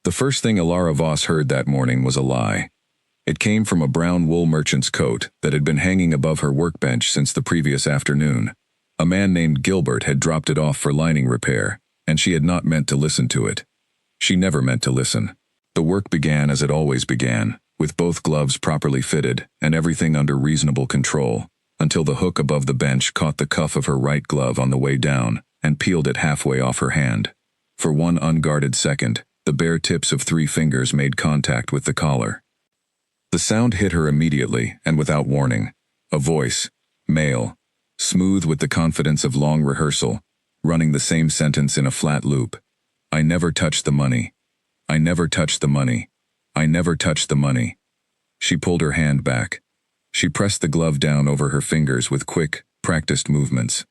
The first thing Alara Voss heard that morning was a lie. It came from a brown wool merchant's coat that had been hanging above her workbench since the previous afternoon. A man named Gilbert had dropped it off for lining repair, and she had not meant to listen to it. She never meant to listen. The work began as it always began, with both gloves properly fitted and everything under reasonable control, until the hook above the bench caught the cuff of her right glove on the way down and peeled it halfway off her hand. For one unguarded second, the bare tips of 3 fingers made contact with the collar. The sound hit her immediately and without warning. A voice, male, smooth with the confidence of long rehearsal, running the same sentence in a flat loop. I never touched the money. I never touched the money. I never touched the money. She pulled her hand back. She pressed the glove down over her fingers with quick, practiced movements.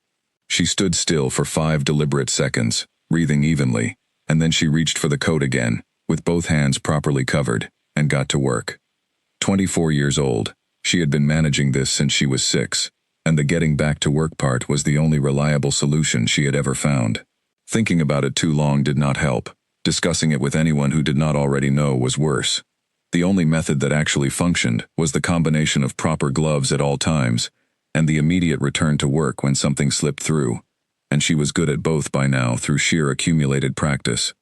She stood still for 5 deliberate seconds, breathing evenly, and then she reached for the coat again, with both hands properly covered, and got to work. 24 years old, she had been managing this since she was 6, and the getting back to work part was the only reliable solution she had ever found. Thinking about it too long did not help. Discussing it with anyone who did not already know was worse. The only method that actually functioned was the combination of proper gloves at all times, and the immediate return to work when something slipped through, and she was good at both by now through sheer accumulated practice.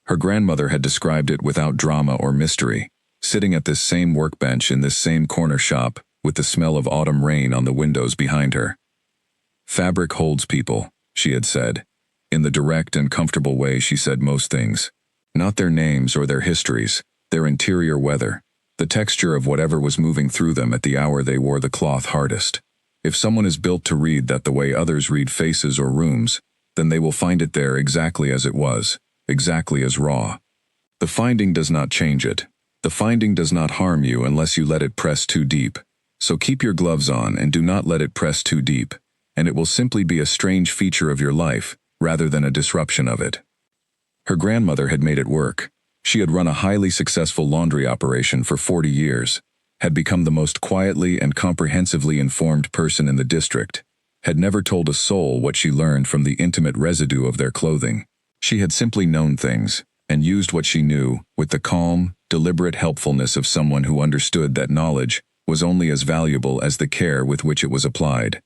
Her grandmother had described it without drama or mystery, sitting at this same workbench in this same corner shop, with the smell of autumn rain on the windows behind her. Fabric holds people, she had said. In the direct and comfortable way she said most things. Not their names or their histories, their interior weather, the texture of whatever was moving through them at the hour they wore the cloth hardest. If someone is built to read that the way others read faces or rooms, then they will find it there exactly as it was, exactly as raw. The finding does not change it. The finding does not harm you unless you let it press too deep. So keep your gloves on and do not let it press too deep, and it will simply be a strange feature of your life, rather than a disruption of it. Her grandmother had made it work. She had run a highly successful laundry operation for 40 years, had become the most quietly and comprehensively informed person in the district, had never told a soul what she learned from the intimate residue of their clothing. She had simply known things, and used what she knew with the calm, deliberate helpfulness of someone who understood that knowledge was only as valuable as the care with which it was applied.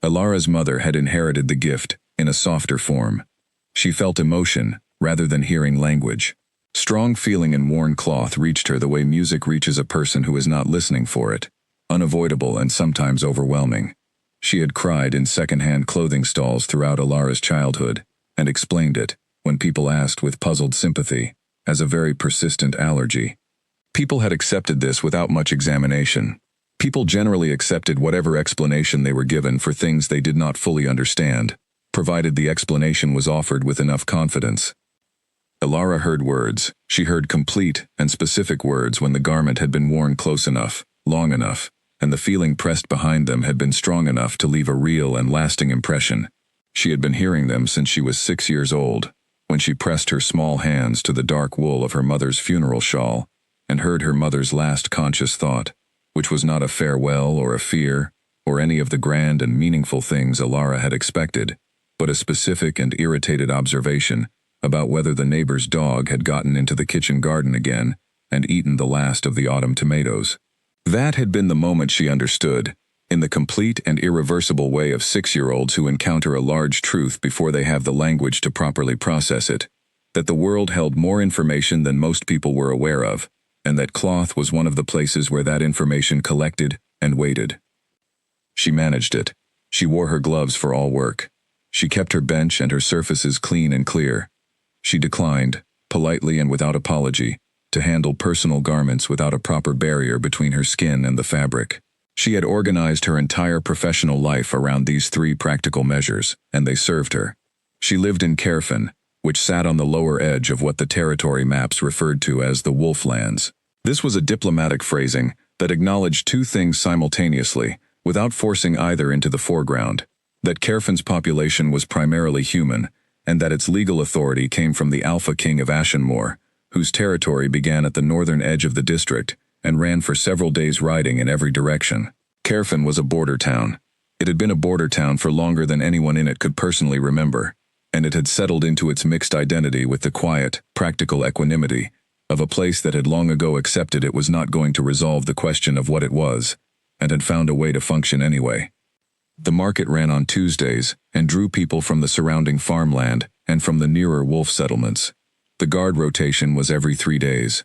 Alara's mother had inherited the gift, in a softer form. She felt emotion, rather than hearing language. Strong feeling in worn cloth reached her the way music reaches a person who is not listening for it, unavoidable and sometimes overwhelming. She had cried in second-hand clothing stalls throughout Alara's childhood, and explained it, when people asked with puzzled sympathy, as a very persistent allergy. People had accepted this without much examination. People generally accepted whatever explanation they were given for things they did not fully understand, provided the explanation was offered with enough confidence. Alara heard words. She heard complete and specific words when the garment had been worn close enough, long enough, and the feeling pressed behind them had been strong enough to leave a real and lasting impression. She had been hearing them since she was 6 years old, when she pressed her small hands to the dark wool of her mother's funeral shawl, and heard her mother's last conscious thought, which was not a farewell or a fear, or any of the grand and meaningful things Alara had expected, but a specific and irritated observation about whether the neighbor's dog had gotten into the kitchen garden again and eaten the last of the autumn tomatoes. That had been the moment she understood, in the complete and irreversible way of 6-year-olds who encounter a large truth before they have the language to properly process it, that the world held more information than most people were aware of, and that cloth was one of the places where that information collected and waited. She managed it. She wore her gloves for all work. She kept her bench and her surfaces clean and clear. She declined, politely and without apology, to handle personal garments without a proper barrier between her skin and the fabric. She had organized her entire professional life around these 3 practical measures, and they served her. She lived in Kerfen, which sat on the lower edge of what the territory maps referred to as the Wolflands. This was a diplomatic phrasing that acknowledged 2 things simultaneously, without forcing either into the foreground: that Kerfen's population was primarily human, and that its legal authority came from the Alpha King of Ashenmoor, whose territory began at the northern edge of the district and ran for several days' riding in every direction. Kerfen was a border town. It had been a border town for longer than anyone in it could personally remember, and it had settled into its mixed identity with the quiet, practical equanimity of a place that had long ago accepted it was not going to resolve the question of what it was, and had found a way to function anyway. The market ran on Tuesdays and drew people from the surrounding farmland and from the nearer wolf settlements. The guard rotation was every 3 days.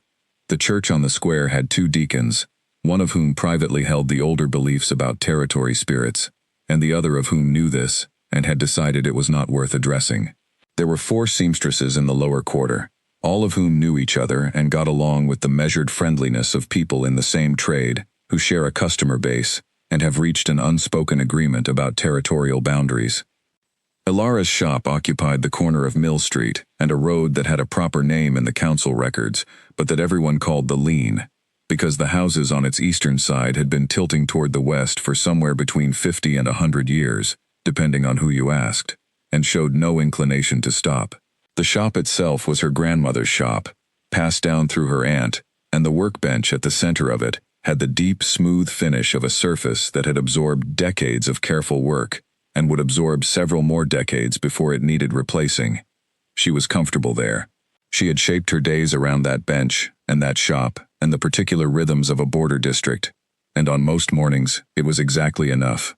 The church on the square had 2 deacons, one of whom privately held the older beliefs about territory spirits, and the other of whom knew this and had decided it was not worth addressing. There were 4 seamstresses in the lower quarter, all of whom knew each other and got along with the measured friendliness of people in the same trade who share a customer base and have reached an unspoken agreement about territorial boundaries. Ilara's shop occupied the corner of Mill Street and a road that had a proper name in the council records, but that everyone called the Lean, because the houses on its eastern side had been tilting toward the west for somewhere between 50 and 100 years, depending on who you asked, and showed no inclination to stop. The shop itself was her grandmother's shop, passed down through her aunt, and the workbench at the center of it had the deep, smooth finish of a surface that had absorbed decades of careful work and would absorb several more decades before it needed replacing. She was comfortable there. She had shaped her days around that bench and that shop and the particular rhythms of a border district, and on most mornings it was exactly enough.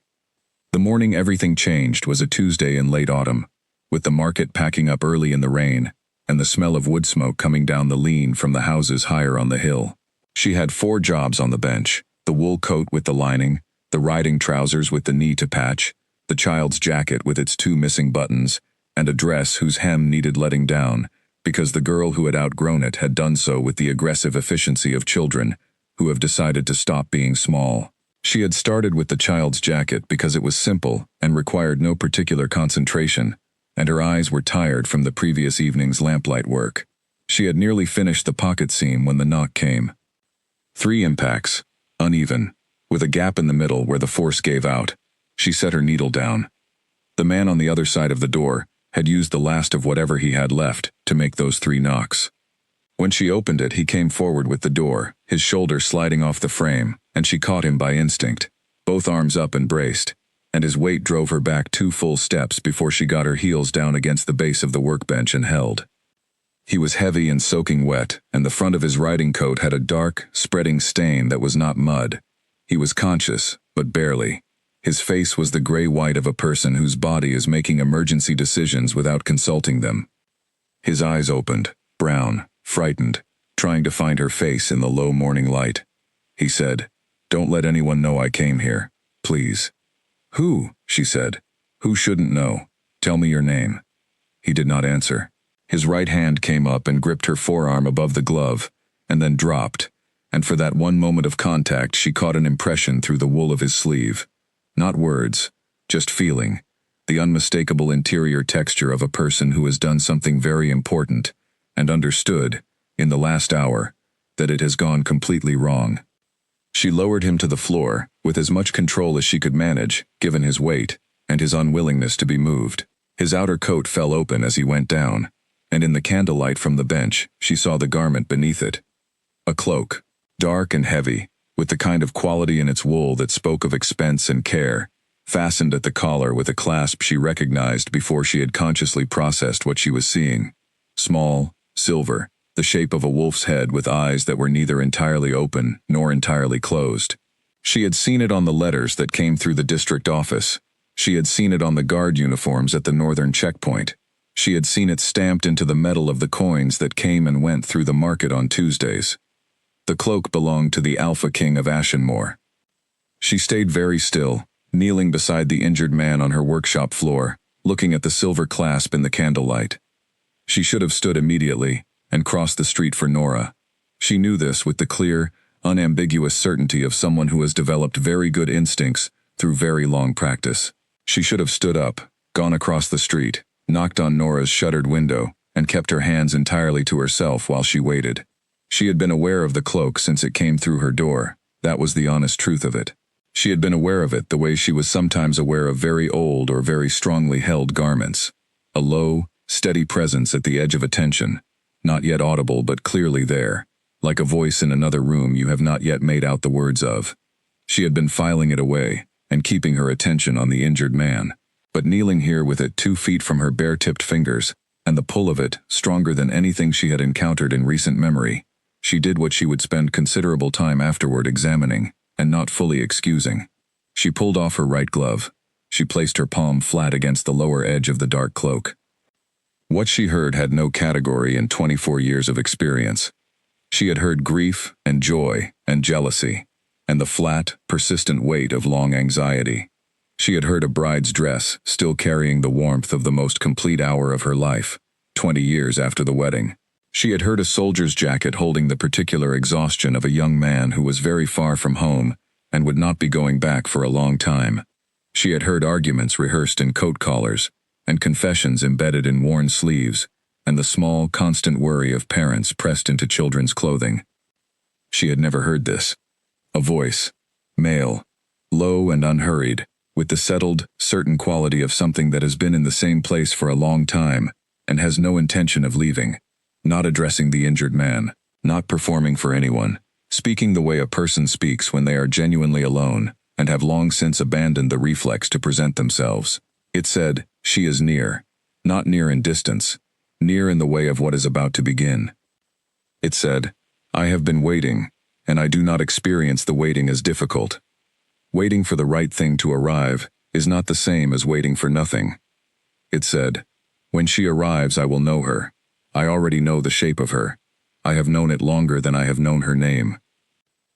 The morning everything changed was a Tuesday in late autumn, with the market packing up early in the rain and the smell of wood smoke coming down the Lean from the houses higher on the hill. She had 4 jobs on the bench: the wool coat with the lining, the riding trousers with the knee to patch, the child's jacket with its 2 missing buttons, and a dress whose hem needed letting down, because the girl who had outgrown it had done so with the aggressive efficiency of children who have decided to stop being small. She had started with the child's jacket because it was simple and required no particular concentration, and her eyes were tired from the previous evening's lamplight work. She had nearly finished the pocket seam when the knock came. 3 impacts, uneven, with a gap in the middle where the force gave out. She set her needle down. The man on the other side of the door had used the last of whatever he had left to make those 3 knocks. When she opened it, he came forward with the door, his shoulder sliding off the frame, and she caught him by instinct, both arms up and braced, and his weight drove her back 2 full steps before she got her heels down against the base of the workbench and held. He was heavy and soaking wet, and the front of his riding coat had a dark, spreading stain that was not mud. He was conscious, but barely. His face was the gray-white of a person whose body is making emergency decisions without consulting them. His eyes opened, brown, frightened, trying to find her face in the low morning light. He said, "Don't let anyone know I came here, please." "Who?" she said. "Who shouldn't know? Tell me your name." He did not answer. His right hand came up and gripped her forearm above the glove, and then dropped, and for that one moment of contact she caught an impression through the wool of his sleeve. Not words, just feeling, the unmistakable interior texture of a person who has done something very important, and understood, in the last hour, that it has gone completely wrong. She lowered him to the floor, with as much control as she could manage, given his weight, and his unwillingness to be moved. His outer coat fell open as he went down, and in the candlelight from the bench, she saw the garment beneath it. A cloak, dark and heavy, with the kind of quality in its wool that spoke of expense and care, fastened at the collar with a clasp she recognized before she had consciously processed what she was seeing. Small, silver, the shape of a wolf's head with eyes that were neither entirely open nor entirely closed. She had seen it on the letters that came through the district office. She had seen it on the guard uniforms at the northern checkpoint. She had seen it stamped into the metal of the coins that came and went through the market on Tuesdays. The cloak belonged to the Alpha King of Ashenmore. She stayed very still, kneeling beside the injured man on her workshop floor, looking at the silver clasp in the candlelight. She should have stood immediately and crossed the street for Nora. She knew this with the clear, unambiguous certainty of someone who has developed very good instincts through very long practice. She should have stood up, gone across the street, knocked on Nora's shuttered window, and kept her hands entirely to herself while she waited. She had been aware of the cloak since it came through her door. That was the honest truth of it. She had been aware of it the way she was sometimes aware of very old or very strongly held garments. A low, steady presence at the edge of attention, not yet audible but clearly there, like a voice in another room you have not yet made out the words of. She had been filing it away and keeping her attention on the injured man, but kneeling here with it 2 feet from her bare-tipped fingers, and the pull of it stronger than anything she had encountered in recent memory, She did what she would spend considerable time afterward examining, and not fully excusing. She pulled off her right glove. She placed her palm flat against the lower edge of the dark cloak. What she heard had no category in 24 years of experience. She had heard grief and joy and jealousy, and the flat, persistent weight of long anxiety. She had heard a bride's dress still carrying the warmth of the most complete hour of her life, 20 years after the wedding. She had heard a soldier's jacket holding the particular exhaustion of a young man who was very far from home and would not be going back for a long time. She had heard arguments rehearsed in coat collars, and confessions embedded in worn sleeves, and the small, constant worry of parents pressed into children's clothing. She had never heard this. A voice, male, low and unhurried, with the settled, certain quality of something that has been in the same place for a long time and has no intention of leaving, not addressing the injured man, not performing for anyone, speaking the way a person speaks when they are genuinely alone and have long since abandoned the reflex to present themselves. It said, "She is near," not near in distance, near in the way of what is about to begin. It said, "I have been waiting, and I do not experience the waiting as difficult. Waiting for the right thing to arrive is not the same as waiting for nothing." It said, "When she arrives, I will know her. I already know the shape of her. I have known it longer than I have known her name."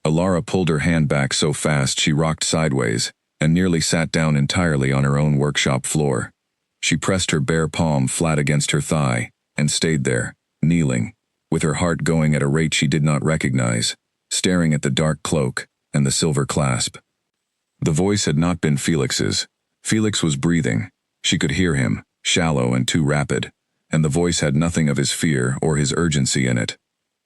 Alara pulled her hand back so fast she rocked sideways and nearly sat down entirely on her own workshop floor. She pressed her bare palm flat against her thigh and stayed there, kneeling, with her heart going at a rate she did not recognize, staring at the dark cloak and the silver clasp. The voice had not been Felix's. Felix was breathing. She could hear him, shallow and too rapid, and the voice had nothing of his fear or his urgency in it.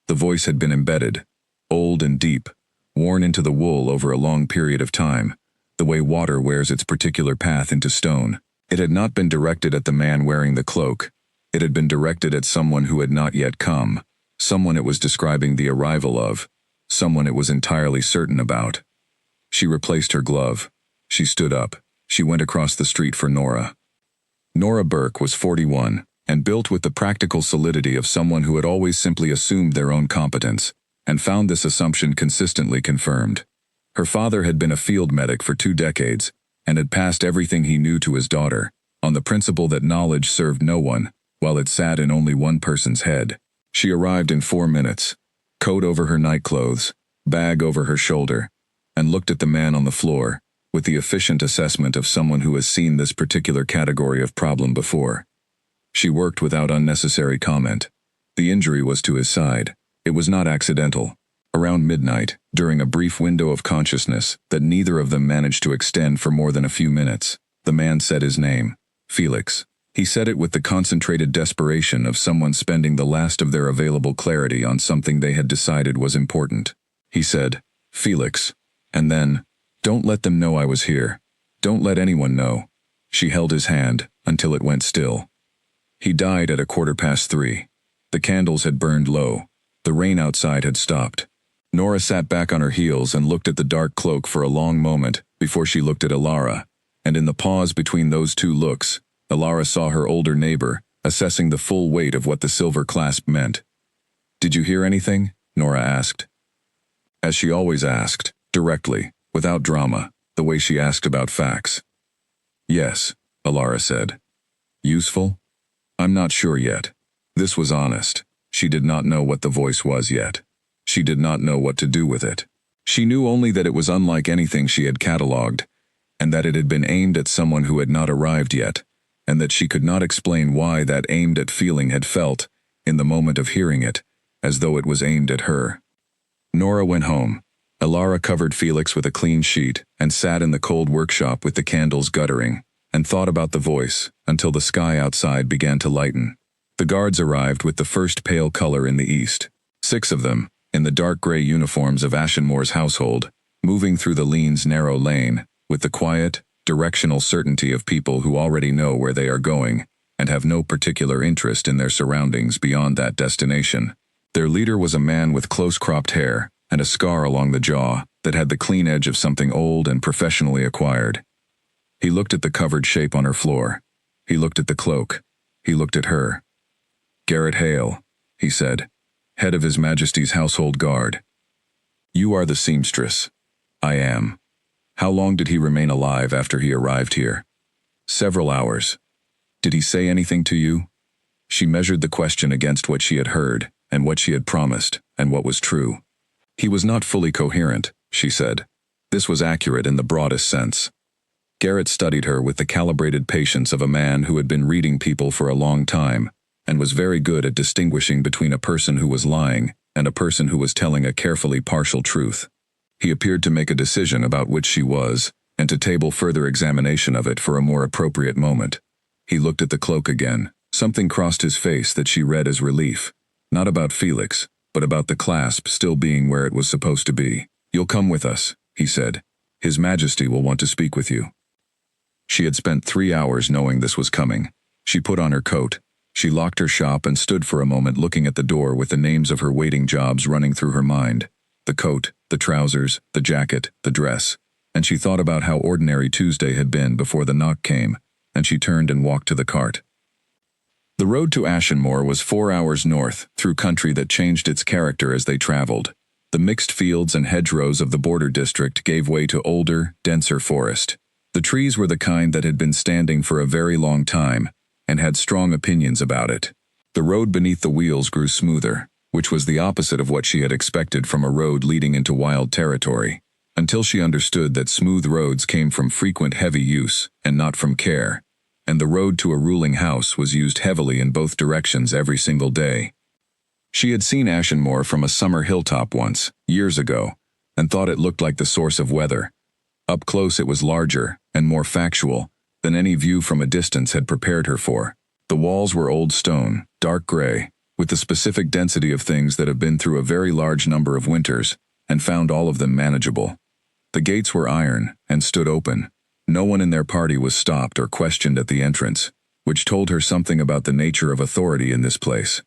The voice had been embedded, old and deep, worn into the wool over a long period of time, the way water wears its particular path into stone. It had not been directed at the man wearing the cloak. It had been directed at someone who had not yet come, someone it was describing the arrival of, someone it was entirely certain about. She replaced her glove. She stood up. She went across the street for Nora. Nora Burke was 41, and built with the practical solidity of someone who had always simply assumed their own competence, and found this assumption consistently confirmed. Her father had been a field medic for 2 decades, and had passed everything he knew to his daughter, on the principle that knowledge served no one, while it sat in only one person's head. She arrived in 4 minutes, coat over her nightclothes, bag over her shoulder, and looked at the man on the floor, with the efficient assessment of someone who has seen this particular category of problem before. She worked without unnecessary comment. The injury was to his side. It was not accidental. Around midnight, during a brief window of consciousness that neither of them managed to extend for more than a few minutes, the man said his name, Felix. He said it with the concentrated desperation of someone spending the last of their available clarity on something they had decided was important. He said, "Felix," and then, "Don't let them know I was here. Don't let anyone know." She held his hand until it went still. He died at 3:15. The candles had burned low. The rain outside had stopped. Nora sat back on her heels and looked at the dark cloak for a long moment before she looked at Alara, and in the pause between those two looks, Alara saw her older neighbor, assessing the full weight of what the silver clasp meant. "Did you hear anything?" Nora asked. As she always asked, directly, without drama, the way she asked about facts. "Yes," Alara said. "Useful?" "I'm not sure yet." This was honest. She did not know what the voice was yet. She did not know what to do with it. She knew only that it was unlike anything she had catalogued, and that it had been aimed at someone who had not arrived yet, and that she could not explain why that aimed at feeling had felt, in the moment of hearing it, as though it was aimed at her. Nora went home. Alara covered Felix with a clean sheet and sat in the cold workshop with the candles guttering, and thought about the voice until the sky outside began to lighten. The guards arrived with the first pale color in the east. 6 of them, in the dark gray uniforms of Ashenmore's household, moving through the lane's narrow lane, with the quiet, directional certainty of people who already know where they are going, and have no particular interest in their surroundings beyond that destination. Their leader was a man with close-cropped hair, and a scar along the jaw that had the clean edge of something old and professionally acquired. He looked at the covered shape on her floor. He looked at the cloak. He looked at her. "Garrett Hale," he said. head of His Majesty's Household Guard. You are the seamstress. I am. How long did he remain alive after he arrived here? Several hours. Did he say anything to you? She measured the question against what she had heard, and what she had promised, and what was true. He was not fully coherent, she said. This was accurate in the broadest sense. Garrett studied her with the calibrated patience of a man who had been reading people for a long time, and was very good at distinguishing between a person who was lying and a person who was telling a carefully partial truth. He appeared to make a decision about which she was, and to table further examination of it for a more appropriate moment. He looked at the cloak again. Something crossed his face that she read as relief. Not about Felix, but about the clasp still being where it was supposed to be. You'll come with us, he said. His Majesty will want to speak with you. She had spent 3 hours knowing this was coming. She put on her coat. She locked her shop and stood for a moment looking at the door with the names of her waiting jobs running through her mind. The coat, the trousers, the jacket, the dress. And she thought about how ordinary Tuesday had been before the knock came, and she turned and walked to the cart. The road to Ashenmore was 4 hours north, through country that changed its character as they traveled. The mixed fields and hedgerows of the border district gave way to older, denser forest. The trees were the kind that had been standing for a very long time, and had strong opinions about it. The road beneath the wheels grew smoother, which was the opposite of what she had expected from a road leading into wild territory, until she understood that smooth roads came from frequent heavy use, and not from care, and the road to a ruling house was used heavily in both directions every single day. She had seen Ashenmore from a summer hilltop once, years ago, and thought it looked like the source of weather. Up close it was larger, and more factual, than any view from a distance had prepared her for. The walls were old stone, dark gray, with the specific density of things that have been through a very large number of winters, and found all of them manageable. The gates were iron, and stood open. No one in their party was stopped or questioned at the entrance, which told her something about the nature of authority in this place.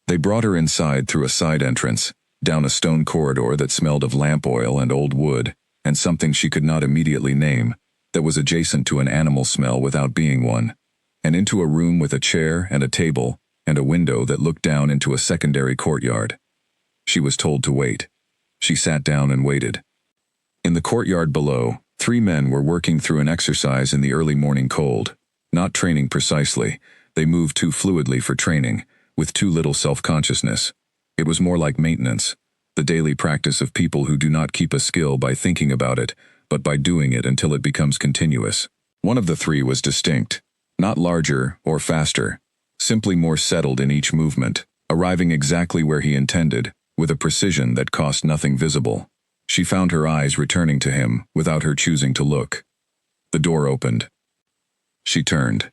They brought her inside through a side entrance, down a stone corridor that smelled of lamp oil and old wood, and something she could not immediately name, that was adjacent to an animal smell without being one, and into a room with a chair and a table, and a window that looked down into a secondary courtyard. She was told to wait. She sat down and waited. In the courtyard below, 3 men were working through an exercise in the early morning cold. Not training precisely, they moved too fluidly for training, with too little self-consciousness. It was more like maintenance, the daily practice of people who do not keep a skill by thinking about it, but by doing it until it becomes continuous. One of the 3 was distinct, not larger or faster, simply more settled in each movement, arriving exactly where he intended, with a precision that cost nothing visible. She found her eyes returning to him without her choosing to look. The door opened. She turned.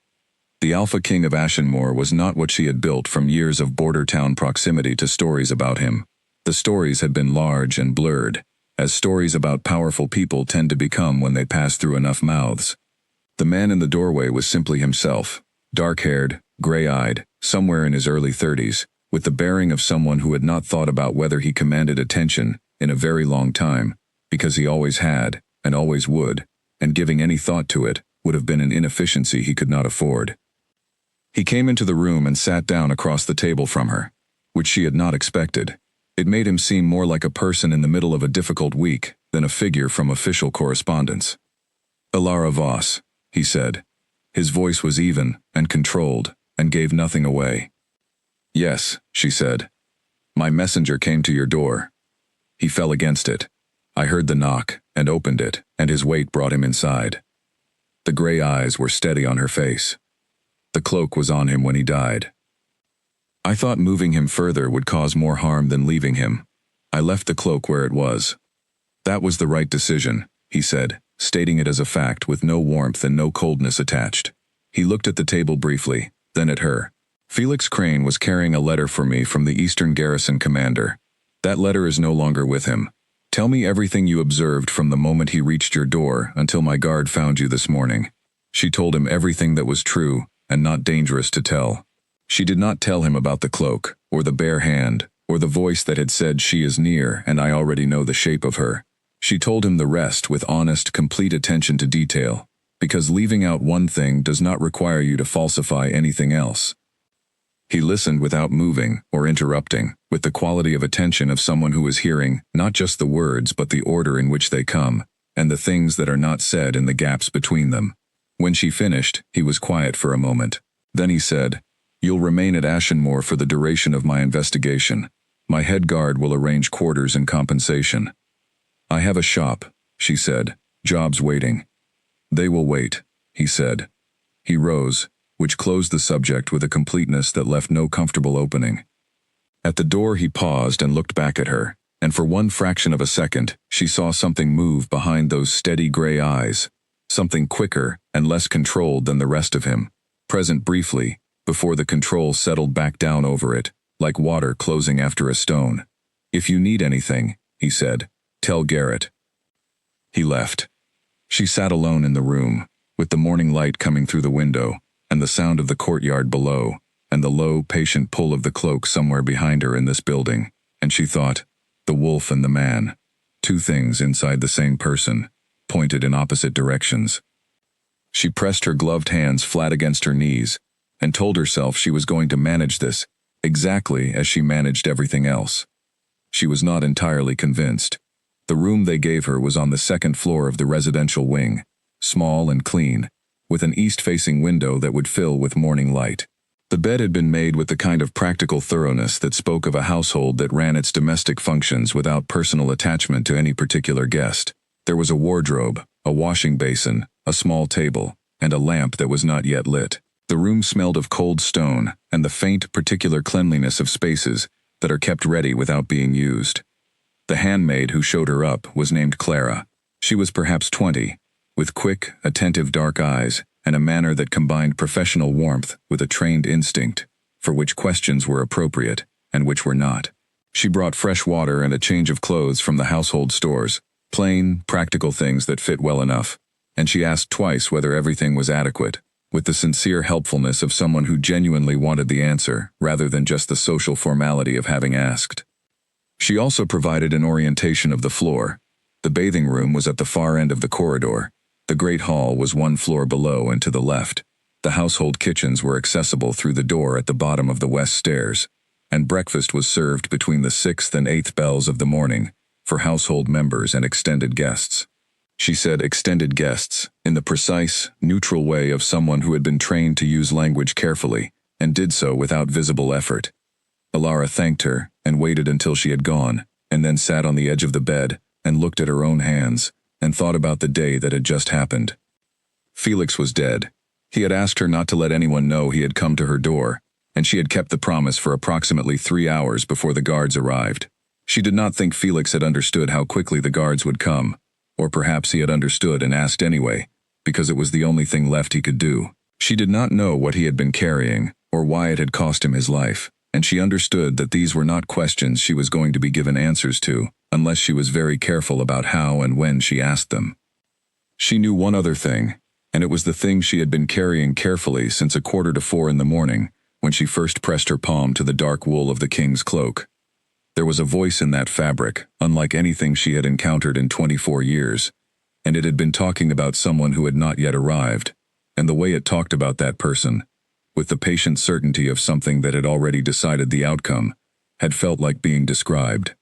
The Alpha King of Ashenmore was not what she had built from years of border town proximity to stories about him. The stories had been large and blurred, as stories about powerful people tend to become when they pass through enough mouths. The man in the doorway was simply himself, dark-haired, gray-eyed, somewhere in his early 30s, with the bearing of someone who had not thought about whether he commanded attention in a very long time, because he always had, and always would, and giving any thought to it would have been an inefficiency he could not afford. He came into the room and sat down across the table from her, which she had not expected. It made him seem more like a person in the middle of a difficult week than a figure from official correspondence. "Ilara Voss," he said. His voice was even and controlled and gave nothing away. "Yes," she said. "My messenger came to your door. He fell against it. I heard the knock and opened it, and his weight brought him inside." The gray eyes were steady on her face. The cloak was on him when he died. "I thought moving him further would cause more harm than leaving him. I left the cloak where it was." "That was the right decision," he said, stating it as a fact with no warmth and no coldness attached. He looked at the table briefly, then at her. "Felix Crane was carrying a letter for me from the Eastern Garrison commander. That letter is no longer with him. Tell me everything you observed from the moment he reached your door until my guard found you this morning." She told him everything that was true and not dangerous to tell. She did not tell him about the cloak, or the bare hand, or the voice that had said she is near and I already know the shape of her. She told him the rest with honest, complete attention to detail, because leaving out one thing does not require you to falsify anything else. He listened without moving or interrupting, with the quality of attention of someone who is hearing not just the words but the order in which they come, and the things that are not said in the gaps between them. When she finished, he was quiet for a moment. Then he said, "You'll remain at Ashenmore for the duration of my investigation. My head guard will arrange quarters and compensation." "I have a shop," she said. "Jobs waiting." "They will wait," he said. He rose, which closed the subject with a completeness that left no comfortable opening. At the door he paused and looked back at her, and for one fraction of a second she saw something move behind those steady gray eyes, something quicker and less controlled than the rest of him, present briefly, before the control settled back down over it, like water closing after a stone. "If you need anything," he said, "tell Garrett." He left. She sat alone in the room, with the morning light coming through the window, and the sound of the courtyard below, and the low, patient pull of the cloak somewhere behind her in this building, and she thought, the wolf and the man, two things inside the same person, pointed in opposite directions. She pressed her gloved hands flat against her knees, and told herself she was going to manage this, exactly as she managed everything else. She was not entirely convinced. The room they gave her was on the second floor of the residential wing, small and clean, with an east-facing window that would fill with morning light. The bed had been made with the kind of practical thoroughness that spoke of a household that ran its domestic functions without personal attachment to any particular guest. There was a wardrobe, a washing basin, a small table, and a lamp that was not yet lit. The room smelled of cold stone and the faint, particular cleanliness of spaces that are kept ready without being used. The handmaid who showed her up was named Clara. She was perhaps 20, with quick, attentive dark eyes and a manner that combined professional warmth with a trained instinct, for which questions were appropriate and which were not. She brought fresh water and a change of clothes from the household stores, plain, practical things that fit well enough, and she asked twice whether everything was adequate, with the sincere helpfulness of someone who genuinely wanted the answer rather than just the social formality of having asked. She also provided an orientation of the floor. The bathing room was at the far end of the corridor. The great hall was one floor below and to the left. The household kitchens were accessible through the door at the bottom of the west stairs, and breakfast was served between the 6th and 8th bells of the morning, for household members and extended guests. She said extended guests, in the precise, neutral way of someone who had been trained to use language carefully, and did so without visible effort. Alara thanked her, and waited until she had gone, and then sat on the edge of the bed, and looked at her own hands, and thought about the day that had just happened. Felix was dead. He had asked her not to let anyone know he had come to her door, and she had kept the promise for approximately 3 hours before the guards arrived. She did not think Felix had understood how quickly the guards would come, or perhaps he had understood and asked anyway, because it was the only thing left he could do. She did not know what he had been carrying, or why it had cost him his life, and she understood that these were not questions she was going to be given answers to, unless she was very careful about how and when she asked them. She knew one other thing, and it was the thing she had been carrying carefully since 3:45 in the morning, when she first pressed her palm to the dark wool of the king's cloak. There was a voice in that fabric, unlike anything she had encountered in 24 years, and it had been talking about someone who had not yet arrived, and the way it talked about that person, with the patient certainty of something that had already decided the outcome, had felt like being described.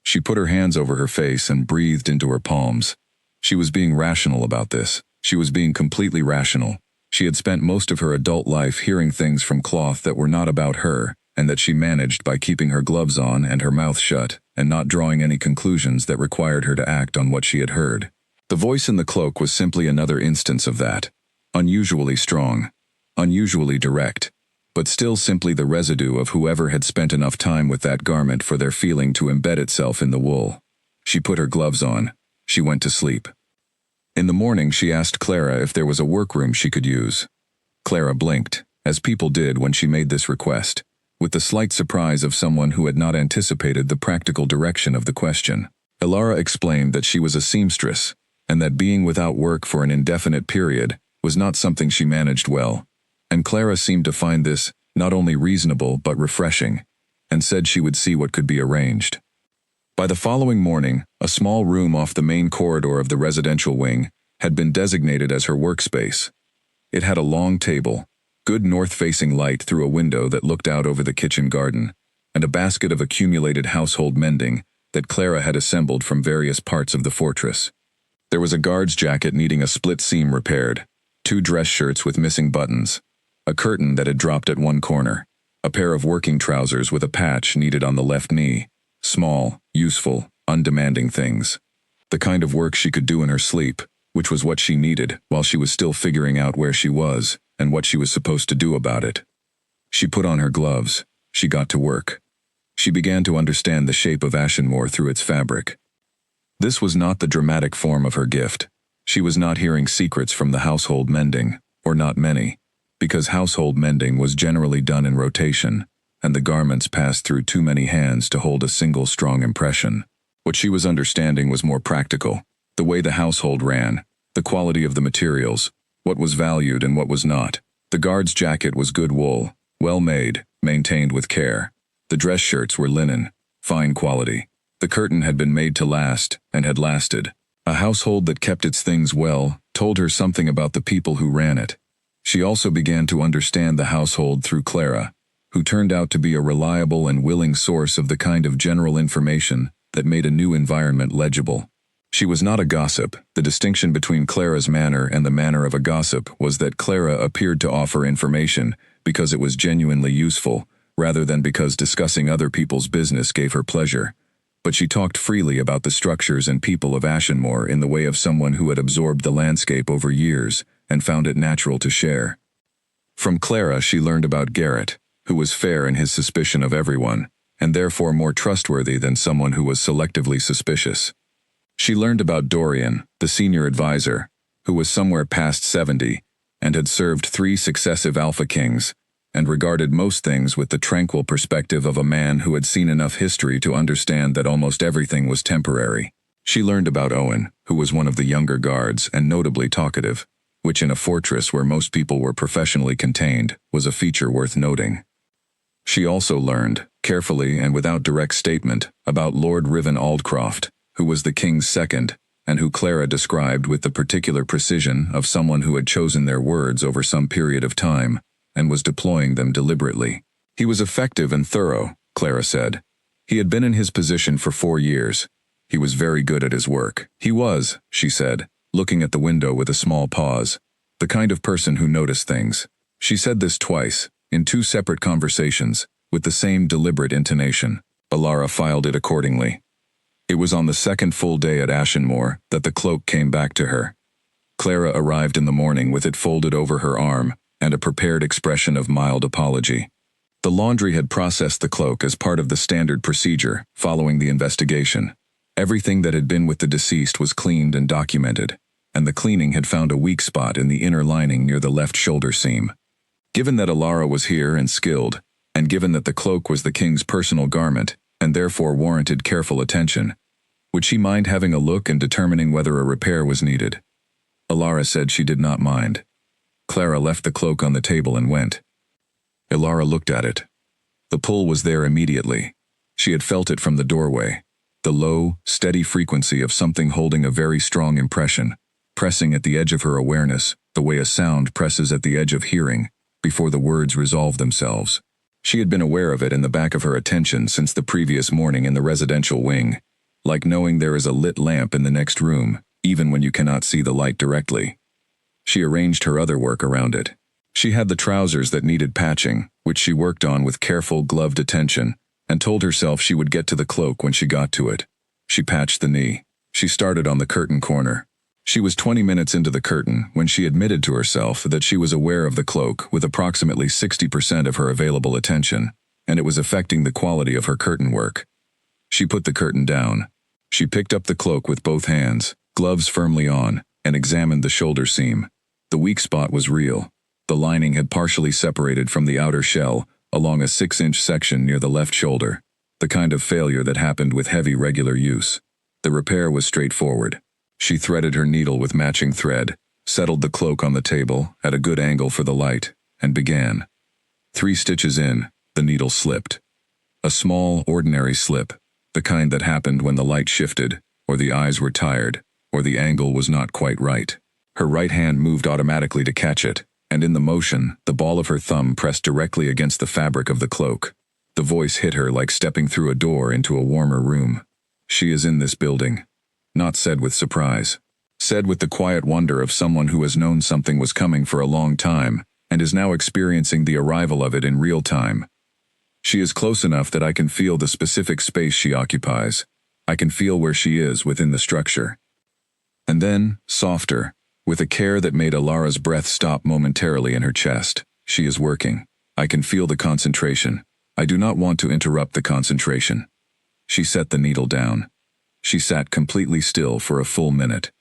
She put her hands over her face and breathed into her palms. She was being rational about this. She was being completely rational. She had spent most of her adult life hearing things from cloth that were not about her, and that she managed by keeping her gloves on and her mouth shut, and not drawing any conclusions that required her to act on what she had heard. The voice in the cloak was simply another instance of that. Unusually strong, unusually direct, but still simply the residue of whoever had spent enough time with that garment for their feeling to embed itself in the wool. She put her gloves on. She went to sleep. In the morning she asked Clara if there was a workroom she could use. Clara blinked, as people did when she made this request, with the slight surprise of someone who had not anticipated the practical direction of the question. Alara explained that she was a seamstress, and that being without work for an indefinite period was not something she managed well, and Clara seemed to find this not only reasonable but refreshing, and said she would see what could be arranged. By the following morning, a small room off the main corridor of the residential wing had been designated as her workspace. It had a long table, good north-facing light through a window that looked out over the kitchen garden, and a basket of accumulated household mending that Clara had assembled from various parts of the fortress. There was a guard's jacket needing a split seam repaired, 2 dress shirts with missing buttons, a curtain that had dropped at one corner, a pair of working trousers with a patch needed on the left knee, small, useful, undemanding things. The kind of work she could do in her sleep, which was what she needed while she was still figuring out where she was and what she was supposed to do about it. She put on her gloves. She got to work. She began to understand the shape of Ashenmoor through its fabric. This was not the dramatic form of her gift. She was not hearing secrets from the household mending, or not many, because household mending was generally done in rotation, and the garments passed through too many hands to hold a single strong impression. What she was understanding was more practical, the way the household ran, the quality of the materials, what was valued and what was not. The guard's jacket was good wool, well made, maintained with care. The dress shirts were linen, fine quality. The curtain had been made to last, and had lasted. A household that kept its things well told her something about the people who ran it. She also began to understand the household through Clara, who turned out to be a reliable and willing source of the kind of general information that made a new environment legible. She was not a gossip. The distinction between Clara's manner and the manner of a gossip was that Clara appeared to offer information because it was genuinely useful, rather than because discussing other people's business gave her pleasure. But she talked freely about the structures and people of Ashenmoor in the way of someone who had absorbed the landscape over years and found it natural to share. From Clara she learned about Garrett, who was fair in his suspicion of everyone, and therefore more trustworthy than someone who was selectively suspicious. She learned about Dorian, the senior advisor, who was somewhere past 70, and had served 3 successive Alpha Kings, and regarded most things with the tranquil perspective of a man who had seen enough history to understand that almost everything was temporary. She learned about Owen, who was one of the younger guards and notably talkative, which in a fortress where most people were professionally contained was a feature worth noting. She also learned, carefully and without direct statement, about Lord Riven Aldcroft, who was the king's second, and who Clara described with the particular precision of someone who had chosen their words over some period of time, and was deploying them deliberately. He was effective and thorough, Clara said. He had been in his position for 4 years. He was very good at his work. He was, she said, looking at the window with a small pause, the kind of person who noticed things. She said this twice, in 2 separate conversations, with the same deliberate intonation. Alara filed it accordingly. It was on the 2nd full day at Ashenmoor that the cloak came back to her. Clara arrived in the morning with it folded over her arm, and a prepared expression of mild apology. The laundry had processed the cloak as part of the standard procedure following the investigation. Everything that had been with the deceased was cleaned and documented, and the cleaning had found a weak spot in the inner lining near the left shoulder seam. Given that Alara was here and skilled, and given that the cloak was the king's personal garment, and therefore warranted careful attention, would she mind having a look and determining whether a repair was needed? Alara said she did not mind. Clara left the cloak on the table and went. Alara looked at it. The pull was there immediately. She had felt it from the doorway. The low, steady frequency of something holding a very strong impression, pressing at the edge of her awareness, the way a sound presses at the edge of hearing, before the words resolve themselves. She had been aware of it in the back of her attention since the previous morning in the residential wing, like knowing there is a lit lamp in the next room, even when you cannot see the light directly. She arranged her other work around it. She had the trousers that needed patching, which she worked on with careful, gloved attention, and told herself she would get to the cloak when she got to it. She patched the knee. She started on the curtain corner. She was 20 minutes into the curtain when she admitted to herself that she was aware of the cloak with approximately 60% of her available attention, and it was affecting the quality of her curtain work. She put the curtain down. She picked up the cloak with both hands, gloves firmly on, and examined the shoulder seam. The weak spot was real. The lining had partially separated from the outer shell along a 6-inch section near the left shoulder, the kind of failure that happened with heavy regular use. The repair was straightforward. She threaded her needle with matching thread, settled the cloak on the table at a good angle for the light, and began. 3 stitches in, the needle slipped. A small, ordinary slip, the kind that happened when the light shifted, or the eyes were tired, or the angle was not quite right. Her right hand moved automatically to catch it, and in the motion, the ball of her thumb pressed directly against the fabric of the cloak. The voice hit her like stepping through a door into a warmer room. She is in this building. Not said with surprise. Said with the quiet wonder of someone who has known something was coming for a long time, and is now experiencing the arrival of it in real time. She is close enough that I can feel the specific space she occupies. I can feel where she is within the structure. And then, softer, with a care that made Alara's breath stop momentarily in her chest, she is working. I can feel the concentration. I do not want to interrupt the concentration. She set the needle down. She sat completely still for a full minute.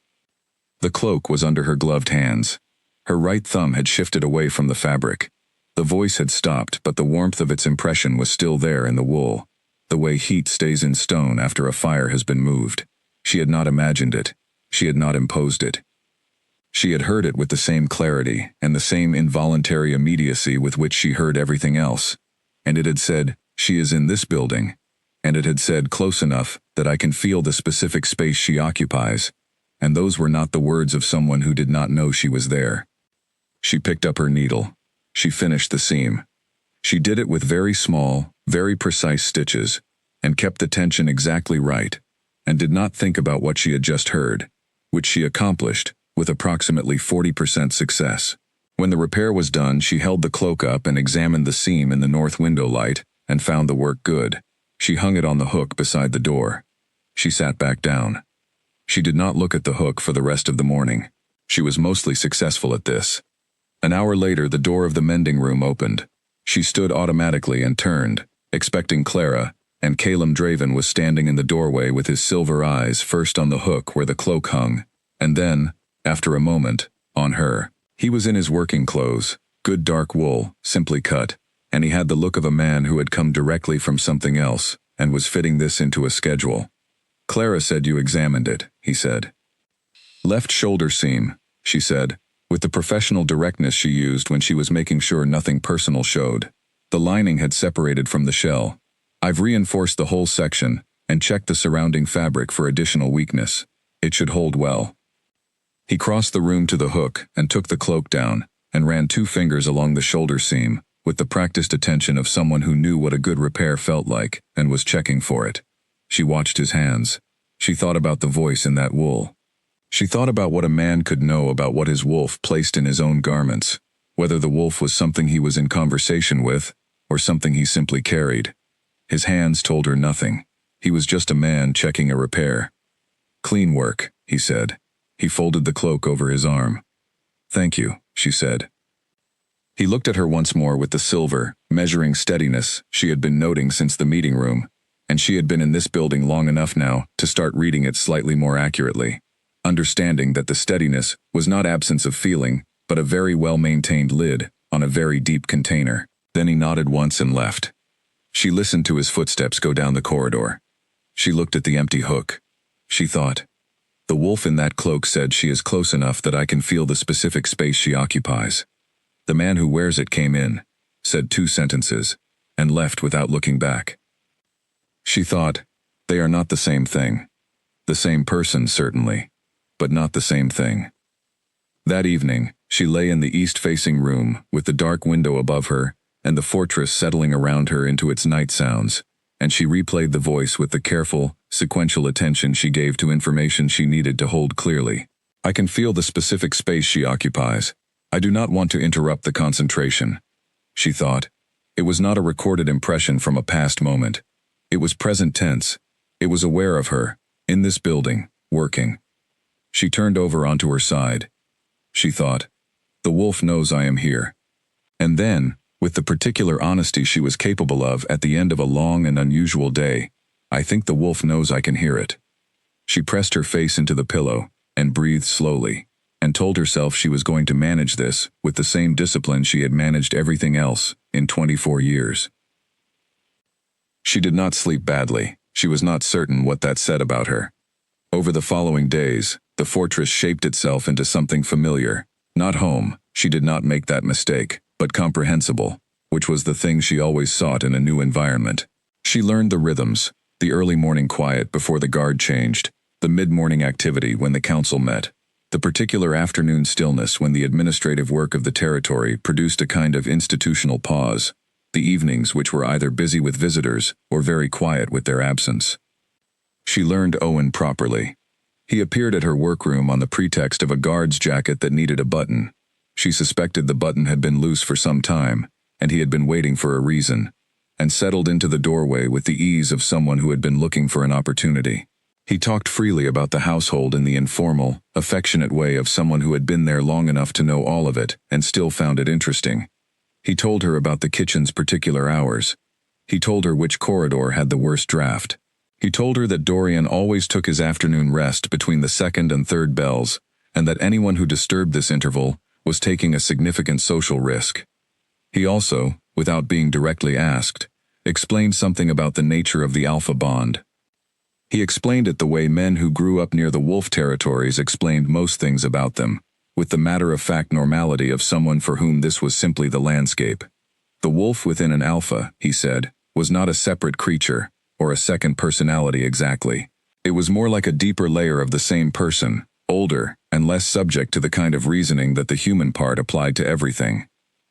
The cloak was under her gloved hands. Her right thumb had shifted away from the fabric. The voice had stopped, but the warmth of its impression was still there in the wool, the way heat stays in stone after a fire has been moved. She had not imagined it. She had not imposed it. She had heard it with the same clarity and the same involuntary immediacy with which she heard everything else. And it had said, "She is in this building." And it had said close enough that I can feel the specific space she occupies. And those were not the words of someone who did not know she was there. She picked up her needle. She finished the seam. She did it with very small, very precise stitches, and kept the tension exactly right, and did not think about what she had just heard, which she accomplished with approximately 40% success. When the repair was done, she held the cloak up and examined the seam in the north window light, and found the work good. She hung it on the hook beside the door. She sat back down. She did not look at the hook for the rest of the morning. She was mostly successful at this. An hour later, the door of the mending room opened. She stood automatically and turned, expecting Clara, and Calum Draven was standing in the doorway with his silver eyes first on the hook where the cloak hung, and then, after a moment, on her. He was in his working clothes, good dark wool, simply cut, and he had the look of a man who had come directly from something else, and was fitting this into a schedule. "Clara said you examined it," he said. "Left shoulder seam," she said, with the professional directness she used when she was making sure nothing personal showed. The lining had separated from the shell. "I've reinforced the whole section, and checked the surrounding fabric for additional weakness. It should hold well." He crossed the room to the hook and took the cloak down, and ran 2 fingers along the shoulder seam, with the practiced attention of someone who knew what a good repair felt like, and was checking for it. She watched his hands. She thought about the voice in that wool. She thought about what a man could know about what his wolf placed in his own garments, whether the wolf was something he was in conversation with, or something he simply carried. His hands told her nothing. He was just a man checking a repair. "Clean work," he said. He folded the cloak over his arm. "Thank you," she said. He looked at her once more with the silver, measuring steadiness she had been noting since the meeting room, and she had been in this building long enough now to start reading it slightly more accurately, understanding that the steadiness was not absence of feeling, but a very well-maintained lid on a very deep container. Then he nodded once and left. She listened to his footsteps go down the corridor. She looked at the empty hook. She thought, "The wolf in that cloak said she is close enough that I can feel the specific space she occupies." The man who wears it came in, said 2 sentences, and left without looking back. She thought, they are not the same thing. The same person, certainly, but not the same thing. That evening, she lay in the east-facing room with the dark window above her and the fortress settling around her into its night sounds, and she replayed the voice with the careful, sequential attention she gave to information she needed to hold clearly. "I can feel the specific space she occupies. I do not want to interrupt the concentration," she thought. It was not a recorded impression from a past moment. It was present tense. It was aware of her, in this building, working. She turned over onto her side. She thought, "The wolf knows I am here." And then, with the particular honesty she was capable of at the end of a long and unusual day, "I think the wolf knows I can hear it." She pressed her face into the pillow, and breathed slowly, and told herself she was going to manage this with the same discipline she had managed everything else in 24 years. She did not sleep badly. She was not certain what that said about her. Over the following days, the fortress shaped itself into something familiar. Not home, she did not make that mistake, but comprehensible, which was the thing she always sought in a new environment. She learned the rhythms, the early morning quiet before the guard changed, the mid-morning activity when the council met, The particular afternoon stillness when the administrative work of the territory produced a kind of institutional pause, the evenings which were either busy with visitors or very quiet with their absence. She learned Owen properly. He appeared at her workroom on the pretext of a guard's jacket that needed a button. She suspected the button had been loose for some time, and he had been waiting for a reason, and settled into the doorway with the ease of someone who had been looking for an opportunity. He talked freely about the household in the informal, affectionate way of someone who had been there long enough to know all of it and still found it interesting. He told her about the kitchen's particular hours. He told her which corridor had the worst draft. He told her that Dorian always took his afternoon rest between the second and third bells, and that anyone who disturbed this interval was taking a significant social risk. He also, without being directly asked, explained something about the nature of the alpha bond. He explained it the way men who grew up near the wolf territories explained most things about them, with the matter-of-fact normality of someone for whom this was simply the landscape. The wolf within an alpha, he said, was not a separate creature, or a second personality exactly. It was more like a deeper layer of the same person, older, and less subject to the kind of reasoning that the human part applied to everything.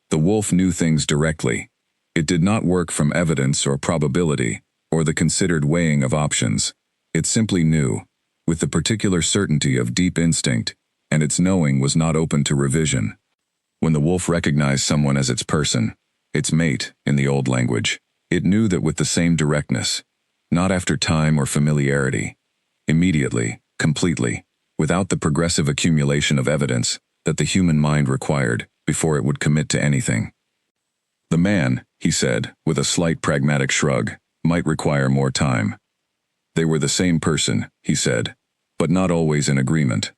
The wolf knew things directly. It did not work from evidence or probability, or the considered weighing of options. It simply knew, with the particular certainty of deep instinct, and its knowing was not open to revision. When the wolf recognized someone as its person, its mate, in the old language, it knew that with the same directness, not after time or familiarity, immediately, completely, without the progressive accumulation of evidence that the human mind required before it would commit to anything. The man, he said, with a slight pragmatic shrug, might require more time. They were the same person, he said, but not always in agreement.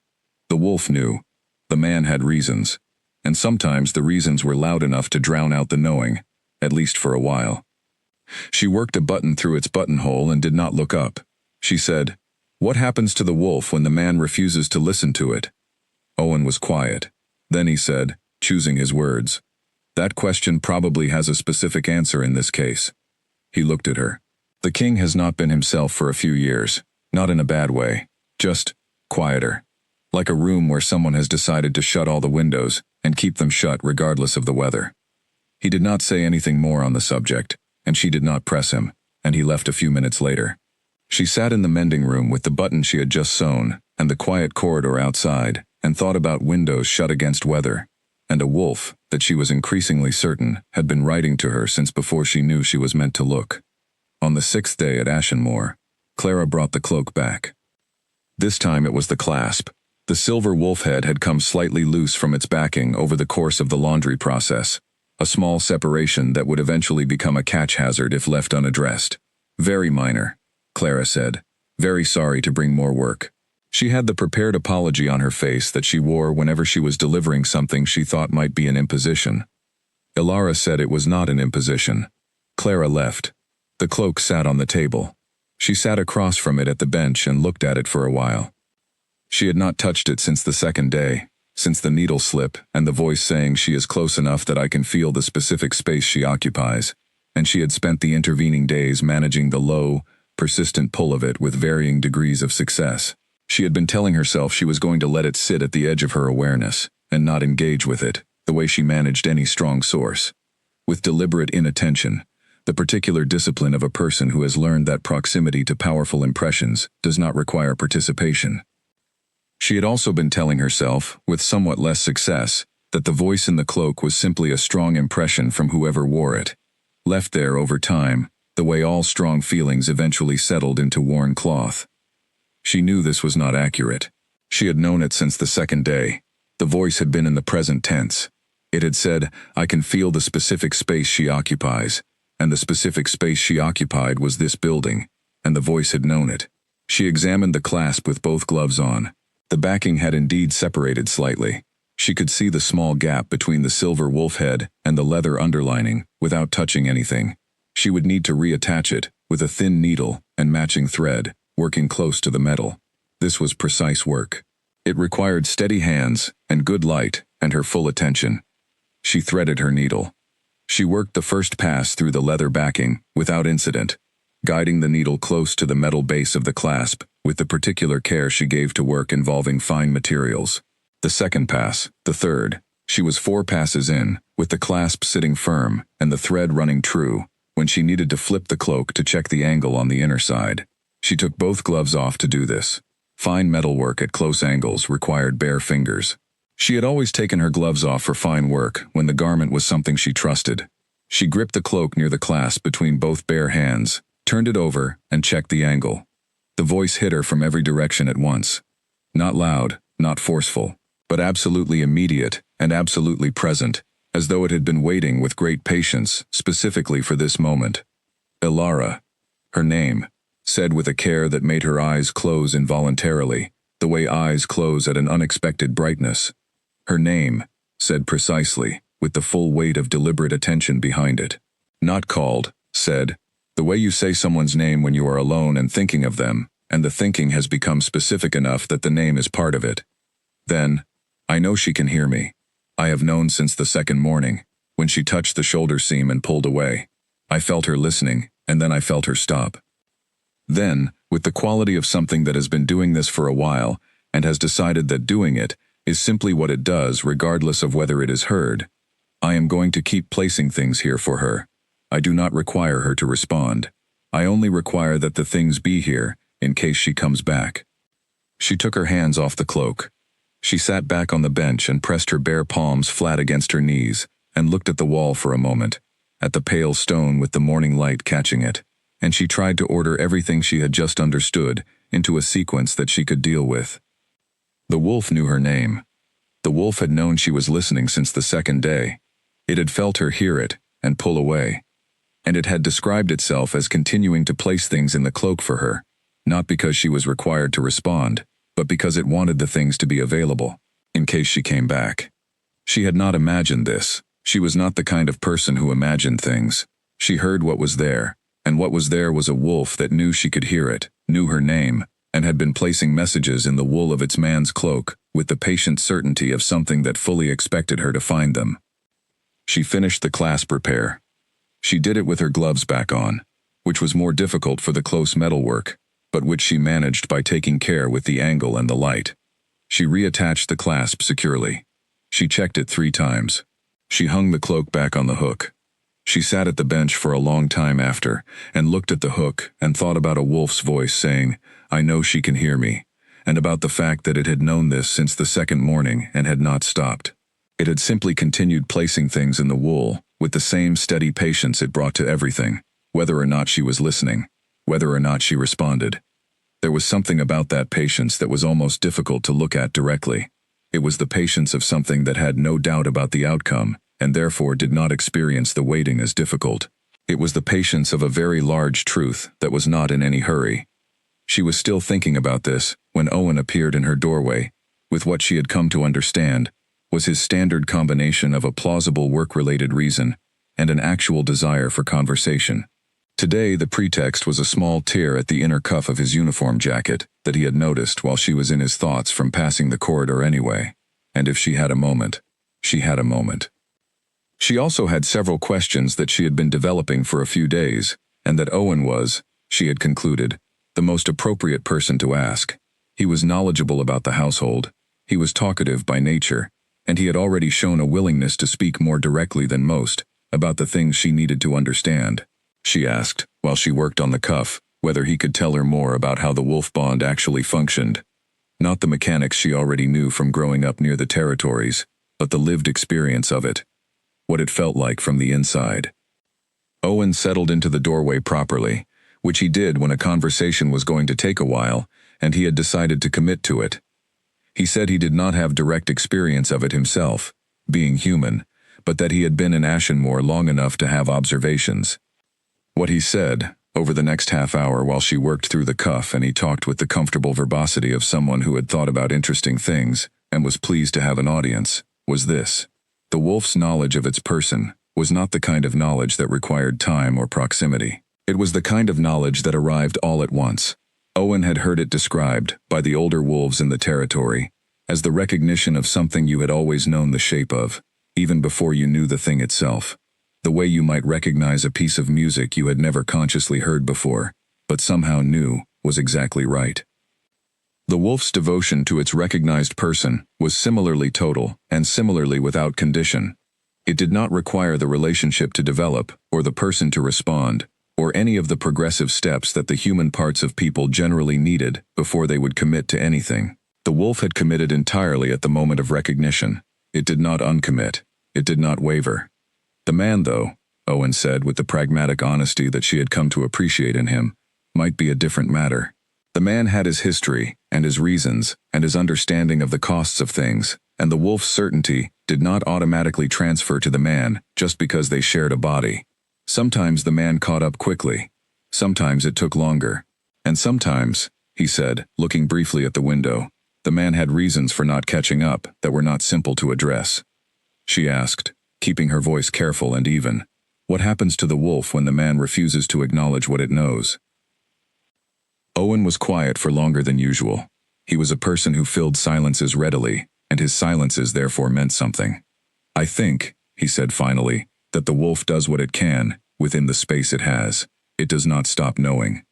The wolf knew. The man had reasons, and sometimes the reasons were loud enough to drown out the knowing, at least for a while. She worked a button through its buttonhole and did not look up. She said, "What happens to the wolf when the man refuses to listen to it?" Owen was quiet. Then he said, choosing his words, "That question probably has a specific answer in this case." He looked at her. The king has not been himself for a few years, not in a bad way, just quieter. Like a room where someone has decided to shut all the windows and keep them shut regardless of the weather. He did not say anything more on the subject, and she did not press him, and he left a few minutes later. She sat in the mending room with the button she had just sewn, and the quiet corridor outside, and thought about windows shut against weather, and a wolf that she was increasingly certain had been writing to her since before she knew she was meant to look. On the 6th day at Ashenmore, Clara brought the cloak back. This time it was the clasp. The silver wolf head had come slightly loose from its backing over the course of the laundry process, a small separation that would eventually become a catch hazard if left unaddressed. "Very minor," Clara said. "Very sorry to bring more work." She had the prepared apology on her face that she wore whenever she was delivering something she thought might be an imposition. Ilara said it was not an imposition. Clara left. The cloak sat on the table. She sat across from it at the bench and looked at it for a while. She had not touched it since the second day, since the needle slip and the voice saying she is close enough that I can feel the specific space she occupies, and she had spent the intervening days managing the low, persistent pull of it with varying degrees of success. She had been telling herself she was going to let it sit at the edge of her awareness and not engage with it, the way she managed any strong source. With deliberate inattention, the particular discipline of a person who has learned that proximity to powerful impressions does not require participation. She had also been telling herself, with somewhat less success, that the voice in the cloak was simply a strong impression from whoever wore it, left there over time, the way all strong feelings eventually settled into worn cloth. She knew this was not accurate. She had known it since the second day. The voice had been in the present tense. It had said, "I can feel the specific space she occupies," and the specific space she occupied was this building, and the voice had known it. She examined the clasp with both gloves on. The backing had indeed separated slightly. She could see the small gap between the silver wolf head and the leather underlining without touching anything. She would need to reattach it with a thin needle and matching thread, working close to the metal. This was precise work. It required steady hands and good light and her full attention. She threaded her needle. She worked the first pass through the leather backing without incident, guiding the needle close to the metal base of the clasp with the particular care she gave to work involving fine materials. The second pass, the third. She was 4 passes in, with the clasp sitting firm and the thread running true, when she needed to flip the cloak to check the angle on the inner side. She took both gloves off to do this. Fine metalwork at close angles required bare fingers. She had always taken her gloves off for fine work when the garment was something she trusted. She gripped the cloak near the clasp between both bare hands, turned it over, and checked the angle. The voice hit her from every direction at once. Not loud, not forceful, but absolutely immediate and absolutely present, as though it had been waiting with great patience, specifically for this moment. Ilara. Her name, said with a care that made her eyes close involuntarily, the way eyes close at an unexpected brightness. Her name, said precisely, with the full weight of deliberate attention behind it. Not called, said, the way you say someone's name when you are alone and thinking of them, and the thinking has become specific enough that the name is part of it. Then, I know she can hear me. I have known since the second morning, when she touched the shoulder seam and pulled away. I felt her listening, and then I felt her stop. Then, with the quality of something that has been doing this for a while, and has decided that doing it is simply what it does regardless of whether it is heard, I am going to keep placing things here for her. I do not require her to respond. I only require that the things be here, in case she comes back. She took her hands off the cloak. She sat back on the bench and pressed her bare palms flat against her knees, and looked at the wall for a moment, at the pale stone with the morning light catching it, and she tried to order everything she had just understood into a sequence that she could deal with. The wolf knew her name. The wolf had known she was listening since the second day. It had felt her hear it and pull away. And it had described itself as continuing to place things in the cloak for her, not because she was required to respond, but because it wanted the things to be available, in case she came back. She had not imagined this. She was not the kind of person who imagined things. She heard what was there, and what was there was a wolf that knew she could hear it, knew her name, and had been placing messages in the wool of its man's cloak, with the patient certainty of something that fully expected her to find them. She finished the clasp repair. She did it with her gloves back on, which was more difficult for the close metalwork, but which she managed by taking care with the angle and the light. She reattached the clasp securely. She checked it 3 times. She hung the cloak back on the hook. She sat at the bench for a long time after, and looked at the hook and thought about a wolf's voice saying, I know she can hear me, and about the fact that it had known this since the second morning and had not stopped. It had simply continued placing things in the wool, with the same steady patience it brought to everything, whether or not she was listening, whether or not she responded. There was something about that patience that was almost difficult to look at directly. It was the patience of something that had no doubt about the outcome, and therefore did not experience the waiting as difficult. It was the patience of a very large truth that was not in any hurry. She was still thinking about this when Owen appeared in her doorway, with what she had come to understand was his standard combination of a plausible work-related reason and an actual desire for conversation. Today, the pretext was a small tear at the inner cuff of his uniform jacket that he had noticed while she was in his thoughts from passing the corridor anyway. And if she had a moment, she had a moment. She also had several questions that she had been developing for a few days, and that Owen was, she had concluded, the most appropriate person to ask. He was knowledgeable about the household, he was talkative by nature, and he had already shown a willingness to speak more directly than most about the things she needed to understand. She asked, while she worked on the cuff, whether he could tell her more about how the wolf bond actually functioned. Not the mechanics she already knew from growing up near the territories, but the lived experience of it. What it felt like from the inside. Owen settled into the doorway properly, which he did when a conversation was going to take a while, and he had decided to commit to it. He said he did not have direct experience of it himself, being human, but that he had been in Ashenmoor long enough to have observations. What he said, over the next half hour while she worked through the cuff and he talked with the comfortable verbosity of someone who had thought about interesting things and was pleased to have an audience, was this. The wolf's knowledge of its person was not the kind of knowledge that required time or proximity. It was the kind of knowledge that arrived all at once. Owen had heard it described, by the older wolves in the territory, as the recognition of something you had always known the shape of, even before you knew the thing itself. The way you might recognize a piece of music you had never consciously heard before, but somehow knew was exactly right. The wolf's devotion to its recognized person was similarly total and similarly without condition. It did not require the relationship to develop, or the person to respond, or any of the progressive steps that the human parts of people generally needed before they would commit to anything. The wolf had committed entirely at the moment of recognition. It did not uncommit. It did not waver. The man, though, Owen said with the pragmatic honesty that she had come to appreciate in him, might be a different matter. The man had his history, and his reasons, and his understanding of the costs of things, and the wolf's certainty did not automatically transfer to the man just because they shared a body. Sometimes the man caught up quickly. Sometimes it took longer. And sometimes, he said, looking briefly at the window, the man had reasons for not catching up that were not simple to address. She asked, keeping her voice careful and even, "What happens to the wolf when the man refuses to acknowledge what it knows?" Owen was quiet for longer than usual. He was a person who filled silences readily, and his silences therefore meant something. "I think," he said finally, "that the wolf does what it can, within the space it has. It does not stop knowing.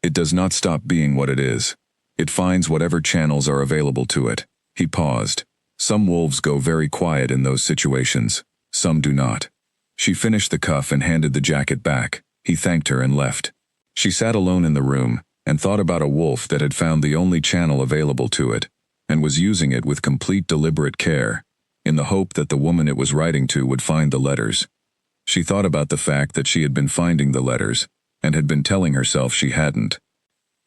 It does not stop being what it is. It finds whatever channels are available to it." He paused. "Some wolves go very quiet in those situations. Some do not." She finished the cuff and handed the jacket back. He thanked her and left. She sat alone in the room and thought about a wolf that had found the only channel available to it, and was using it with complete deliberate care, in the hope that the woman it was writing to would find the letters. She thought about the fact that she had been finding the letters, and had been telling herself she hadn't.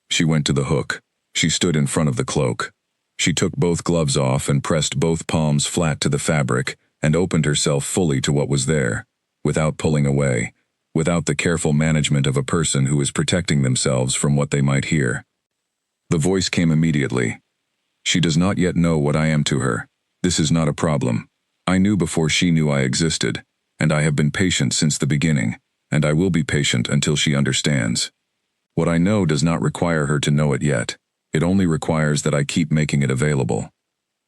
She went to the hook. She stood in front of the cloak. She took both gloves off and pressed both palms flat to the fabric, and opened herself fully to what was there, without pulling away, without the careful management of a person who is protecting themselves from what they might hear. The voice came immediately. "She does not yet know what I am to her. This is not a problem. I knew before she knew I existed, and I have been patient since the beginning, and I will be patient until she understands. What I know does not require her to know it yet. It only requires that I keep making it available.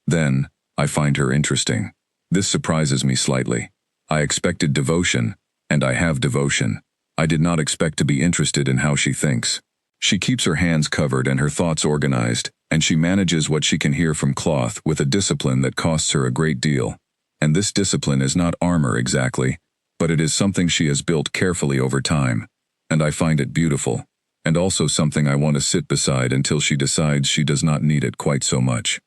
Then, I find her interesting. This surprises me slightly. I expected devotion, and I have devotion. I did not expect to be interested in how she thinks. She keeps her hands covered and her thoughts organized, and she manages what she can hear from cloth with a discipline that costs her a great deal. And this discipline is not armor exactly, but it is something she has built carefully over time, and I find it beautiful, and also something I want to sit beside until she decides she does not need it quite so much.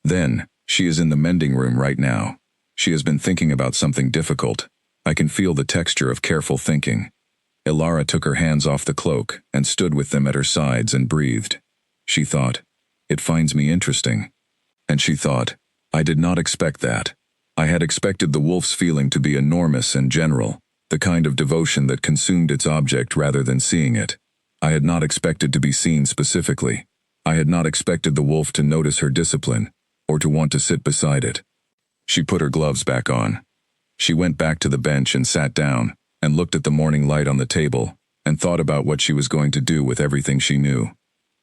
Then, she is in the mending room right now. She has been thinking about something difficult. I can feel the texture of careful thinking. Ilara took her hands off the cloak and stood with them at her sides and breathed. She thought, "It finds me interesting." And she thought, "I did not expect that. I had expected the wolf's feeling to be enormous and general, the kind of devotion that consumed its object rather than seeing it. I had not expected to be seen specifically. I had not expected the wolf to notice her discipline, or to want to sit beside it." She put her gloves back on. She went back to the bench and sat down, and looked at the morning light on the table, and thought about what she was going to do with everything she knew.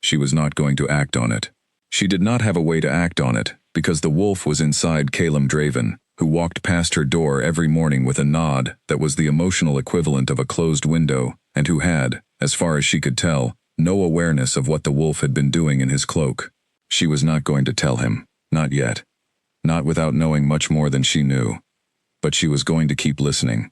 She was not going to act on it. She did not have a way to act on it, because the wolf was inside Caleb Draven, who walked past her door every morning with a nod that was the emotional equivalent of a closed window, and who had, as far as she could tell, no awareness of what the wolf had been doing in his cloak. She was not going to tell him, not yet. Not without knowing much more than she knew. But she was going to keep listening.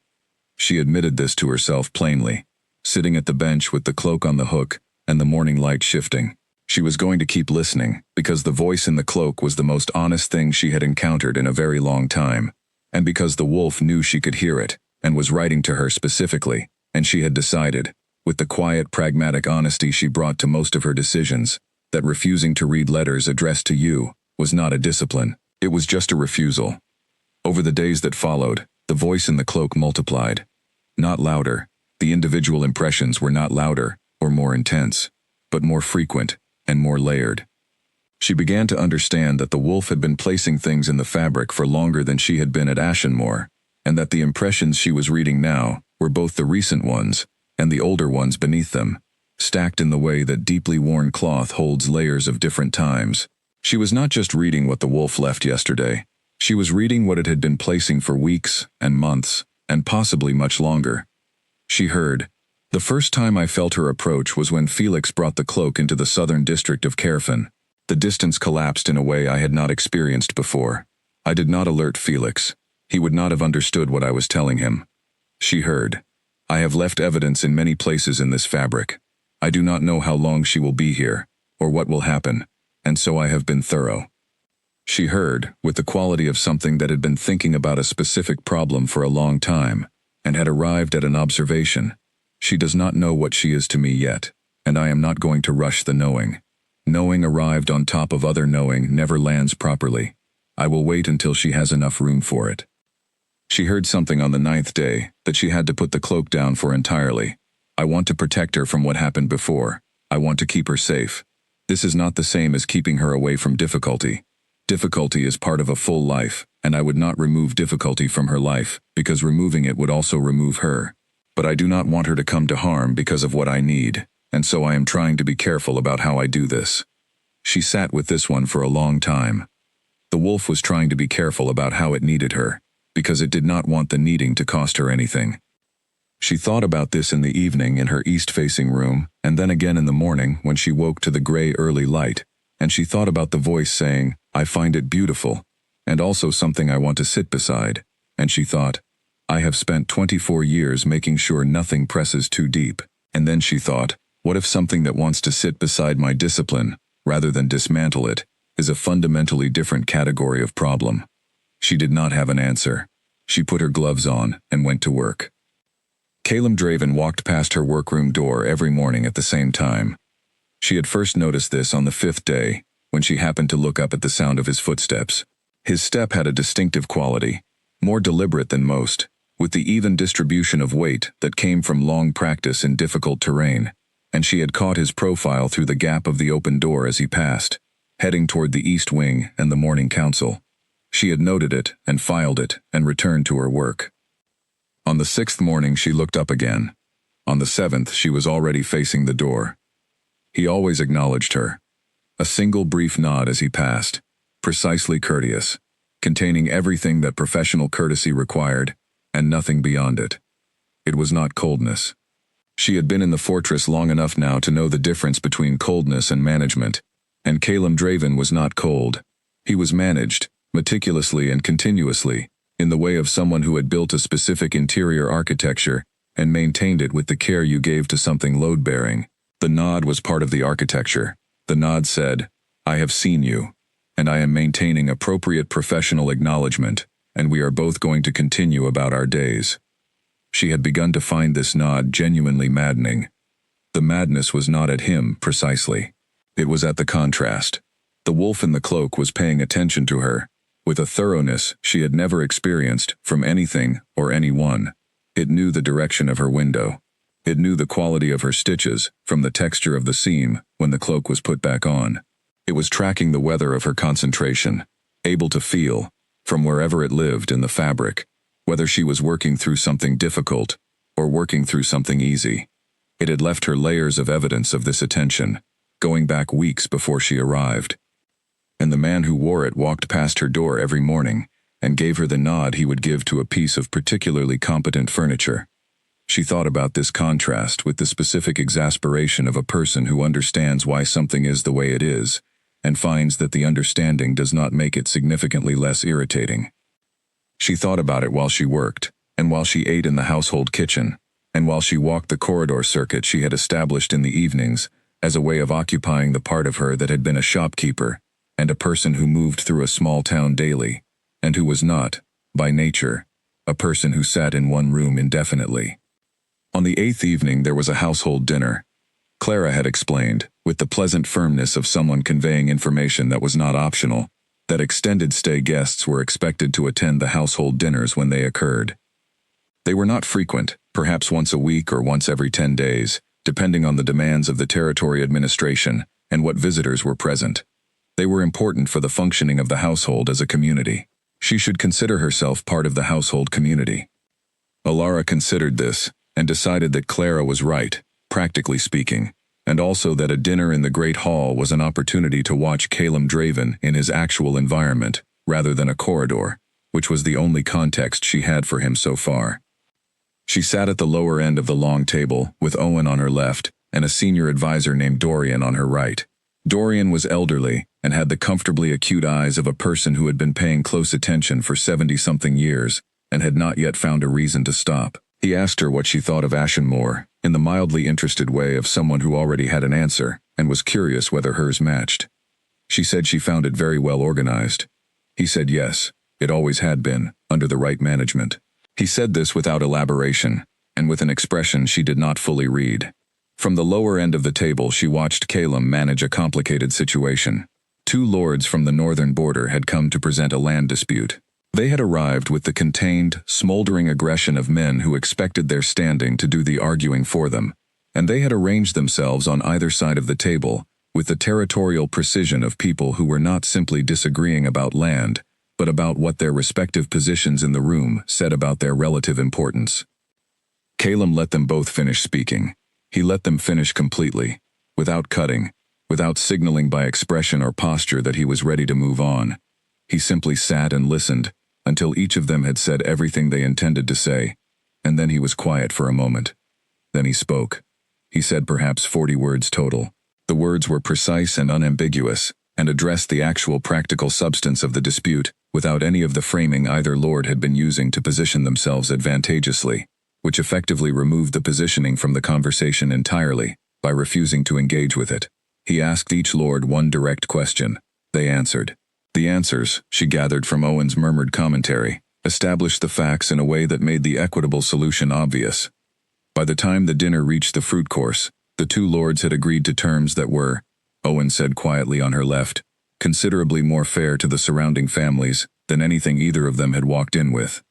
She admitted this to herself plainly, sitting at the bench with the cloak on the hook and the morning light shifting. She was going to keep listening, because the voice in the cloak was the most honest thing she had encountered in a very long time, and because the wolf knew she could hear it, and was writing to her specifically, and she had decided, with the quiet, pragmatic honesty she brought to most of her decisions, that refusing to read letters addressed to you was not a discipline. It was just a refusal. Over the days that followed, the voice in the cloak multiplied. Not louder. The individual impressions were not louder or more intense, but more frequent and more layered. She began to understand that the wolf had been placing things in the fabric for longer than she had been at Ashenmore, and that the impressions she was reading now were both the recent ones and the older ones beneath them, stacked in the way that deeply worn cloth holds layers of different times. She was not just reading what the wolf left yesterday. She was reading what it had been placing for weeks and months, and possibly much longer. She heard, "The first time I felt her approach was when Felix brought the cloak into the southern district of Carefin. The distance collapsed in a way I had not experienced before. I did not alert Felix. He would not have understood what I was telling him. She heard. I have left evidence in many places in this fabric. I do not know how long she will be here, or what will happen, and so I have been thorough. She heard, with the quality of something that had been thinking about a specific problem for a long time, and had arrived at an observation. She does not know what she is to me yet, and I am not going to rush the knowing. Knowing arrived on top of other knowing never lands properly. I will wait until she has enough room for it. She heard something on the 9th day that she had to put the cloak down for entirely. I want to protect her from what happened before. I want to keep her safe. This is not the same as keeping her away from difficulty. Difficulty is part of a full life, and I would not remove difficulty from her life, because removing it would also remove her. But I do not want her to come to harm because of what I need, and so I am trying to be careful about how I do this. She sat with this one for a long time. The wolf was trying to be careful about how it needed her, because it did not want the needing to cost her anything. She thought about this in the evening in her east-facing room, and then again in the morning when she woke to the gray early light, and she thought about the voice saying, I find it beautiful, and also something I want to sit beside, and she thought, I have spent 24 years making sure nothing presses too deep, and then she thought, what if something that wants to sit beside my discipline, rather than dismantle it, is a fundamentally different category of problem? She did not have an answer. She put her gloves on and went to work. Caleb Draven walked past her workroom door every morning at the same time. She had first noticed this on the 5th day, when she happened to look up at the sound of his footsteps. His step had a distinctive quality, more deliberate than most, with the even distribution of weight that came from long practice in difficult terrain, and she had caught his profile through the gap of the open door as he passed, heading toward the East Wing and the Morning Council. She had noted it and filed it and returned to her work. On the 6th morning she looked up again. On the 7th she was already facing the door. He always acknowledged her. A single brief nod as he passed, precisely courteous, containing everything that professional courtesy required, and nothing beyond it. It was not coldness. She had been in the fortress long enough now to know the difference between coldness and management, and Caleb Draven was not cold. He was managed, meticulously and continuously, in the way of someone who had built a specific interior architecture and maintained it with the care you gave to something load-bearing. The nod was part of the architecture. The nod said, I have seen you, and I am maintaining appropriate professional acknowledgement, and we are both going to continue about our days. She had begun to find this nod genuinely maddening. The madness was not at him, precisely. It was at the contrast. The wolf in the cloak was paying attention to her, with a thoroughness she had never experienced from anything or anyone. It knew the direction of her window. It knew the quality of her stitches from the texture of the seam when the cloak was put back on. It was tracking the weather of her concentration, able to feel, from wherever it lived in the fabric, whether she was working through something difficult or working through something easy. It had left her layers of evidence of this attention, going back weeks before she arrived. And the man who wore it walked past her door every morning and gave her the nod he would give to a piece of particularly competent furniture. She thought about this contrast with the specific exasperation of a person who understands why something is the way it is, and finds that the understanding does not make it significantly less irritating. She thought about it while she worked, and while she ate in the household kitchen, and while she walked the corridor circuit she had established in the evenings, as a way of occupying the part of her that had been a shopkeeper, and a person who moved through a small town daily, and who was not, by nature, a person who sat in one room indefinitely. On the 8th evening there was a household dinner. Clara had explained, with the pleasant firmness of someone conveying information that was not optional, that extended stay guests were expected to attend the household dinners when they occurred. They were not frequent, perhaps once a week or once every 10 days, depending on the demands of the territory administration and what visitors were present. They were important for the functioning of the household as a community. She should consider herself part of the household community. Alara considered this, and decided that Clara was right, practically speaking, and also that a dinner in the Great Hall was an opportunity to watch Caleb Draven in his actual environment, rather than a corridor, which was the only context she had for him so far. She sat at the lower end of the long table, with Owen on her left, and a senior advisor named Dorian on her right. Dorian was elderly, and had the comfortably acute eyes of a person who had been paying close attention for 70-something years and had not yet found a reason to stop. He asked her what she thought of Ashenmore, in the mildly interested way of someone who already had an answer and was curious whether hers matched. She said she found it very well organized. He said yes, it always had been, under the right management. He said this without elaboration, and with an expression she did not fully read. From the lower end of the table she watched Calum manage a complicated situation. 2 lords from the northern border had come to present a land dispute. They had arrived with the contained, smoldering aggression of men who expected their standing to do the arguing for them, and they had arranged themselves on either side of the table with the territorial precision of people who were not simply disagreeing about land, but about what their respective positions in the room said about their relative importance. Calum let them both finish speaking. He let them finish completely, without cutting, without signaling by expression or posture that he was ready to move on. He simply sat and listened until each of them had said everything they intended to say, and then he was quiet for a moment. Then he spoke. He said perhaps 40 words total. The words were precise and unambiguous, and addressed the actual practical substance of the dispute without any of the framing either lord had been using to position themselves advantageously, which effectively removed the positioning from the conversation entirely by refusing to engage with it. He asked each lord one direct question. They answered. The answers, she gathered from Owen's murmured commentary, established the facts in a way that made the equitable solution obvious. By the time the dinner reached the fruit course, the 2 lords had agreed to terms that were, Owen said quietly on her left, considerably more fair to the surrounding families than anything either of them had walked in with.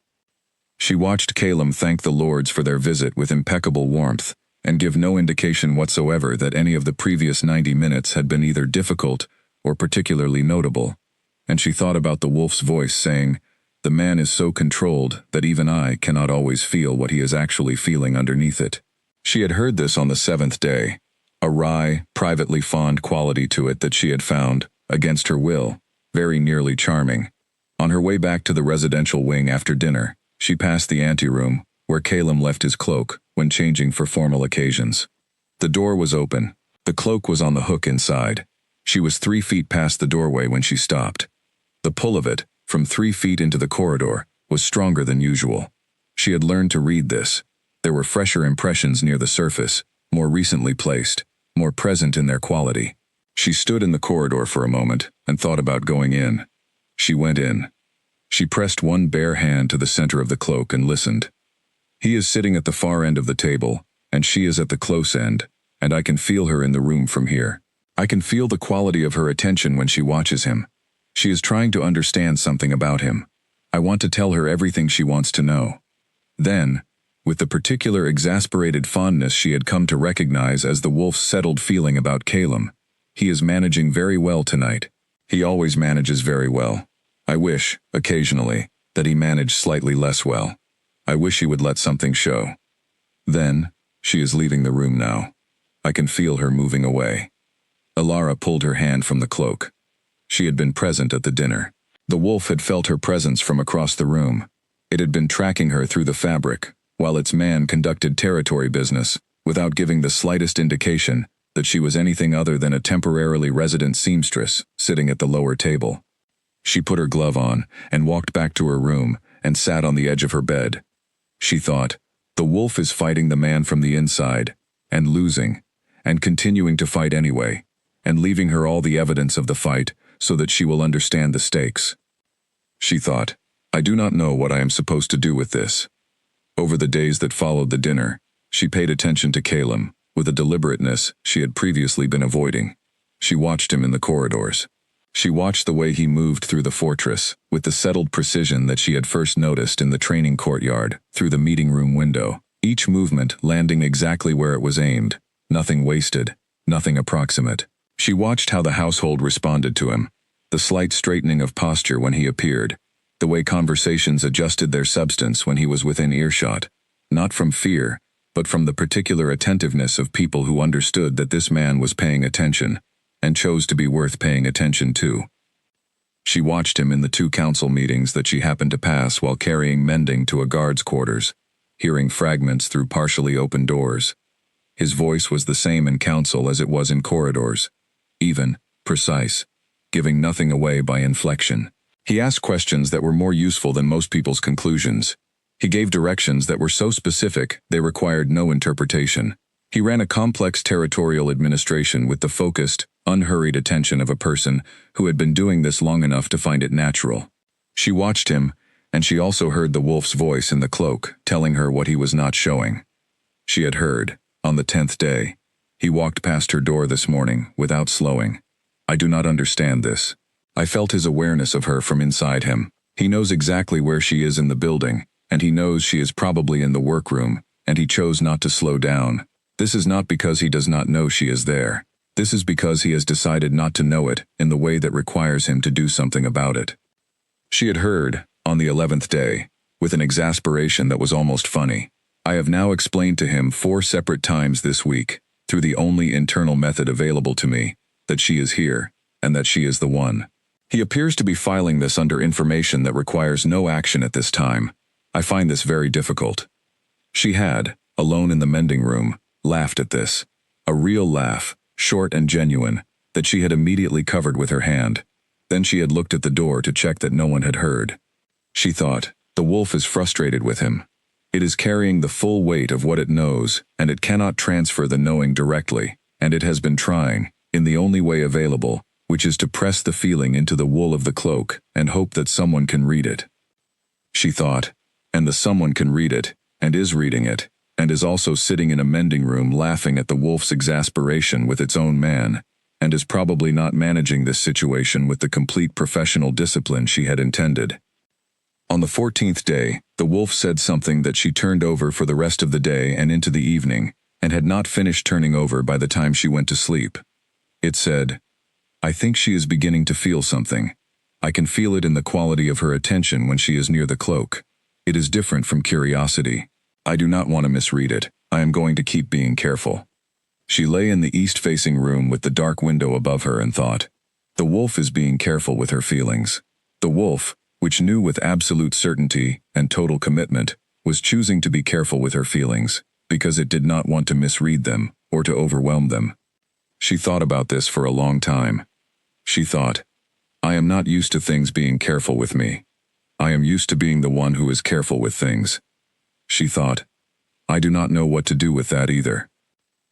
She watched Calum thank the lords for their visit with impeccable warmth and give no indication whatsoever that any of the previous 90 minutes had been either difficult or particularly notable. And she thought about the wolf's voice saying, "The man is so controlled that even I cannot always feel what he is actually feeling underneath it." She had heard this on the 7th day, a wry, privately fond quality to it that she had found, against her will, very nearly charming. On her way back to the residential wing after dinner, she passed the anteroom, where Calum left his cloak when changing for formal occasions. The door was open. The cloak was on the hook inside. She was 3 feet past the doorway when she stopped. The pull of it, from 3 feet into the corridor, was stronger than usual. She had learned to read this. There were fresher impressions near the surface, more recently placed, more present in their quality. She stood in the corridor for a moment and thought about going in. She went in. She pressed one bare hand to the center of the cloak and listened. He is sitting at the far end of the table, and she is at the close end, and I can feel her in the room from here. I can feel the quality of her attention when she watches him. She is trying to understand something about him. I want to tell her everything she wants to know. Then, with the particular exasperated fondness she had come to recognize as the wolf's settled feeling about Calum, he is managing very well tonight. He always manages very well. I wish, occasionally, that he managed slightly less well. I wish he would let something show. Then, she is leaving the room now. I can feel her moving away. Alara pulled her hand from the cloak. She had been present at the dinner. The wolf had felt her presence from across the room. It had been tracking her through the fabric, while its man conducted territory business, without giving the slightest indication that she was anything other than a temporarily resident seamstress sitting at the lower table. She put her glove on and walked back to her room and sat on the edge of her bed. She thought, the wolf is fighting the man from the inside, and losing, and continuing to fight anyway, and leaving her all the evidence of the fight so that she will understand the stakes. She thought, I do not know what I am supposed to do with this. Over the days that followed the dinner, she paid attention to Calum with a deliberateness she had previously been avoiding. She watched him in the corridors. She watched the way he moved through the fortress with the settled precision that she had first noticed in the training courtyard through the meeting room window, each movement landing exactly where it was aimed, nothing wasted, nothing approximate. She watched how the household responded to him, the slight straightening of posture when he appeared, the way conversations adjusted their substance when he was within earshot, not from fear, but from the particular attentiveness of people who understood that this man was paying attention, and chose to be worth paying attention to. She watched him in the 2 council meetings that she happened to pass while carrying mending to a guard's quarters, hearing fragments through partially open doors. His voice was the same in council as it was in corridors, even, precise, giving nothing away by inflection. He asked questions that were more useful than most people's conclusions. He gave directions that were so specific they required no interpretation. He ran a complex territorial administration with the focused, unhurried attention of a person who had been doing this long enough to find it natural. She watched him, and she also heard the wolf's voice in the cloak telling her what he was not showing. She had heard, on the 10th day, he walked past her door this morning without slowing. I do not understand this. I felt his awareness of her from inside him. He knows exactly where she is in the building, and he knows she is probably in the workroom, and he chose not to slow down. This is not because he does not know she is there. This is because he has decided not to know it in the way that requires him to do something about it. She had heard, on the 11th day, with an exasperation that was almost funny. I have now explained to him 4 separate times this week, through the only internal method available to me, that she is here, and that she is the one. He appears to be filing this under information that requires no action at this time. I find this very difficult. She had, alone in the mending room, laughed at this. A real laugh, short and genuine, that she had immediately covered with her hand. Then she had looked at the door to check that no one had heard. She thought, the wolf is frustrated with him. It is carrying the full weight of what it knows, and it cannot transfer the knowing directly, and it has been trying, in the only way available, which is to press the feeling into the wool of the cloak and hope that someone can read it. She thought, and the someone can read it, and is reading it, and is also sitting in a mending room laughing at the wolf's exasperation with its own man, and is probably not managing this situation with the complete professional discipline she had intended. On the 14th day, the wolf said something that she turned over for the rest of the day and into the evening, and had not finished turning over by the time she went to sleep. It said, I think she is beginning to feel something. I can feel it in the quality of her attention when she is near the cloak. It is different from curiosity. I do not want to misread it. I am going to keep being careful. She lay in the east-facing room with the dark window above her and thought, the wolf is being careful with her feelings. The wolf, which knew with absolute certainty and total commitment, was choosing to be careful with her feelings, because it did not want to misread them or to overwhelm them. She thought about this for a long time. She thought, I am not used to things being careful with me. I am used to being the one who is careful with things. She thought, I do not know what to do with that either.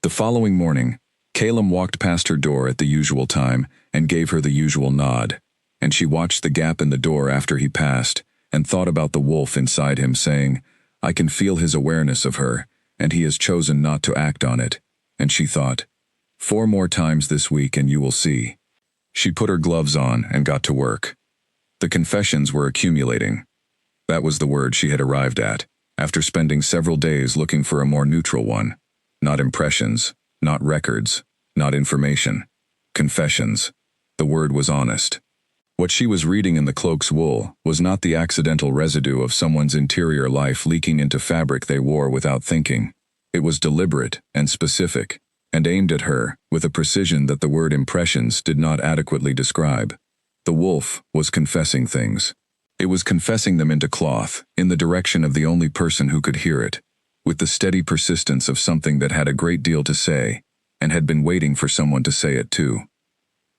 The following morning, Caleb walked past her door at the usual time and gave her the usual nod, and she watched the gap in the door after he passed and thought about the wolf inside him saying, I can feel his awareness of her, and he has chosen not to act on it. And she thought, 4 more times this week and you will see. She put her gloves on and got to work. The confessions were accumulating. That was the word she had arrived at, after spending several days looking for a more neutral one. Not impressions, not records, not information. Confessions. The word was honest. What she was reading in the cloak's wool was not the accidental residue of someone's interior life leaking into fabric they wore without thinking. It was deliberate and specific, and aimed at her with a precision that the word impressions did not adequately describe. The wolf was confessing things. It was confessing them into cloth, in the direction of the only person who could hear it, with the steady persistence of something that had a great deal to say, and had been waiting for someone to say it too.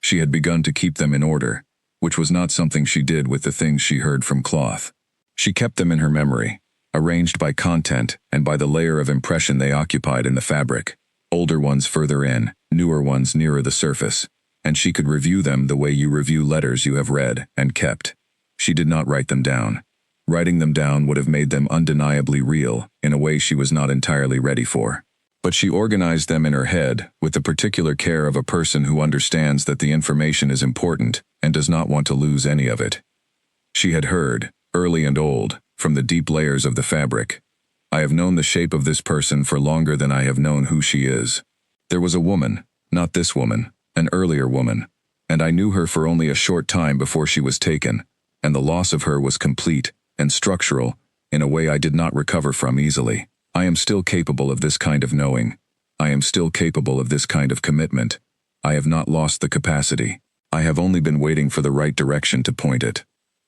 She had begun to keep them in order, which was not something she did with the things she heard from cloth. She kept them in her memory, arranged by content and by the layer of impression they occupied in the fabric, older ones further in, newer ones nearer the surface, and she could review them the way you review letters you have read and kept. She did not write them down. Writing them down would have made them undeniably real in a way she was not entirely ready for. But she organized them in her head with the particular care of a person who understands that the information is important and does not want to lose any of it. She had heard, early and old, from the deep layers of the fabric, I have known the shape of this person for longer than I have known who she is. There was a woman, not this woman, an earlier woman, and I knew her for only a short time before she was taken, and the loss of her was complete and structural in a way I did not recover from easily. I am still capable of this kind of knowing. I am still capable of this kind of commitment. I have not lost the capacity. I have only been waiting for the right direction to point it.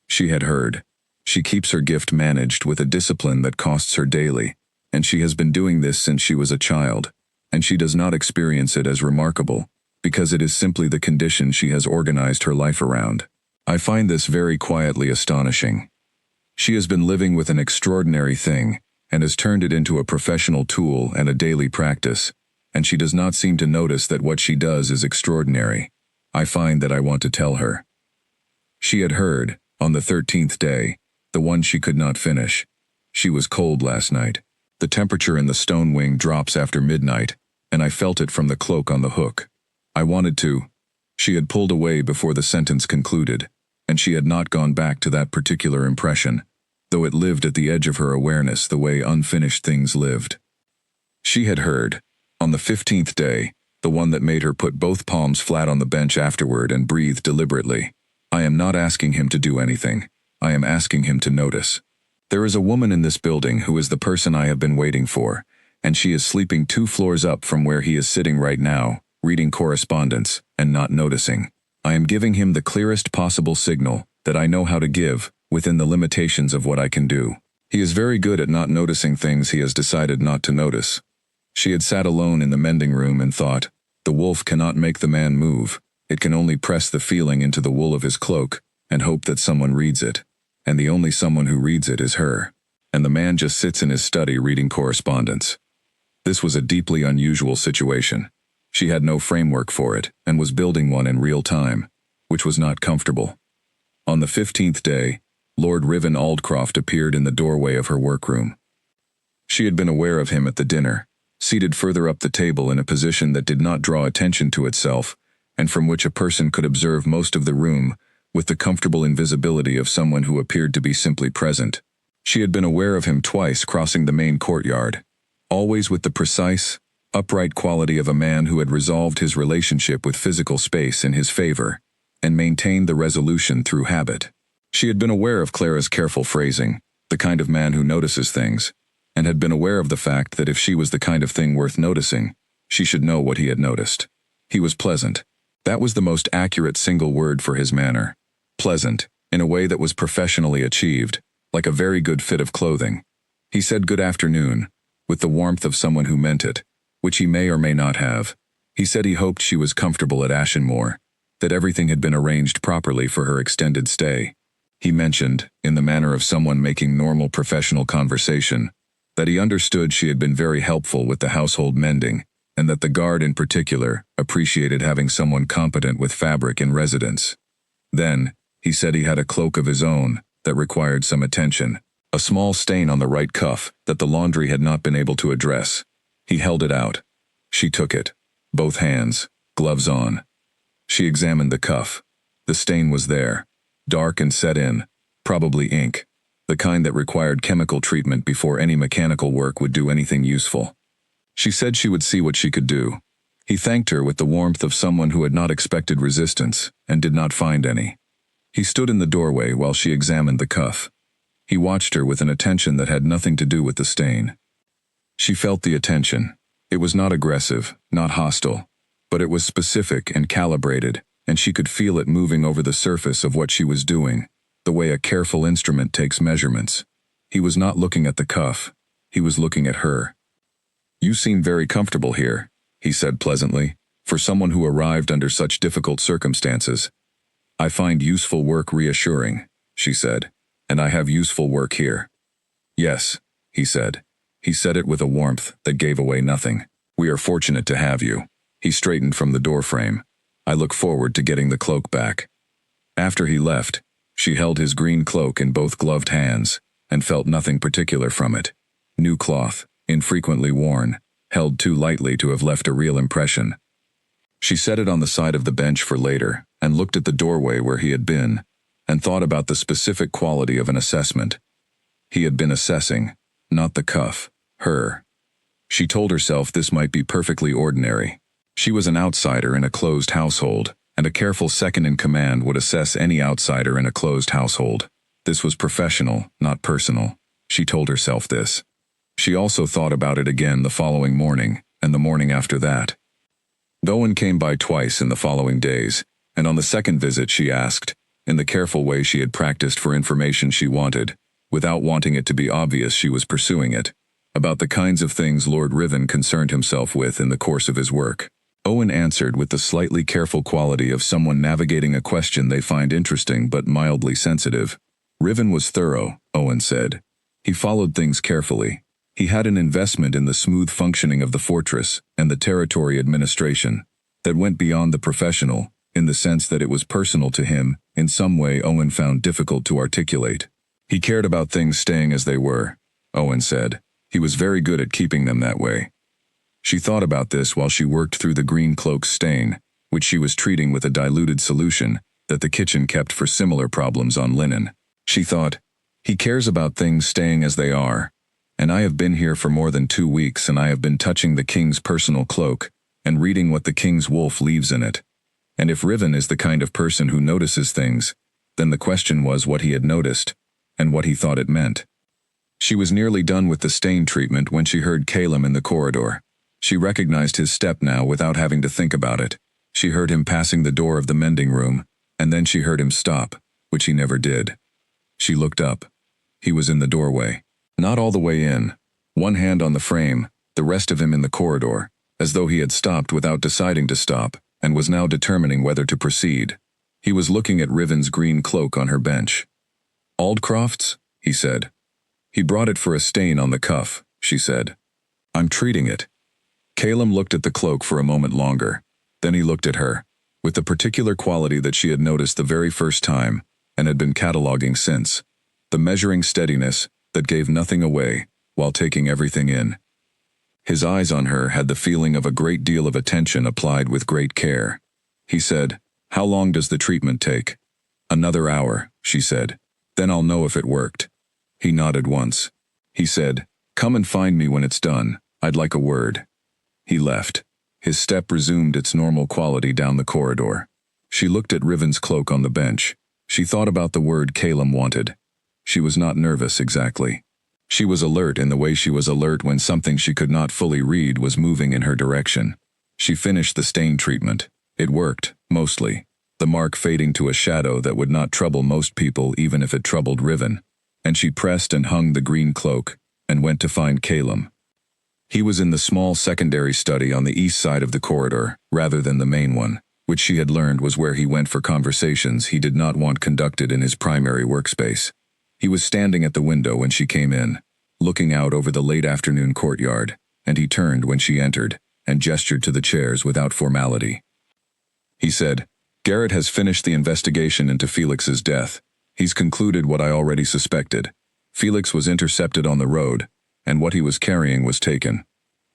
She had heard. She keeps her gift managed with a discipline that costs her daily, and she has been doing this since she was a child, and she does not experience it as remarkable, because it is simply the condition she has organized her life around. I find this very quietly astonishing. She has been living with an extraordinary thing, and has turned it into a professional tool and a daily practice, and she does not seem to notice that what she does is extraordinary. I find that I want to tell her. She had heard, on the 13th day, the one she could not finish. She was cold last night. The temperature in the stone wing drops after midnight, and I felt it from the cloak on the hook. I wanted to. She had pulled away before the sentence concluded, and she had not gone back to that particular impression, though it lived at the edge of her awareness the way unfinished things lived. She had heard, on the 15th day, the one that made her put both palms flat on the bench afterward and breathe deliberately. I am not asking him to do anything. I am asking him to notice. There is a woman in this building who is the person I have been waiting for, and she is sleeping 2 floors up from where he is sitting right now, reading correspondence, and not noticing. I am giving him the clearest possible signal that I know how to give, within the limitations of what I can do. He is very good at not noticing things he has decided not to notice. She had sat alone in the mending room and thought, the wolf cannot make the man move. It can only press the feeling into the wool of his cloak, and hope that someone reads it. And the only someone who reads it is her. And the man just sits in his study reading correspondence. This was a deeply unusual situation. She had no framework for it, and was building one in real time, which was not comfortable. On the 15th day, Lord Riven Aldcroft appeared in the doorway of her workroom. She had been aware of him at the dinner, seated further up the table in a position that did not draw attention to itself, and from which a person could observe most of the room, with the comfortable invisibility of someone who appeared to be simply present. She had been aware of him twice crossing the main courtyard, always with the precise, upright quality of a man who had resolved his relationship with physical space in his favor, and maintained the resolution through habit. She had been aware of Clara's careful phrasing, the kind of man who notices things, and had been aware of the fact that if she was the kind of thing worth noticing, she should know what he had noticed. He was pleasant. That was the most accurate single word for his manner. Pleasant, in a way that was professionally achieved, like a very good fit of clothing. He said good afternoon, with the warmth of someone who meant it, which he may or may not have. He said he hoped she was comfortable at Ashenmore, that everything had been arranged properly for her extended stay. He mentioned, in the manner of someone making normal professional conversation, that he understood she had been very helpful with the household mending, and that the guard in particular appreciated having someone competent with fabric in residence. Then, he said he had a cloak of his own that required some attention, a small stain on the right cuff that the laundry had not been able to address. He held it out. She took it, both hands, gloves on. She examined the cuff. The stain was there, dark and set in, probably ink, the kind that required chemical treatment before any mechanical work would do anything useful. She said she would see what she could do. He thanked her with the warmth of someone who had not expected resistance and did not find any. He stood in the doorway while she examined the cuff. He watched her with an attention that had nothing to do with the stain. She felt the attention. It was not aggressive, not hostile, but it was specific and calibrated, and she could feel it moving over the surface of what she was doing, the way a careful instrument takes measurements. He was not looking at the cuff. He was looking at her. "You seem very comfortable here," he said pleasantly, "for someone who arrived under such difficult circumstances." "I find useful work reassuring," she said, "and I have useful work here." "Yes," he said. He said it with a warmth that gave away nothing. "We are fortunate to have you." He straightened from the doorframe. "I look forward to getting the cloak back." After he left, she held his green cloak in both gloved hands, and felt nothing particular from it. New cloth, infrequently worn, held too lightly to have left a real impression. She set it on the side of the bench for later, and looked at the doorway where he had been, and thought about the specific quality of an assessment. He had been assessing, not the cuff, her. She told herself this might be perfectly ordinary. She was an outsider in a closed household, and a careful second-in-command would assess any outsider in a closed household. This was professional, not personal. She told herself this. She also thought about it again the following morning, and the morning after that. Bowen came by twice in the following days, and on the second visit she asked, in the careful way she had practiced for information she wanted, without wanting it to be obvious she was pursuing it, about the kinds of things Lord Riven concerned himself with in the course of his work. Owen answered with the slightly careful quality of someone navigating a question they find interesting but mildly sensitive. Riven was thorough, Owen said. He followed things carefully. He had an investment in the smooth functioning of the fortress and the territory administration that went beyond the professional, in the sense that it was personal to him, in some way Owen found difficult to articulate. He cared about things staying as they were, Owen said. He was very good at keeping them that way. She thought about this while she worked through the green cloak's stain, which she was treating with a diluted solution that the kitchen kept for similar problems on linen. She thought, he cares about things staying as they are, and I have been here for more than 2 weeks and I have been touching the king's personal cloak and reading what the king's wolf leaves in it. And if Riven is the kind of person who notices things, then the question was what he had noticed and what he thought it meant. She was nearly done with the stain treatment when she heard Caleb in the corridor. She recognized his step now without having to think about it. She heard him passing the door of the mending room, and then she heard him stop, which he never did. She looked up. He was in the doorway. Not all the way in, one hand on the frame, the rest of him in the corridor, as though he had stopped without deciding to stop, and was now determining whether to proceed. He was looking at Riven's green cloak on her bench. Aldcroft's? He said. He brought it for a stain on the cuff, she said. I'm treating it. Caleb looked at the cloak for a moment longer. Then he looked at her, with the particular quality that she had noticed the very first time, and had been cataloging since. The measuring steadiness that gave nothing away, while taking everything in. His eyes on her had the feeling of a great deal of attention applied with great care. He said, How long does the treatment take? Another hour, she said. Then I'll know if it worked. He nodded once. He said, Come and find me when it's done. I'd like a word. He left. His step resumed its normal quality down the corridor. She looked at Riven's cloak on the bench. She thought about the word Caleb wanted. She was not nervous exactly. She was alert in the way she was alert when something she could not fully read was moving in her direction. She finished the stain treatment. It worked, mostly, the mark fading to a shadow that would not trouble most people even if it troubled Riven. And she pressed and hung the green cloak, and went to find Caleb. He was in the small secondary study on the east side of the corridor, rather than the main one, which she had learned was where he went for conversations he did not want conducted in his primary workspace. He was standing at the window when she came in, looking out over the late afternoon courtyard, and he turned when she entered, and gestured to the chairs without formality. He said, Garrett has finished the investigation into Felix's death. He's concluded what I already suspected. Felix was intercepted on the road, and what he was carrying was taken.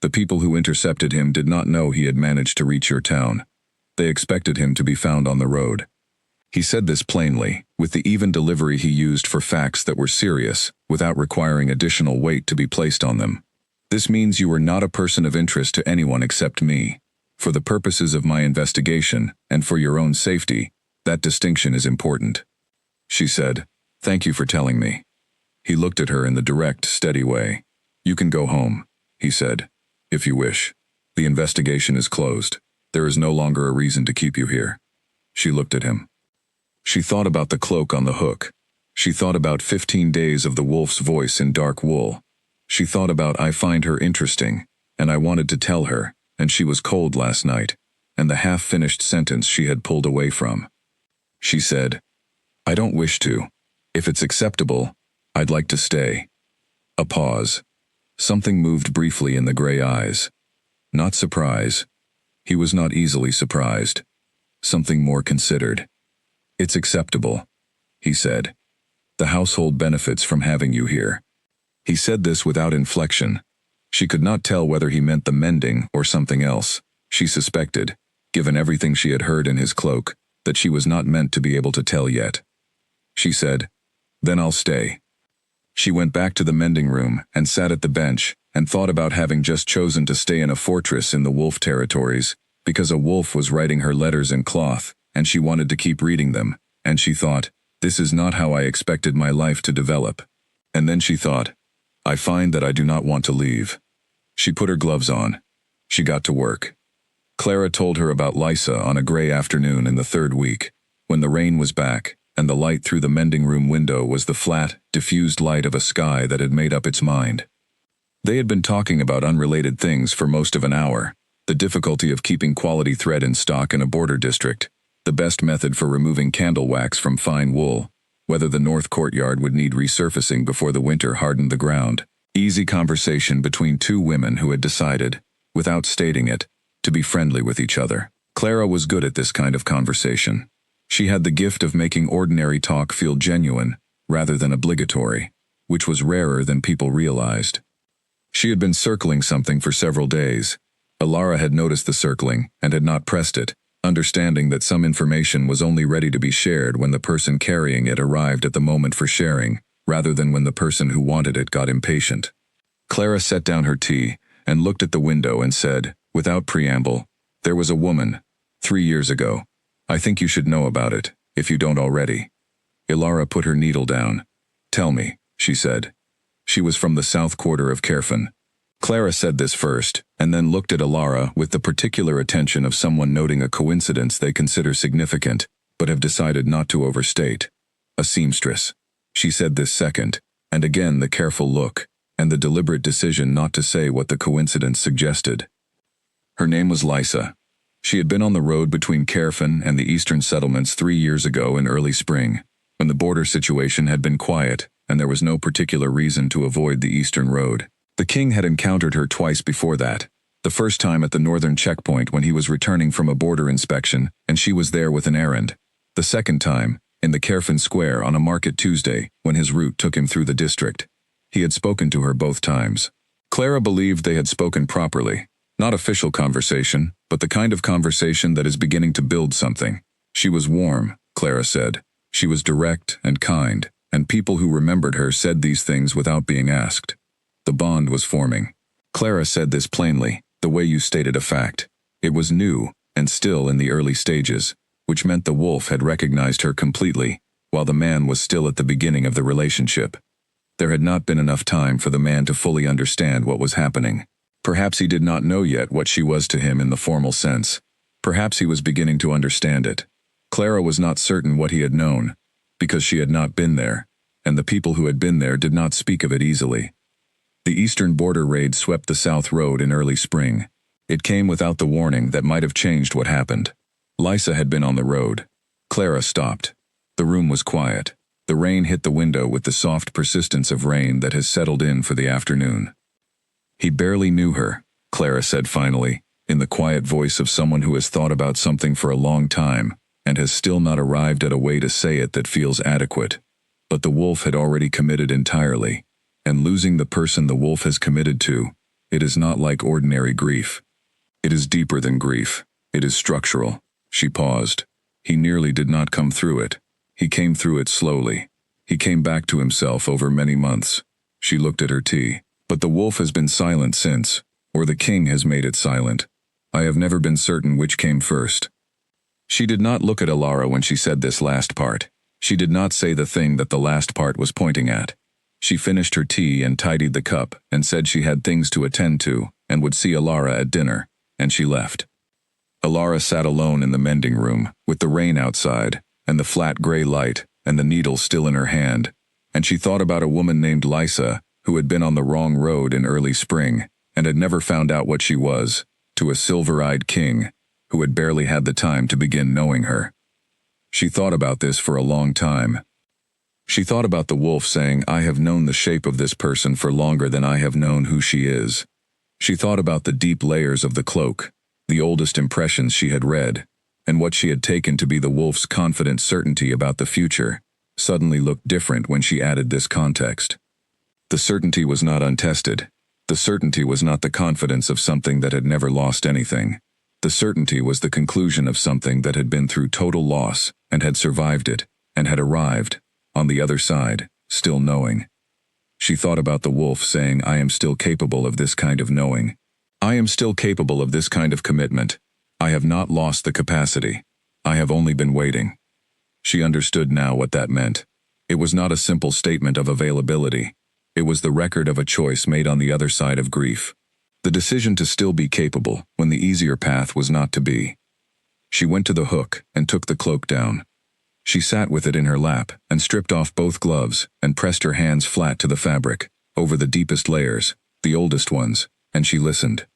The people who intercepted him did not know he had managed to reach your town. They expected him to be found on the road. He said this plainly, with the even delivery he used for facts that were serious, without requiring additional weight to be placed on them. This means you are not a person of interest to anyone except me. For the purposes of my investigation, and for your own safety, that distinction is important. She said, Thank you for telling me. He looked at her in the direct, steady way. You can go home, he said, if you wish. The investigation is closed. There is no longer a reason to keep you here. She looked at him. She thought about the cloak on the hook. She thought about 15 days of the wolf's voice in dark wool. She thought about I find her interesting, and I wanted to tell her, and she was cold last night, and the half-finished sentence she had pulled away from. She said, I don't wish to. If it's acceptable, I'd like to stay. A pause. Something moved briefly in the gray eyes. Not surprise. He was not easily surprised. Something more considered. It's acceptable, he said. The household benefits from having you here. He said this without inflection. She could not tell whether he meant the mending or something else. She suspected, given everything she had heard in his cloak, that she was not meant to be able to tell yet. She said, Then I'll stay. She went back to the mending room and sat at the bench and thought about having just chosen to stay in a fortress in the wolf territories, because a wolf was writing her letters in cloth, and she wanted to keep reading them, and she thought, this is not how I expected my life to develop. And then she thought, I find that I do not want to leave. She put her gloves on. She got to work. Clara told her about Lysa on a gray afternoon in the 3rd week, when the rain was back, and the light through the mending room window was the flat, diffused light of a sky that had made up its mind. They had been talking about unrelated things for most of an hour. the difficulty of keeping quality thread in stock in a border district, the best method for removing candle wax from fine wool, whether the north courtyard would need resurfacing before the winter hardened the ground. Easy conversation between two women who had decided, without stating it, to be friendly with each other. Clara was good at this kind of conversation. She had the gift of making ordinary talk feel genuine, rather than obligatory, which was rarer than people realized. She had been circling something for several days. Alara had noticed the circling and had not pressed it, understanding that some information was only ready to be shared when the person carrying it arrived at the moment for sharing, rather than when the person who wanted it got impatient. Clara set down her tea and looked at the window and said, without preamble, "There was a woman, 3 years ago. I think you should know about it, if you don't already." Ilara put her needle down. "Tell me," she said. She was from the south quarter of Kerfen. Clara said this first, and then looked at Ilara with the particular attention of someone noting a coincidence they consider significant, but have decided not to overstate. A seamstress. She said this second, and again the careful look, and the deliberate decision not to say what the coincidence suggested. Her name was Lysa. She had been on the road between Kerfen and the eastern settlements 3 years ago in early spring, when the border situation had been quiet, and there was no particular reason to avoid the eastern road. The king had encountered her twice before that, the first time at the northern checkpoint when he was returning from a border inspection and she was there with an errand. The second time, in the Kerfen Square on a market Tuesday when his route took him through the district. He had spoken to her both times. Clara believed they had spoken properly. Not official conversation, but the kind of conversation that is beginning to build something. She was warm, Clara said. She was direct and kind, and people who remembered her said these things without being asked. The bond was forming. Clara said this plainly, the way you stated a fact. It was new, and still in the early stages, which meant the wolf had recognized her completely, while the man was still at the beginning of the relationship. There had not been enough time for the man to fully understand what was happening. Perhaps he did not know yet what she was to him in the formal sense. Perhaps he was beginning to understand it. Clara was not certain what he had known, because she had not been there, and the people who had been there did not speak of it easily. The eastern border raid swept the south road in early spring. It came without the warning that might have changed what happened. Lysa had been on the road. Clara stopped. The room was quiet. The rain hit the window with the soft persistence of rain that has settled in for the afternoon. He barely knew her, Clara said finally, in the quiet voice of someone who has thought about something for a long time and has still not arrived at a way to say it that feels adequate. But the wolf had already committed entirely, and losing the person the wolf has committed to, it is not like ordinary grief. It is deeper than grief. It is structural. She paused. He nearly did not come through it. He came through it slowly. He came back to himself over many months. She looked at her tea. But the wolf has been silent since, or the king has made it silent. I have never been certain which came first. She did not look at Ilara when she said this last part. She did not say the thing that the last part was pointing at. She finished her tea and tidied the cup and said she had things to attend to and would see Ilara at dinner, and she left. Ilara sat alone in the mending room, with the rain outside, and the flat gray light, and the needle still in her hand, and she thought about a woman named Lysa, who had been on the wrong road in early spring, and had never found out what she was, to a silver-eyed king, who had barely had the time to begin knowing her. She thought about this for a long time. She thought about the wolf saying, I have known the shape of this person for longer than I have known who she is. She thought about the deep layers of the cloak, the oldest impressions she had read, and what she had taken to be the wolf's confident certainty about the future, suddenly looked different when she added this context. The certainty was not untested. The certainty was not the confidence of something that had never lost anything. The certainty was the conclusion of something that had been through total loss and had survived it, and had arrived, on the other side, still knowing. She thought about the wolf saying, I am still capable of this kind of knowing. I am still capable of this kind of commitment. I have not lost the capacity. I have only been waiting. She understood now what that meant. It was not a simple statement of availability. It was the record of a choice made on the other side of grief. The decision to still be capable when the easier path was not to be. She went to the hook and took the cloak down. She sat with it in her lap and stripped off both gloves and pressed her hands flat to the fabric, over the deepest layers, the oldest ones, and she listened.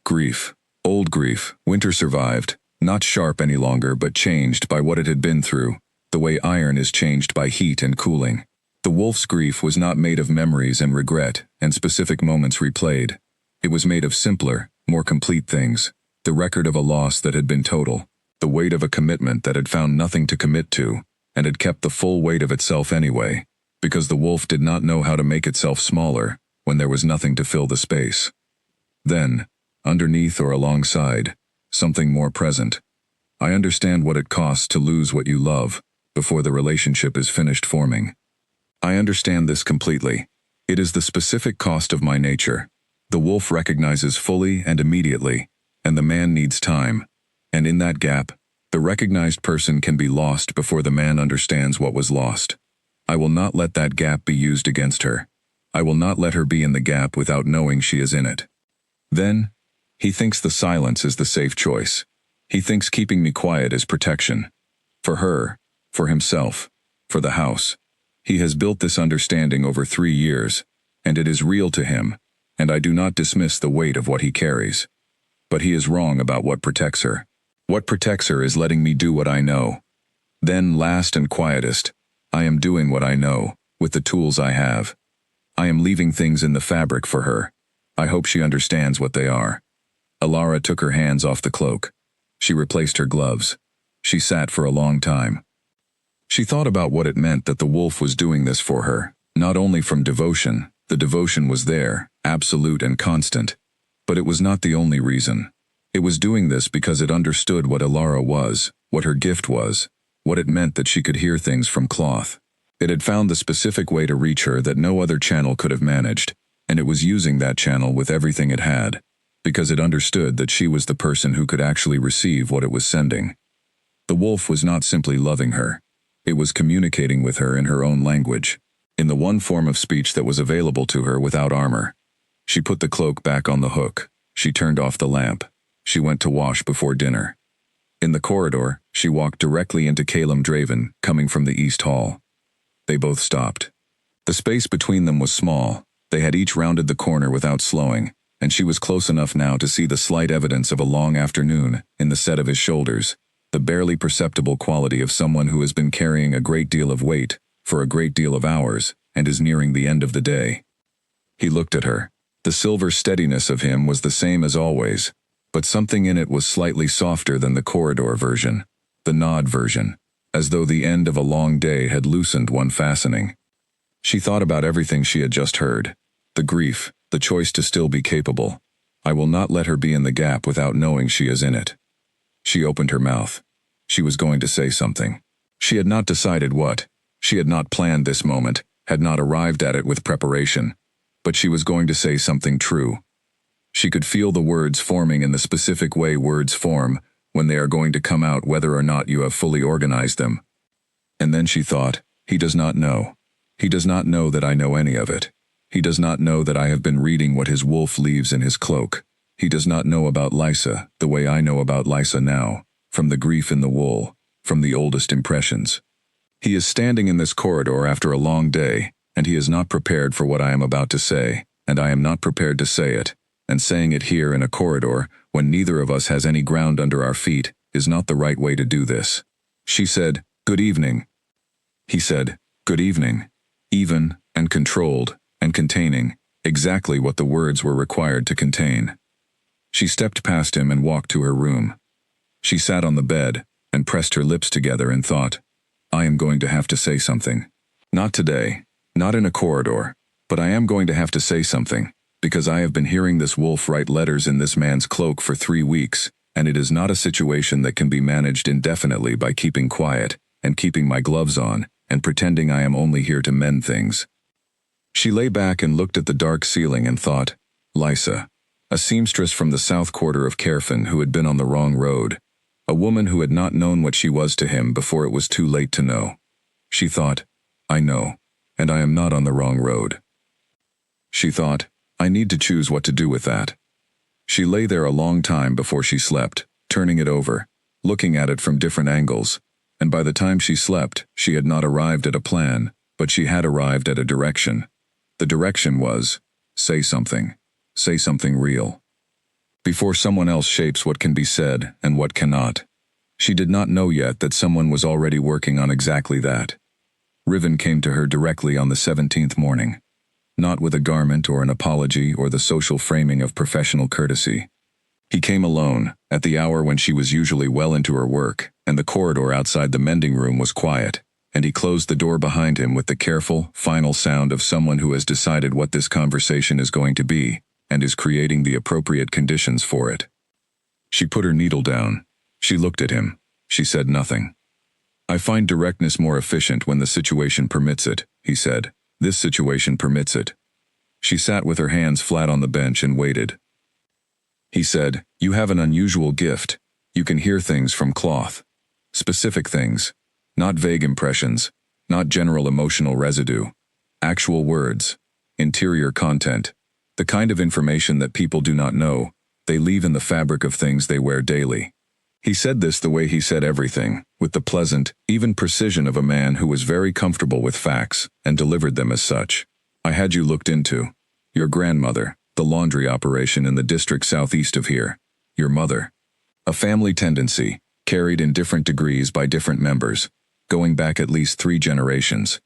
Grief. Old grief. Winter survived, not sharp any longer but changed by what it had been through, the way iron is changed by heat and cooling. The wolf's grief was not made of memories and regret and specific moments replayed. It was made of simpler, more complete things. The record of a loss that had been total, the weight of a commitment that had found nothing to commit to, and had kept the full weight of itself anyway, because the wolf did not know how to make itself smaller when there was nothing to fill the space. Then, underneath or alongside, something more present. I understand what it costs to lose what you love before the relationship is finished forming. I understand this completely. It is the specific cost of my nature. The wolf recognizes fully and immediately, and the man needs time. And in that gap, the recognized person can be lost before the man understands what was lost. I will not let that gap be used against her. I will not let her be in the gap without knowing she is in it. Then, he thinks the silence is the safe choice. He thinks keeping me quiet is protection. For her, for himself, for the house. He has built this understanding over 3 years, and it is real to him, and I do not dismiss the weight of what he carries. But he is wrong about what protects her. What protects her is letting me do what I know. Then, last and quietest, I am doing what I know, with the tools I have. I am leaving things in the fabric for her. I hope she understands what they are. Alara took her hands off the cloak. She replaced her gloves. She sat for a long time. She thought about what it meant that the wolf was doing this for her, not only from devotion. The devotion was there, absolute and constant. But it was not the only reason. It was doing this because it understood what Alara was, what her gift was, what it meant that she could hear things from cloth. It had found the specific way to reach her that no other channel could have managed, and it was using that channel with everything it had, because it understood that she was the person who could actually receive what it was sending. The wolf was not simply loving her. It was communicating with her in her own language, in the one form of speech that was available to her without armor. She put the cloak back on the hook. She turned off the lamp. She went to wash before dinner. In the corridor, she walked directly into Calum Draven, coming from the East Hall. They both stopped. The space between them was small. They had each rounded the corner without slowing, and she was close enough now to see the slight evidence of a long afternoon in the set of his shoulders, the barely perceptible quality of someone who has been carrying a great deal of weight for a great deal of hours and is nearing the end of the day. He looked at her. The silver steadiness of him was the same as always, but something in it was slightly softer than the corridor version, the nod version, as though the end of a long day had loosened one fastening. She thought about everything she had just heard, the grief, the choice to still be capable. I will not let her be in the gap without knowing she is in it. She opened her mouth. She was going to say something. She had not decided what. She had not planned this moment, had not arrived at it with preparation, but she was going to say something true. She could feel the words forming in the specific way words form when they are going to come out whether or not you have fully organized them. And then she thought, he does not know. He does not know that I know any of it. He does not know that I have been reading what his wolf leaves in his cloak. He does not know about Lysa the way I know about Lysa now, from the grief in the wool, from the oldest impressions. He is standing in this corridor after a long day, and he is not prepared for what I am about to say, and I am not prepared to say it, and saying it here in a corridor, when neither of us has any ground under our feet, is not the right way to do this. She said, "Good evening." He said, "Good evening." Even, and controlled, and containing, exactly what the words were required to contain. She stepped past him and walked to her room. She sat on the bed, and pressed her lips together and thought, I am going to have to say something. Not today, not in a corridor, but I am going to have to say something, because I have been hearing this wolf write letters in this man's cloak for 3 weeks, and it is not a situation that can be managed indefinitely by keeping quiet, and keeping my gloves on, and pretending I am only here to mend things. She lay back and looked at the dark ceiling and thought, Lysa, a seamstress from the south quarter of Caerphon who had been on the wrong road, a woman who had not known what she was to him before it was too late to know. She thought, I know, and I am not on the wrong road. She thought, I need to choose what to do with that. She lay there a long time before she slept, turning it over, looking at it from different angles, and by the time she slept, she had not arrived at a plan, but she had arrived at a direction. The direction was, say something real. before someone else shapes what can be said and what cannot. She did not know yet that someone was already working on exactly that. Riven came to her directly on the 17th morning, not with a garment or an apology or the social framing of professional courtesy. He came alone, at the hour when she was usually well into her work, and the corridor outside the mending room was quiet, and he closed the door behind him with the careful, final sound of someone who has decided what this conversation is going to be, and is creating the appropriate conditions for it. She put her needle down. She looked at him. She said nothing. "I find directness more efficient when the situation permits it," he said. "This situation permits it." She sat with her hands flat on the bench and waited. He said, "You have an unusual gift. You can hear things from cloth. Specific things. Not vague impressions. Not general emotional residue. Actual words. Interior content. The kind of information that people do not know. They leave in the fabric of things they wear daily." He said this the way he said everything, with the pleasant, even precision of a man who was very comfortable with facts, and delivered them as such. "I had you looked into. Your grandmother, the laundry operation in the district southeast of here. Your mother. A family tendency, carried in different degrees by different members, going back at least 3 generations.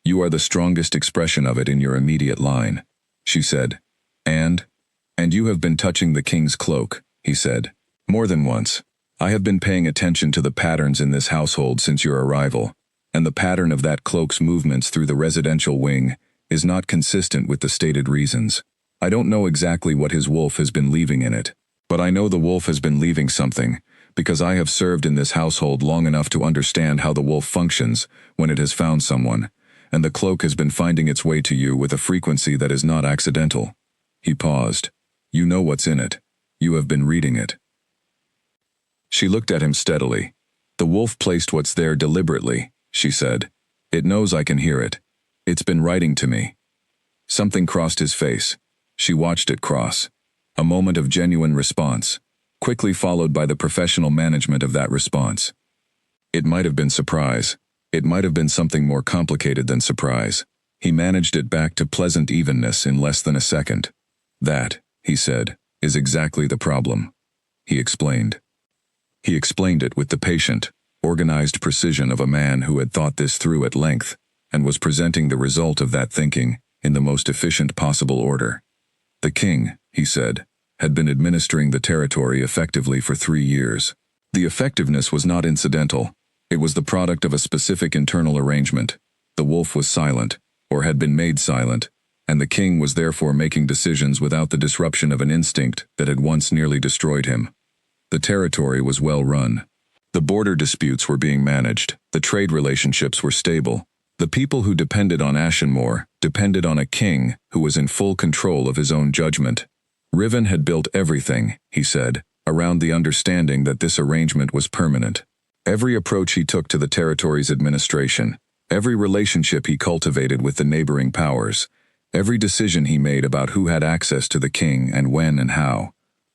You are the strongest expression of it in your immediate line," she said. And you have been touching the king's cloak," he said. "More than once. I have been paying attention to the patterns in this household since your arrival, and the pattern of that cloak's movements through the residential wing is not consistent with the stated reasons. I don't know exactly what his wolf has been leaving in it, but I know the wolf has been leaving something, because I have served in this household long enough to understand how the wolf functions when it has found someone, and the cloak has been finding its way to you with a frequency that is not accidental." He paused. "You know what's in it. You have been reading it." She looked at him steadily. "The wolf placed what's there deliberately," she said. "It knows I can hear it. It's been writing to me." Something crossed his face. She watched it cross. A moment of genuine response, quickly followed by the professional management of that response. It might have been surprise. It might have been something more complicated than surprise. He managed it back to pleasant evenness in less than a second. "That," he said, "is exactly the problem." He explained. He explained it with the patient, organized precision of a man who had thought this through at length, and was presenting the result of that thinking in the most efficient possible order. The king, he said, had been administering the territory effectively for 3 years. The effectiveness was not incidental. It was the product of a specific internal arrangement. The wolf was silent, or had been made silent, and the king was therefore making decisions without the disruption of an instinct that had once nearly destroyed him. The territory was well run. The border disputes were being managed. The trade relationships were stable. The people who depended on Ashenmore depended on a king who was in full control of his own judgment. Riven had built everything, he said, around the understanding that this arrangement was permanent. Every approach he took to the territory's administration, every relationship he cultivated with the neighboring powers, every decision he made about who had access to the king and when and how,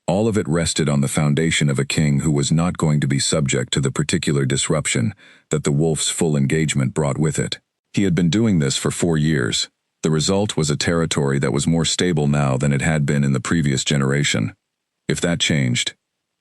all of it rested on the foundation of a king who was not going to be subject to the particular disruption that the wolf's full engagement brought with it. He had been doing this for 4 years. The result was a territory that was more stable now than it had been in the previous generation. If that changed,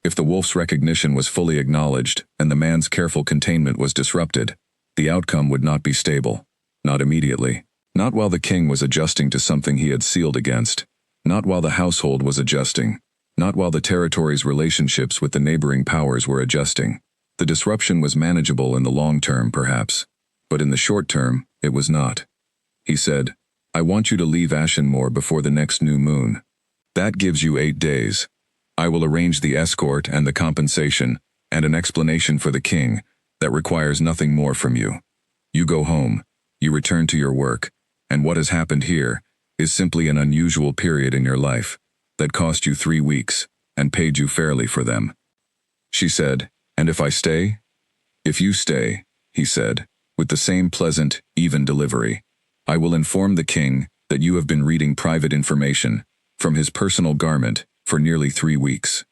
if the wolf's recognition was fully acknowledged and the man's careful containment was disrupted, the outcome would not be stable. Not immediately. Not while the king was adjusting to something he had sealed against. Not while the household was adjusting. Not while the territory's relationships with the neighboring powers were adjusting. The disruption was manageable in the long term, perhaps, but in the short term, it was not. He said, "I want you to leave Ashenmore before the next new moon. That gives you 8 days. I will arrange the escort and the compensation, and an explanation for the king that requires nothing more from you. You go home, you return to your work, and what has happened here is simply an unusual period in your life that cost you 3 weeks and paid you fairly for them." She said, "And if I stay?" "If you stay," he said, with the same pleasant, even delivery, "I will inform the king that you have been reading private information from his personal garment for nearly 3 weeks.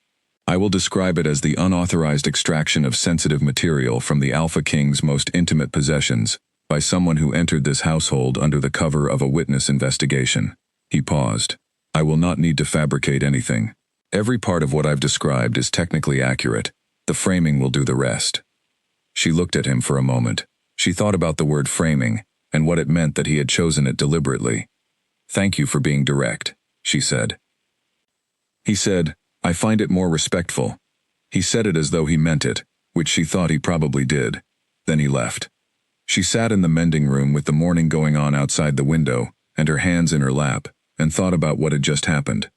I will describe it as the unauthorized extraction of sensitive material from the Alpha King's most intimate possessions by someone who entered this household under the cover of a witness investigation." He paused. "I will not need to fabricate anything. Every part of what I've described is technically accurate. The framing will do the rest." She looked at him for a moment. She thought about the word framing, and what it meant that he had chosen it deliberately. "Thank you for being direct," she said. He said, "I find it more respectful." He said it as though he meant it, which she thought he probably did. Then he left. She sat in the mending room with the morning going on outside the window, and her hands in her lap, and thought about what had just happened.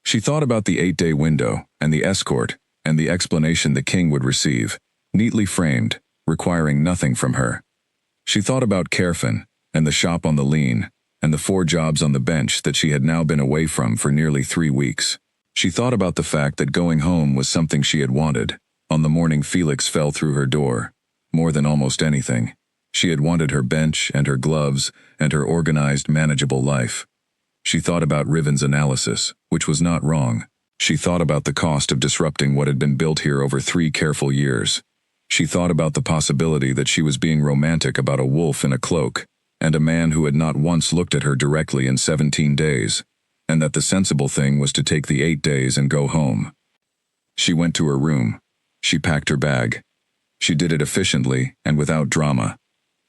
She thought about the 8-day window, and the escort, and the explanation the king would receive, neatly framed, requiring nothing from her. She thought about Carefin, and the shop on the lean, and the 4 jobs on the bench that she had now been away from for nearly 3 weeks. She thought about the fact that going home was something she had wanted, on the morning Felix fell through her door. More than almost anything, she had wanted her bench and her gloves and her organized, manageable life. She thought about Riven's analysis, which was not wrong. She thought about the cost of disrupting what had been built here over 3 careful years. She thought about the possibility that she was being romantic about a wolf in a cloak, and a man who had not once looked at her directly in 17 days, and that the sensible thing was to take the 8 days and go home. She went to her room. She packed her bag. She did it efficiently and without drama.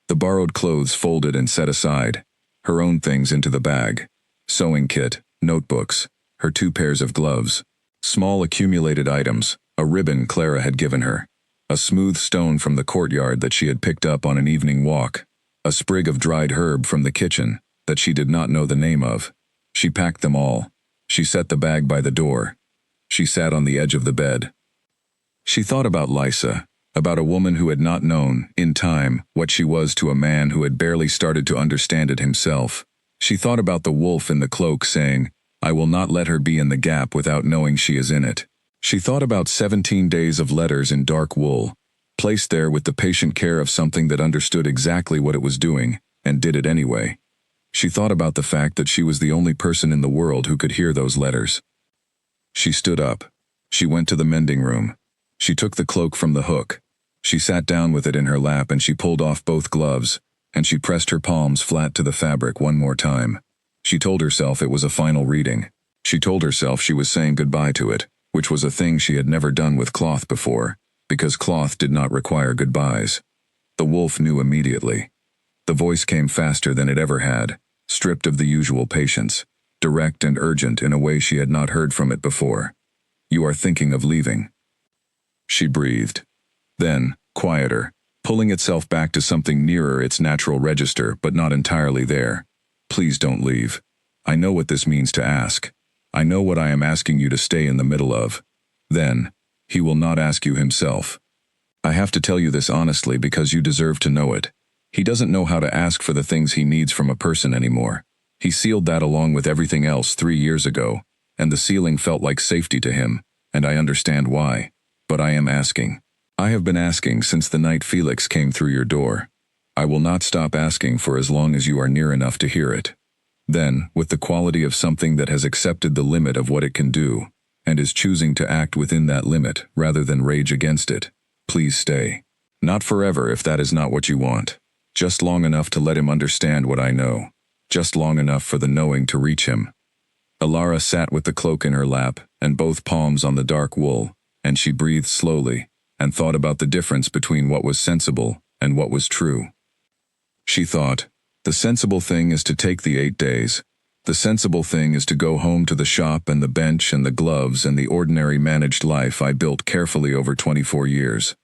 The borrowed clothes folded and set aside, her own things into the bag, sewing kit, notebooks, her 2 pairs of gloves, small accumulated items, a ribbon Clara had given her, a smooth stone from the courtyard that she had picked up on an evening walk, a sprig of dried herb from the kitchen that she did not know the name of. She packed them all. She set the bag by the door. She sat on the edge of the bed. She thought about Lysa, about a woman who had not known, in time, what she was to a man who had barely started to understand it himself. She thought about the wolf in the cloak saying, "I will not let her be in the gap without knowing she is in it." She thought about 17 days of letters in dark wool, placed there with the patient care of something that understood exactly what it was doing, and did it anyway. She thought about the fact that she was the only person in the world who could hear those letters. She stood up. She went to the mending room. She took the cloak from the hook. She sat down with it in her lap and she pulled off both gloves, and she pressed her palms flat to the fabric one more time. She told herself it was a final reading. She told herself she was saying goodbye to it, which was a thing she had never done with cloth before, because cloth did not require goodbyes. The wolf knew immediately. The voice came faster than it ever had, stripped of the usual patience, direct and urgent in a way she had not heard from it before. "You are thinking of leaving." She breathed. Then, quieter, pulling itself back to something nearer its natural register but not entirely there. "Please don't leave. I know what this means to ask. I know what I am asking you to stay in the middle of." Then, "He will not ask you himself. I have to tell you this honestly because you deserve to know it. He doesn't know how to ask for the things he needs from a person anymore. He sealed that along with everything else 3 years ago, and the sealing felt like safety to him, and I understand why. But I am asking. I have been asking since the night Felix came through your door. I will not stop asking for as long as you are near enough to hear it." Then, with the quality of something that has accepted the limit of what it can do, and is choosing to act within that limit rather than rage against it, "Please stay. Not forever if that is not what you want. Just long enough to let him understand what I know. Just long enough for the knowing to reach him." Alara sat with the cloak in her lap and both palms on the dark wool, and she breathed slowly, and thought about the difference between what was sensible and what was true. She thought, the sensible thing is to take the 8 days. The sensible thing is to go home to the shop and the bench and the gloves and the ordinary managed life I built carefully over 24 years.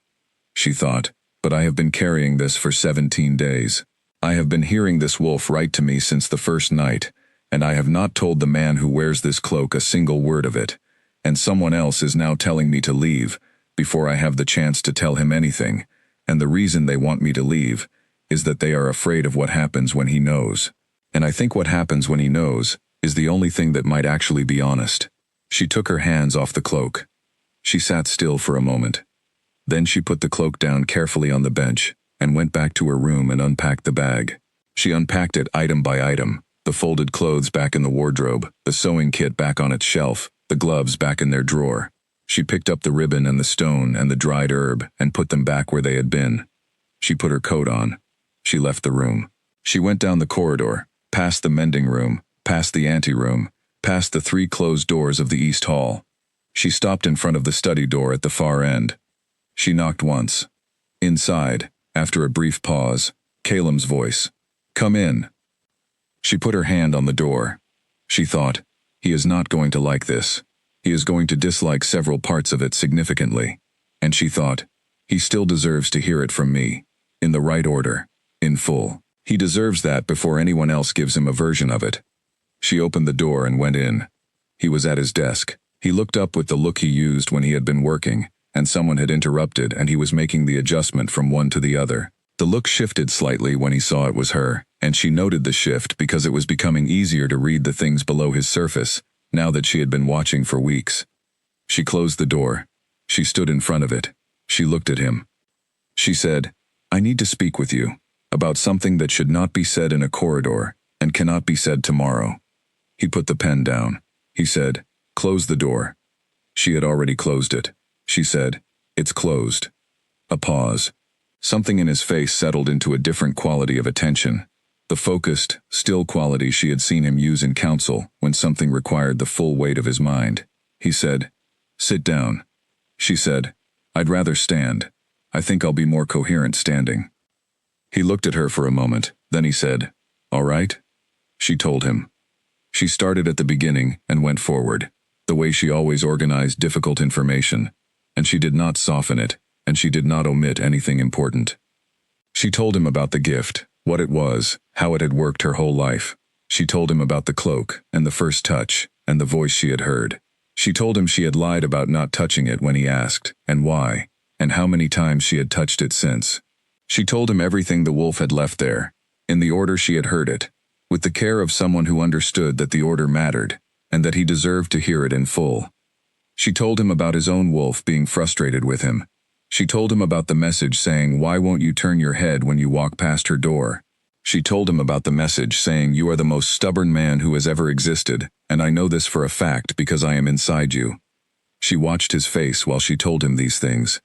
She thought, but I have been carrying this for 17 days. I have been hearing this wolf write to me since the first night, and I have not told the man who wears this cloak a single word of it, and someone else is now telling me to leave, before I have the chance to tell him anything, and the reason they want me to leave is that they are afraid of what happens when he knows. And I think what happens when he knows is the only thing that might actually be honest. She took her hands off the cloak. She sat still for a moment. Then she put the cloak down carefully on the bench and went back to her room and unpacked the bag. She unpacked it item by item, the folded clothes back in the wardrobe, the sewing kit back on its shelf, the gloves back in their drawer. She picked up the ribbon and the stone and the dried herb and put them back where they had been. She put her coat on. She left the room. She went down the corridor, past the mending room, past the anteroom, past the 3 closed doors of the East Hall, She stopped in front of the study door at the far end. She knocked once. Inside, after a brief pause, Calum's voice. "Come in." She put her hand on the door. She thought, he is not going to like this. He is going to dislike several parts of it significantly. And she thought, he still deserves to hear it from me. In the right order. In full. He deserves that before anyone else gives him a version of it. She opened the door and went in. He was at his desk. He looked up with the look he used when he had been working, and someone had interrupted and he was making the adjustment from one to the other. The look shifted slightly when he saw it was her, and she noted the shift because it was becoming easier to read the things below his surface, now that she had been watching for weeks. She closed the door. She stood in front of it. She looked at him. She said, "I need to speak with you about something that should not be said in a corridor and cannot be said tomorrow." He put the pen down. He said, "Close the door." She had already closed it. She said, "It's closed." A pause. Something in his face settled into a different quality of attention. The focused, still quality she had seen him use in counsel when something required the full weight of his mind. He said, "Sit down." She said, "I'd rather stand. I think I'll be more coherent standing." He looked at her for a moment, then he said, "All right?" She told him. She started at the beginning and went forward, the way she always organized difficult information, and she did not soften it, and she did not omit anything important. She told him about the gift, what it was, how it had worked her whole life. She told him about the cloak, and the first touch, and the voice she had heard. She told him she had lied about not touching it when he asked, and why, and how many times she had touched it since. She told him everything the wolf had left there, in the order she had heard it, with the care of someone who understood that the order mattered, and that he deserved to hear it in full. She told him about his own wolf being frustrated with him. She told him about the message saying, "Why won't you turn your head when you walk past her door?" She told him about the message saying, "You are the most stubborn man who has ever existed, and I know this for a fact because I am inside you." She watched his face while she told him these things.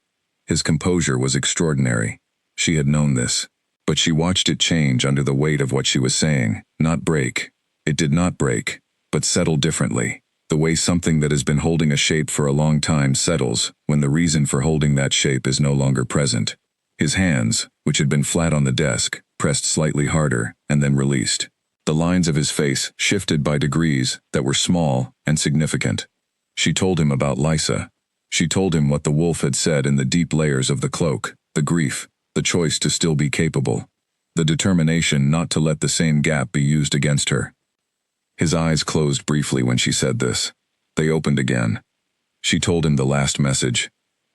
His composure was extraordinary. She had known this. But she watched it change under the weight of what she was saying, not break. It did not break, but settle differently. The way something that has been holding a shape for a long time settles when the reason for holding that shape is no longer present. His hands, which had been flat on the desk, pressed slightly harder and then released. The lines of his face shifted by degrees that were small and significant. She told him about Lysa. She told him what the wolf had said in the deep layers of the cloak, the grief, the choice to still be capable, the determination not to let the same gap be used against her. His eyes closed briefly when she said this. They opened again. She told him the last message.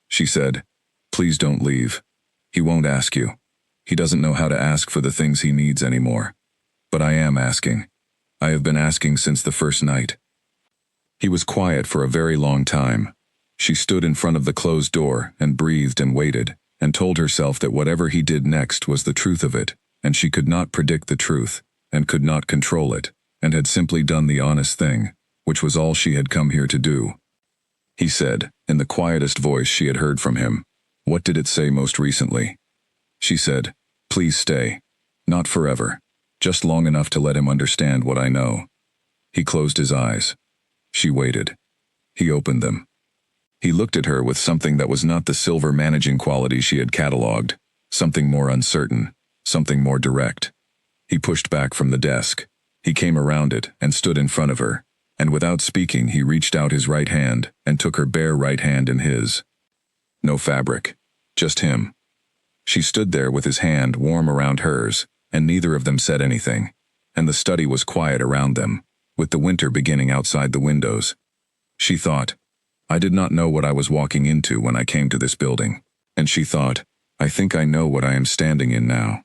She said, "Please don't leave. He won't ask you. He doesn't know how to ask for the things he needs anymore. But I am asking. I have been asking since the first night." He was quiet for a very long time. She stood in front of the closed door and breathed and waited, and told herself that whatever he did next was the truth of it, and she could not predict the truth, and could not control it, and had simply done the honest thing, which was all she had come here to do. He said, in the quietest voice she had heard from him, "What did it say most recently?" She said, "Please stay. Not forever. Just long enough to let him understand what I know." He closed his eyes. She waited. He opened them. He looked at her with something that was not the silver managing quality she had catalogued, something more uncertain, something more direct. He pushed back from the desk. He came around it and stood in front of her, and without speaking he reached out his right hand and took her bare right hand in his. No fabric. Just him. She stood there with his hand warm around hers, and neither of them said anything, and the study was quiet around them, with the winter beginning outside the windows. She thought, I did not know what I was walking into when I came to this building, and she thought, I think I know what I am standing in now.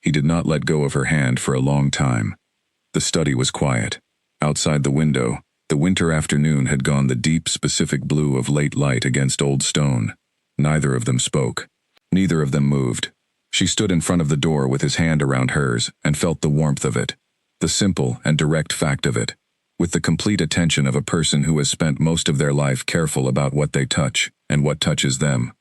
He did not let go of her hand for a long time. The study was quiet. Outside the window, the winter afternoon had gone the deep, specific blue of late light against old stone. Neither of them spoke. Neither of them moved. She stood in front of the door with his hand around hers and felt the warmth of it, the simple and direct fact of it, with the complete attention of a person who has spent most of their life careful about what they touch and what touches them.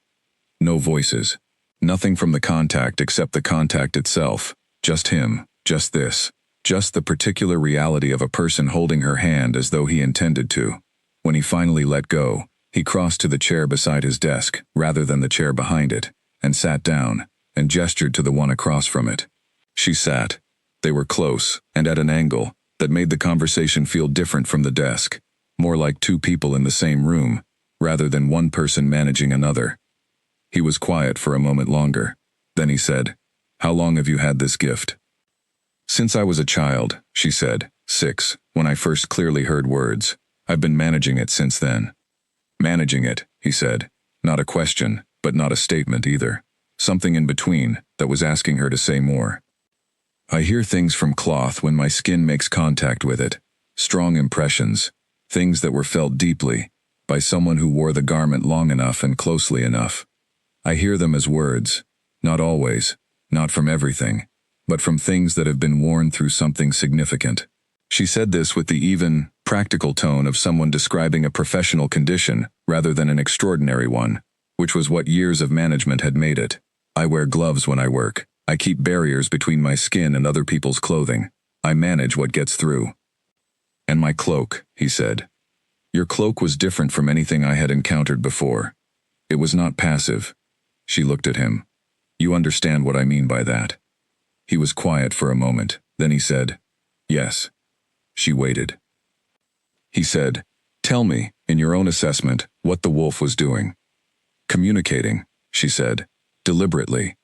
No voices. Nothing from the contact except the contact itself. Just him. Just this. Just the particular reality of a person holding her hand as though he intended to. When he finally let go, He crossed to the chair beside his desk, rather than the chair behind it, and sat down, and gestured to the one across from it. She sat. They were close, and at an angle, that made the conversation feel different from the desk, more like two people in the same room, rather than one person managing another. He was quiet for a moment longer. Then he said, "How long have you had this gift?" "Since I was a child," she said, 6, when I first clearly heard words. "I've been managing it since then." "Managing it," he said. Not a question, but not a statement either. Something in between, that was asking her to say more. "I hear things from cloth when my skin makes contact with it. Strong impressions. Things that were felt deeply, by someone who wore the garment long enough and closely enough. I hear them as words. Not always. Not from everything. But from things that have been worn through something significant." She said this with the even, practical tone of someone describing a professional condition rather than an extraordinary one, which was what years of management had made it. "I wear gloves when I work. I keep barriers between my skin and other people's clothing. I manage what gets through." "And my cloak," he said. "Your cloak was different from anything I had encountered before. It was not passive." She looked at him. "You understand what I mean by that?" He was quiet for a moment, then he said, "Yes." She waited. He said, "Tell me, in your own assessment, what the wolf was doing." "Communicating," she said, deliberately.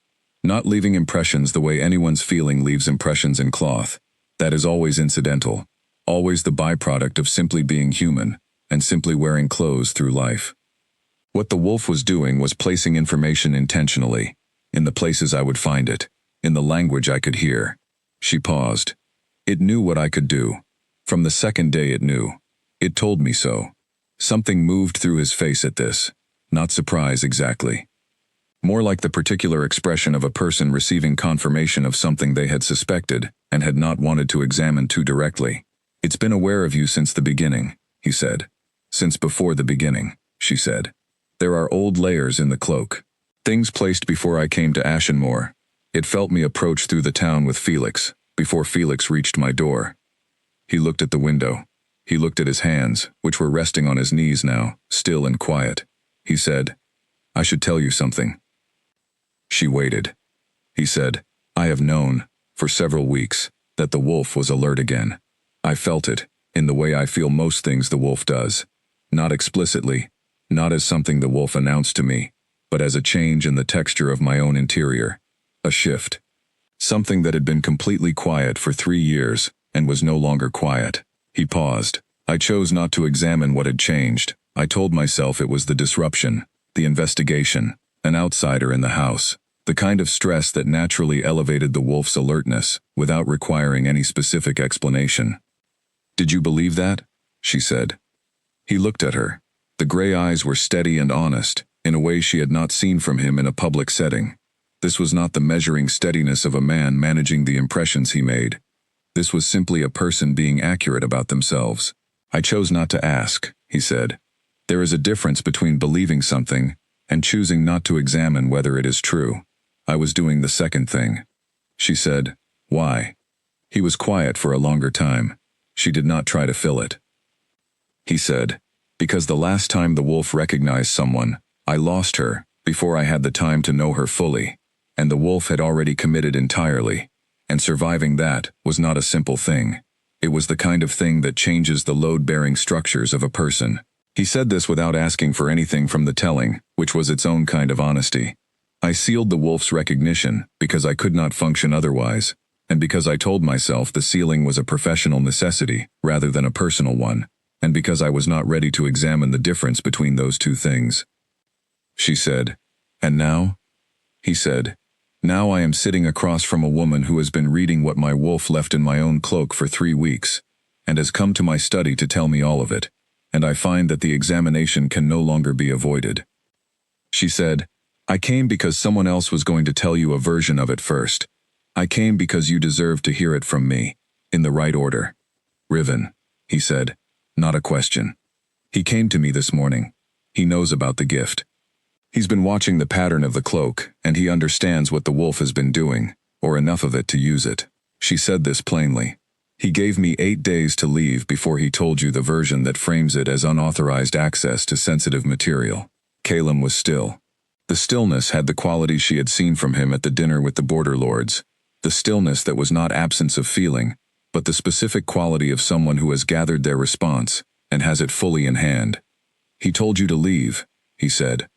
"Not leaving impressions the way anyone's feeling leaves impressions in cloth. That is always incidental, always the byproduct of simply being human, and simply wearing clothes through life. What the wolf was doing was placing information intentionally, in the places I would find it, in the language I could hear." She paused. "It knew what I could do. From the second day it knew. It told me so." Something moved through his face at this. Not surprise exactly. More like the particular expression of a person receiving confirmation of something they had suspected and had not wanted to examine too directly. "It's been aware of you since the beginning," he said. "Since before the beginning," she said. "There are old layers in the cloak. Things placed before I came to Ashenmore. It felt me approach through the town with Felix, before Felix reached my door." He looked at the window. He looked at his hands, which were resting on his knees now, still and quiet. He said, "I should tell you something." She waited. He said, "I have known, for several weeks, that the wolf was alert again. I felt it, in the way I feel most things the wolf does. Not explicitly, not as something the wolf announced to me, but as a change in the texture of my own interior. A shift. Something that had been completely quiet for 3 years, and was no longer quiet." He paused. "I chose not to examine what had changed. I told myself it was the disruption, the investigation, an outsider in the house, the kind of stress that naturally elevated the wolf's alertness, without requiring any specific explanation." "Did you believe that?" she said. He looked at her. The gray eyes were steady and honest, in a way she had not seen from him in a public setting. This was not the measuring steadiness of a man managing the impressions he made. This was simply a person being accurate about themselves. "I chose not to ask," he said. "There is a difference between believing something and choosing not to examine whether it is true. I was doing the second thing." She said, "Why?" He was quiet for a longer time. She did not try to fill it. He said, "Because the last time the wolf recognized someone, I lost her, before I had the time to know her fully, and the wolf had already committed entirely, and surviving that was not a simple thing. It was the kind of thing that changes the load-bearing structures of a person." He said this without asking for anything from the telling, which was its own kind of honesty. "I sealed the wolf's recognition because I could not function otherwise, and because I told myself the sealing was a professional necessity rather than a personal one, and because I was not ready to examine the difference between those two things." She said, "And now?" He said, "Now I am sitting across from a woman who has been reading what my wolf left in my own cloak for 3 weeks, and has come to my study to tell me all of it, and I find that the examination can no longer be avoided." She said, "I came because someone else was going to tell you a version of it first. I came because you deserved to hear it from me, in the right order." "Riven," he said, "not a question. He came to me this morning. He knows about the gift. He's been watching the pattern of the cloak, and he understands what the wolf has been doing, or enough of it to use it." She said this plainly. He gave me 8 days to leave before he told you the version that frames it as unauthorized access to sensitive material. Calum was still. The stillness had the quality she had seen from him at the dinner with the border lords. The stillness that was not absence of feeling, but the specific quality of someone who has gathered their response and has it fully in hand. He told you to leave, he said.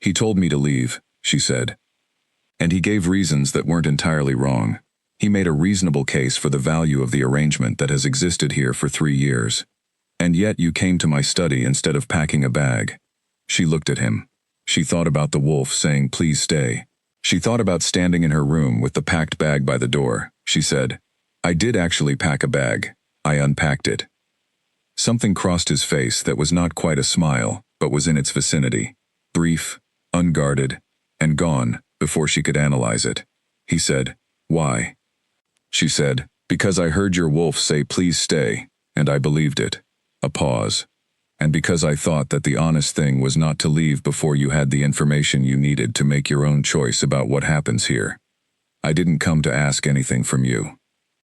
He told me to leave, she said. And he gave reasons that weren't entirely wrong. He made a reasonable case for the value of the arrangement that has existed here for 3 years. And yet you came to my study instead of packing a bag. She looked at him. She thought about the wolf saying, "Please stay." She thought about standing in her room with the packed bag by the door. She said, "I did actually pack a bag. I unpacked it." Something crossed his face that was not quite a smile, but was in its vicinity. Brief, unguarded, and gone before she could analyze it. He said, "Why?" She said, "Because I heard your wolf say please stay, and I believed it." A pause. "And because I thought that the honest thing was not to leave before you had the information you needed to make your own choice about what happens here. I didn't come to ask anything from you.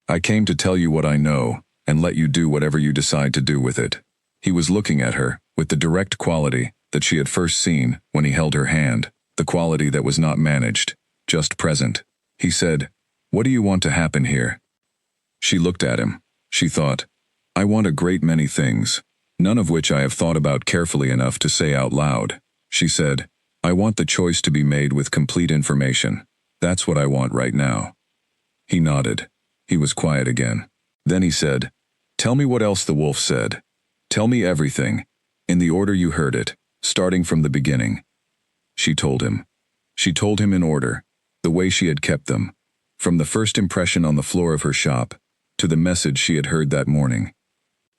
I came to tell you what I know, and let you do whatever you decide to do with it." He was looking at her, with the direct quality that she had first seen when he held her hand, the quality that was not managed, just present. He said, "What do you want to happen here?" She looked at him. She thought, "I want a great many things, none of which I have thought about carefully enough to say out loud." She said, "I want the choice to be made with complete information. That's what I want right now." He nodded. He was quiet again. Then he said, "Tell me what else the wolf said. Tell me everything, in the order you heard it, starting from the beginning." She told him. She told him in order, the way she had kept them, from the first impression on the floor of her shop, to the message she had heard that morning.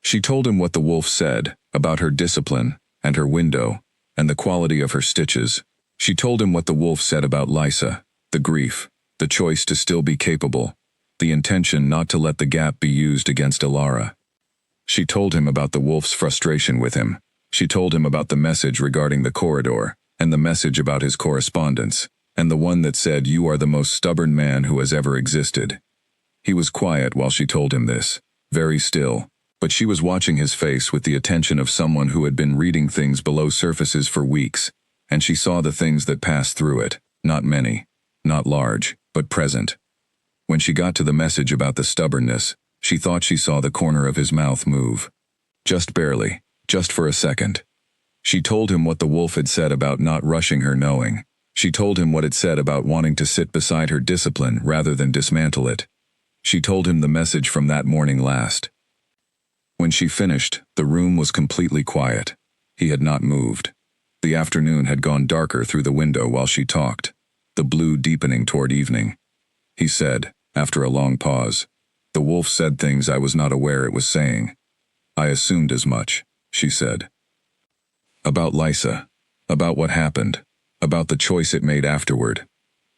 She told him what the wolf said about her discipline and her window and the quality of her stitches. She told him what the wolf said about Lysa, the grief, the choice to still be capable, the intention not to let the gap be used against Alara. She told him about the wolf's frustration with him. She told him about the message regarding the corridor, and the message about his correspondence, and the one that said, "You are the most stubborn man who has ever existed." He was quiet while she told him this, very still, but she was watching his face with the attention of someone who had been reading things below surfaces for weeks, and she saw the things that passed through it, not many, not large, but present. When she got to the message about the stubbornness, she thought she saw the corner of his mouth move. Just barely, just for a second. She told him what the wolf had said about not rushing her knowing. She told him what it said about wanting to sit beside her discipline rather than dismantle it. She told him the message from that morning last. When she finished, the room was completely quiet. He had not moved. The afternoon had gone darker through the window while she talked, the blue deepening toward evening. He said, after a long pause, "The wolf said things I was not aware it was saying." "I assumed as much," she said. "About Lysa, about what happened, about the choice it made afterward."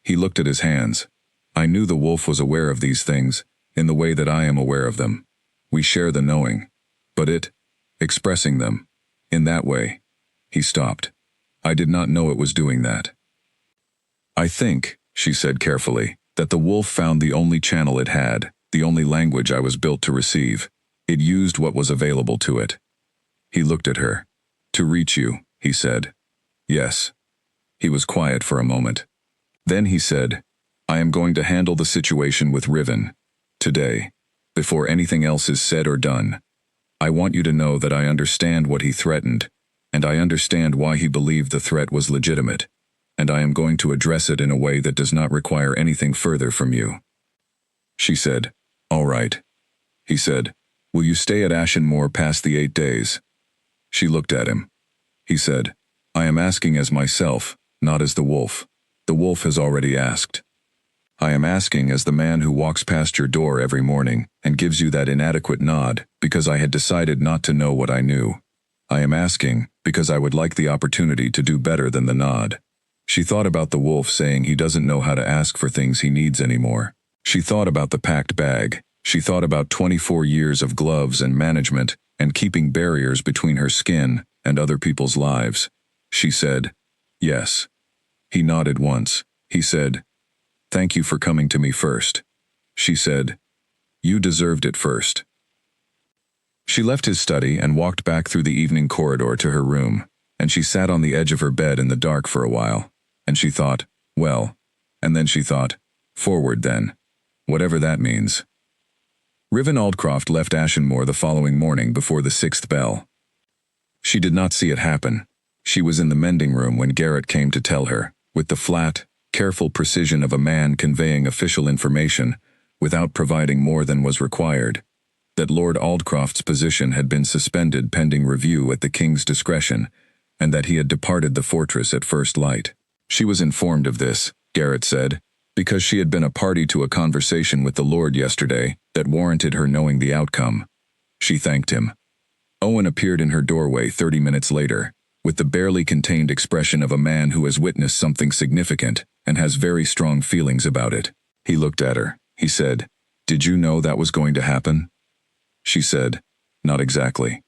He looked at his hands. "I knew the wolf was aware of these things, in the way that I am aware of them. We share the knowing. But expressing them, in that way." He stopped. "I did not know it was doing that." "I think," she said carefully, "that the wolf found the only channel it had, the only language I was built to receive. It used what was available to it." He looked at her. "To reach you," he said. "Yes." He was quiet for a moment. Then he said, "I am going to handle the situation with Riven. Today. Before anything else is said or done. I want you to know that I understand what he threatened, and I understand why he believed the threat was legitimate, and I am going to address it in a way that does not require anything further from you." She said, "All right." He said, "Will you stay at Ashenmoor past the 8 days?" She looked at him. He said, "I am asking as myself, not as the wolf. The wolf has already asked. I am asking as the man who walks past your door every morning and gives you that inadequate nod because I had decided not to know what I knew. I am asking because I would like the opportunity to do better than the nod." She thought about the wolf saying he doesn't know how to ask for things he needs anymore. She thought about the packed bag. She thought about 24 years of gloves and management and keeping barriers between her skin and other people's lives. She said, "Yes." He nodded once. He said, "Thank you for coming to me first." She said, You deserved it first. She left his study and walked back through the evening corridor to her room, and she sat on the edge of her bed in the dark for a while, and she thought, well, and then she thought, forward then, whatever that means. Riven Aldcroft left Ashenmore the following morning before the 6th bell. She did not see it happen. She was in the mending room when Garrett came to tell her, with the flat, careful precision of a man conveying official information without providing more than was required, that Lord Aldcroft's position had been suspended pending review at the king's discretion, and that he had departed the fortress at first light. She was informed of this, Garrett said, because she had been a party to a conversation with the Lord yesterday that warranted her knowing the outcome. She thanked him. Owen appeared in her doorway 30 minutes later, with the barely contained expression of a man who has witnessed something significant and has very strong feelings about it. He looked at her. He said, "Did you know that was going to happen?" She said, "Not exactly."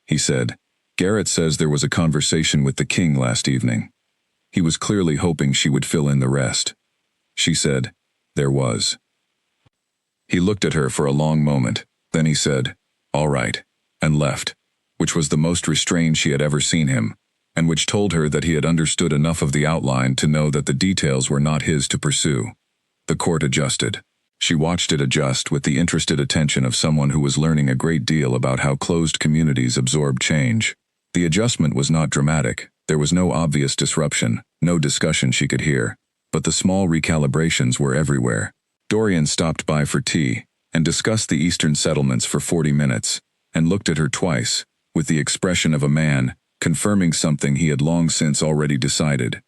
He said, "Garrett says there was a conversation with the king last evening." He was clearly hoping she would fill in the rest. She said, "There was." He looked at her for a long moment, then he said, "All right," and left, which was the most restrained she had ever seen him, and which told her that he had understood enough of the outline to know that the details were not his to pursue. The court adjusted. She watched it adjust with the interested attention of someone who was learning a great deal about how closed communities absorb change. The adjustment was not dramatic. There was no obvious disruption, no discussion she could hear, but the small recalibrations were everywhere. Dorian stopped by for tea and discussed the eastern settlements for 40 minutes, and looked at her twice, with the expression of a man confirming something he had long since already decided.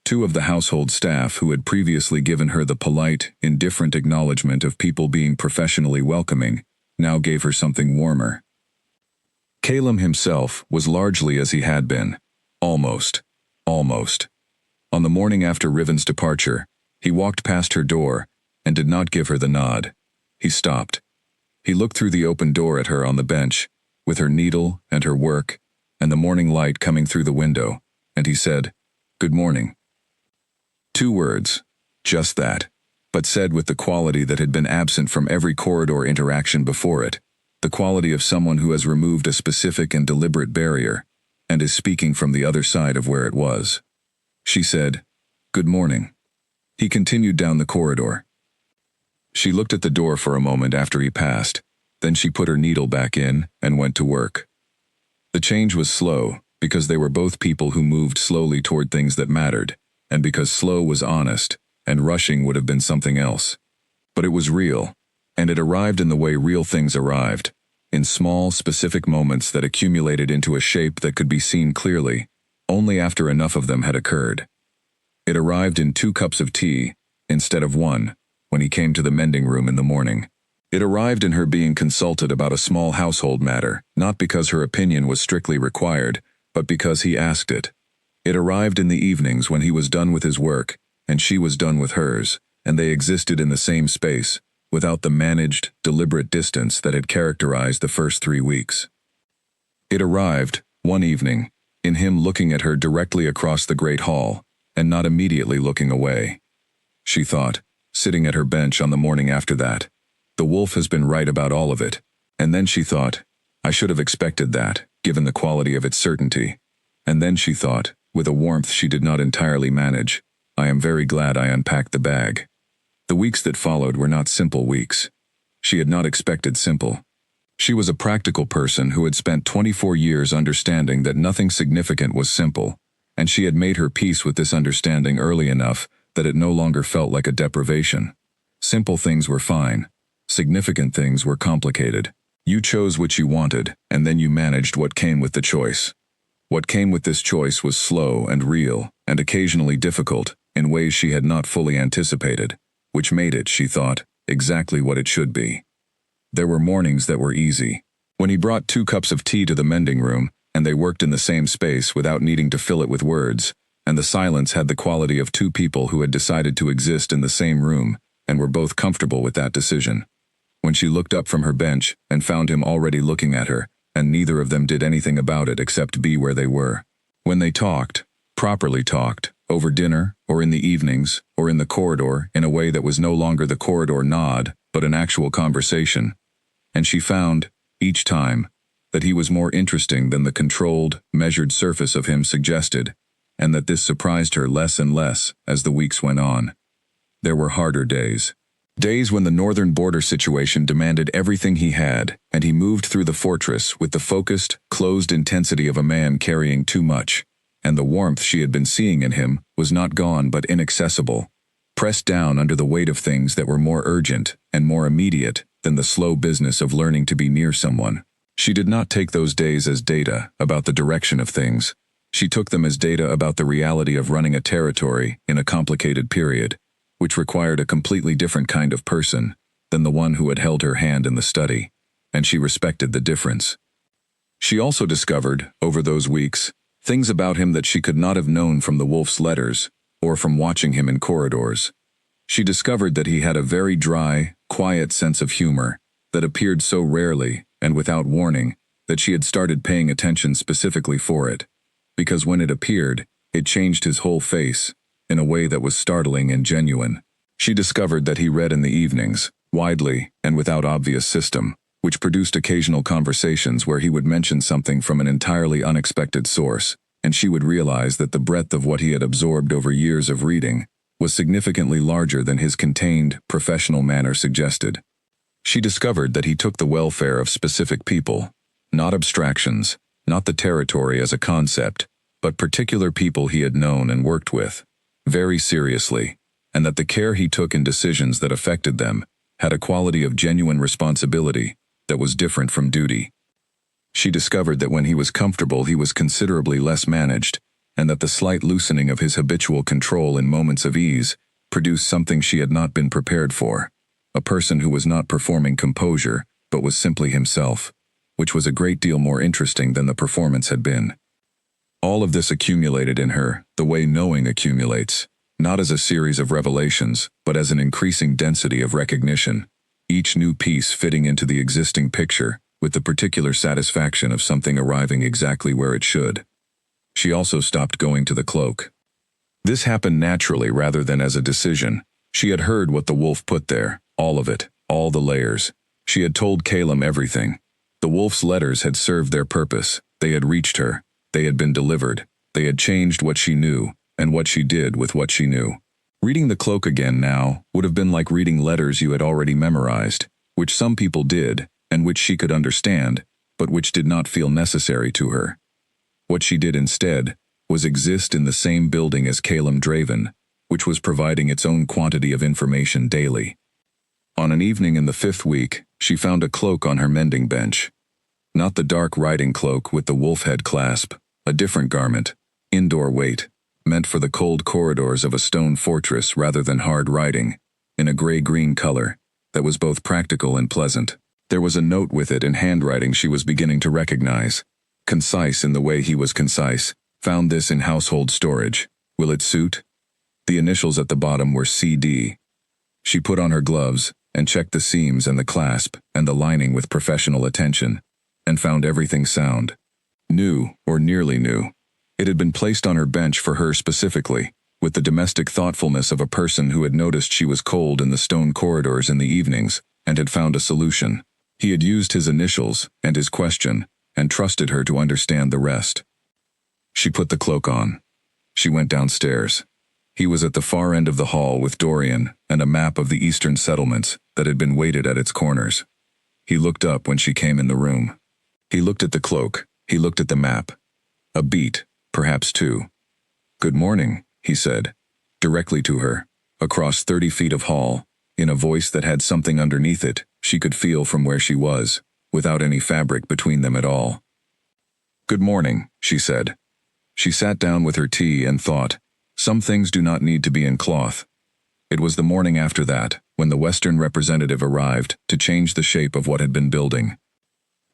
Two of the household staff who had previously given her the polite, indifferent acknowledgement of people being professionally welcoming, now gave her something warmer. Calum himself was largely as he had been. Almost. On the morning after Riven's departure, he walked past her door and did not give her the nod. He stopped. He looked through the open door at her on the bench, with her needle and her work, and the morning light coming through the window, and he said, "Good morning." 2 words, just that, but said with the quality that had been absent from every corridor interaction before it, the quality of someone who has removed a specific and deliberate barrier, and is speaking from the other side of where it was. She said, "Good morning." He continued down the corridor. She looked at the door for a moment after he passed, then she put her needle back in and went to work. The change was slow, because they were both people who moved slowly toward things that mattered, and because slow was honest, and rushing would have been something else. But it was real, and it arrived in the way real things arrived, in small, specific moments that accumulated into a shape that could be seen clearly, only after enough of them had occurred. It arrived in 2 cups of tea, instead of 1, when he came to the mending room in the morning. It arrived in her being consulted about a small household matter, not because her opinion was strictly required, but because he asked it. It arrived in the evenings when he was done with his work, and she was done with hers, and they existed in the same space, without the managed, deliberate distance that had characterized the first 3 weeks. It arrived, one evening, in him looking at her directly across the great hall, and not immediately looking away. She thought, sitting at her bench on the morning after that, "The wolf has been right about all of it." And then she thought, "I should have expected that, given the quality of its certainty." And then she thought, with a warmth she did not entirely manage, "I am very glad I unpacked the bag." The weeks that followed were not simple weeks. She had not expected simple. She was a practical person who had spent 24 years understanding that nothing significant was simple, and she had made her peace with this understanding early enough that it no longer felt like a deprivation. Simple things were fine. Significant things were complicated. You chose what you wanted, and then you managed what came with the choice. What came with this choice was slow and real, and occasionally difficult, in ways she had not fully anticipated, which made it, she thought, exactly what it should be. There were mornings that were easy. When he brought 2 cups of tea to the mending room, and they worked in the same space without needing to fill it with words, and the silence had the quality of 2 people who had decided to exist in the same room, and were both comfortable with that decision. When she looked up from her bench and found him already looking at her, and neither of them did anything about it except be where they were. When they talked, properly talked, over dinner, or in the evenings, or in the corridor, in a way that was no longer the corridor nod, but an actual conversation. And she found, each time, that he was more interesting than the controlled, measured surface of him suggested, and that this surprised her less and less as the weeks went on. There were harder days. Days when the northern border situation demanded everything he had, and he moved through the fortress with the focused, closed intensity of a man carrying too much, and the warmth she had been seeing in him was not gone but inaccessible, pressed down under the weight of things that were more urgent and more immediate than the slow business of learning to be near someone. She did not take those days as data about the direction of things. She took them as data about the reality of running a territory in a complicated period, which required a completely different kind of person than the one who had held her hand in the study, and she respected the difference. She also discovered, over those weeks, things about him that she could not have known from the wolf's letters or from watching him in corridors. She discovered that he had a very dry, quiet sense of humor that appeared so rarely and without warning that she had started paying attention specifically for it, because when it appeared, it changed his whole face in a way that was startling and genuine. She discovered that he read in the evenings, widely and without obvious system, which produced occasional conversations where he would mention something from an entirely unexpected source, and she would realize that the breadth of what he had absorbed over years of reading was significantly larger than his contained, professional manner suggested. She discovered that he took the welfare of specific people, not abstractions, not the territory as a concept, but particular people he had known and worked with, very seriously, and that the care he took in decisions that affected them had a quality of genuine responsibility that was different from duty. She discovered that when he was comfortable he was considerably less managed, and that the slight loosening of his habitual control in moments of ease produced something she had not been prepared for, a person who was not performing composure but was simply himself, which was a great deal more interesting than the performance had been. All of this accumulated in her, the way knowing accumulates, not as a series of revelations, but as an increasing density of recognition, each new piece fitting into the existing picture with the particular satisfaction of something arriving exactly where it should. She also stopped going to the cloak. This happened naturally rather than as a decision. She had heard what the wolf put there, all of it, all the layers. She had told Calum everything. The wolf's letters had served their purpose. They had reached her. They had been delivered. They had changed what she knew, and what she did with what she knew. Reading the cloak again now would have been like reading letters you had already memorized, which some people did, and which she could understand, but which did not feel necessary to her. What she did instead was exist in the same building as Calum Draven, which was providing its own quantity of information daily. On an evening in the 5th week, she found a cloak on her mending bench. Not the dark riding cloak with the wolf head clasp, a different garment, indoor weight, meant for the cold corridors of a stone fortress rather than hard riding, in a gray-green color, that was both practical and pleasant. There was a note with it in handwriting she was beginning to recognize. Concise in the way he was concise. Found this in household storage. Will it suit? The initials at the bottom were CD. She put on her gloves and checked the seams and the clasp and the lining with professional attention, and found everything sound. New, or nearly new. It had been placed on her bench for her specifically, with the domestic thoughtfulness of a person who had noticed she was cold in the stone corridors in the evenings and had found a solution. He had used his initials and his question and trusted her to understand the rest. She put the cloak on. She went downstairs. He was at the far end of the hall with Dorian and a map of the eastern settlements that had been weighted at its corners. He looked up when she came in the room. He looked at the cloak. He looked at the map. A beat, perhaps two. "Good morning," he said, directly to her, across 30 feet of hall, in a voice that had something underneath it she could feel from where she was, without any fabric between them at all. "Good morning," she said. She sat down with her tea and thought, some things do not need to be in cloth. It was the morning after that, when the Western representative arrived to change the shape of what had been building.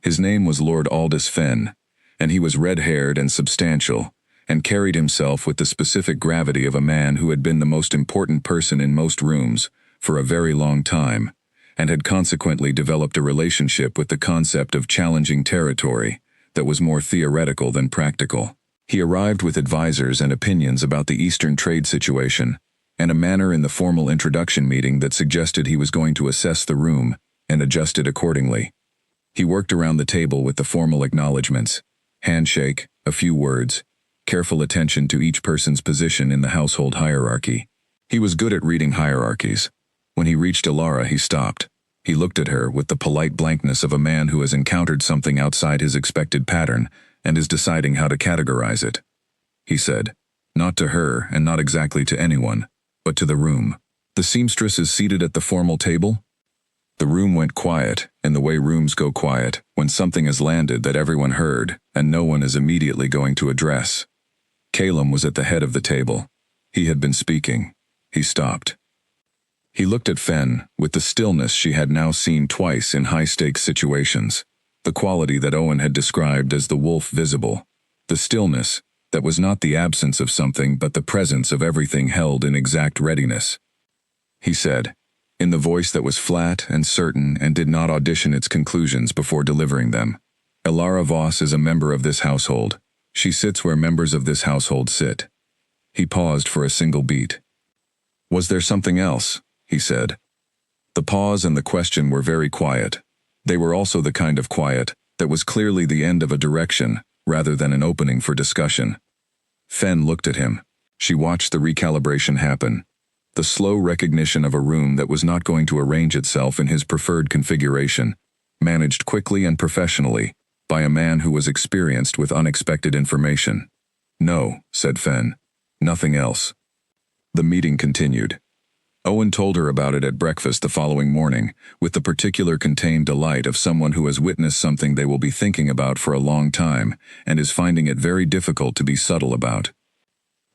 His name was Lord Aldous Fenn, and he was red-haired and substantial, and carried himself with the specific gravity of a man who had been the most important person in most rooms for a very long time, and had consequently developed a relationship with the concept of challenging territory that was more theoretical than practical. He arrived with advisors and opinions about the Eastern trade situation, and a manner in the formal introduction meeting that suggested he was going to assess the room and adjust it accordingly. He worked around the table with the formal acknowledgments, handshake, a few words, careful attention to each person's position in the household hierarchy. He was good at reading hierarchies. When he reached Alara, he stopped. He looked at her with the polite blankness of a man who has encountered something outside his expected pattern and is deciding how to categorize it. He said, not to her and not exactly to anyone, but to the room. The seamstress is seated at the formal table? The room went quiet, in the way rooms go quiet when something has landed that everyone heard and no one is immediately going to address. Calum was at the head of the table. He had been speaking. He stopped. He looked at Fen with the stillness she had now seen twice in high-stakes situations, the quality that Owen had described as the wolf visible, the stillness that was not the absence of something but the presence of everything held in exact readiness. He said, in the voice that was flat and certain and did not audition its conclusions before delivering them, Alara Voss is a member of this household. She sits where members of this household sit. He paused for a single beat. Was there something else? He said. The pause and the question were very quiet. They were also the kind of quiet that was clearly the end of a direction rather than an opening for discussion. Fen looked at him. She watched the recalibration happen. The slow recognition of a room that was not going to arrange itself in his preferred configuration, managed quickly and professionally, by a man who was experienced with unexpected information. No, said Fen. Nothing else. The meeting continued. Owen told her about it at breakfast the following morning, with the particular contained delight of someone who has witnessed something they will be thinking about for a long time and is finding it very difficult to be subtle about.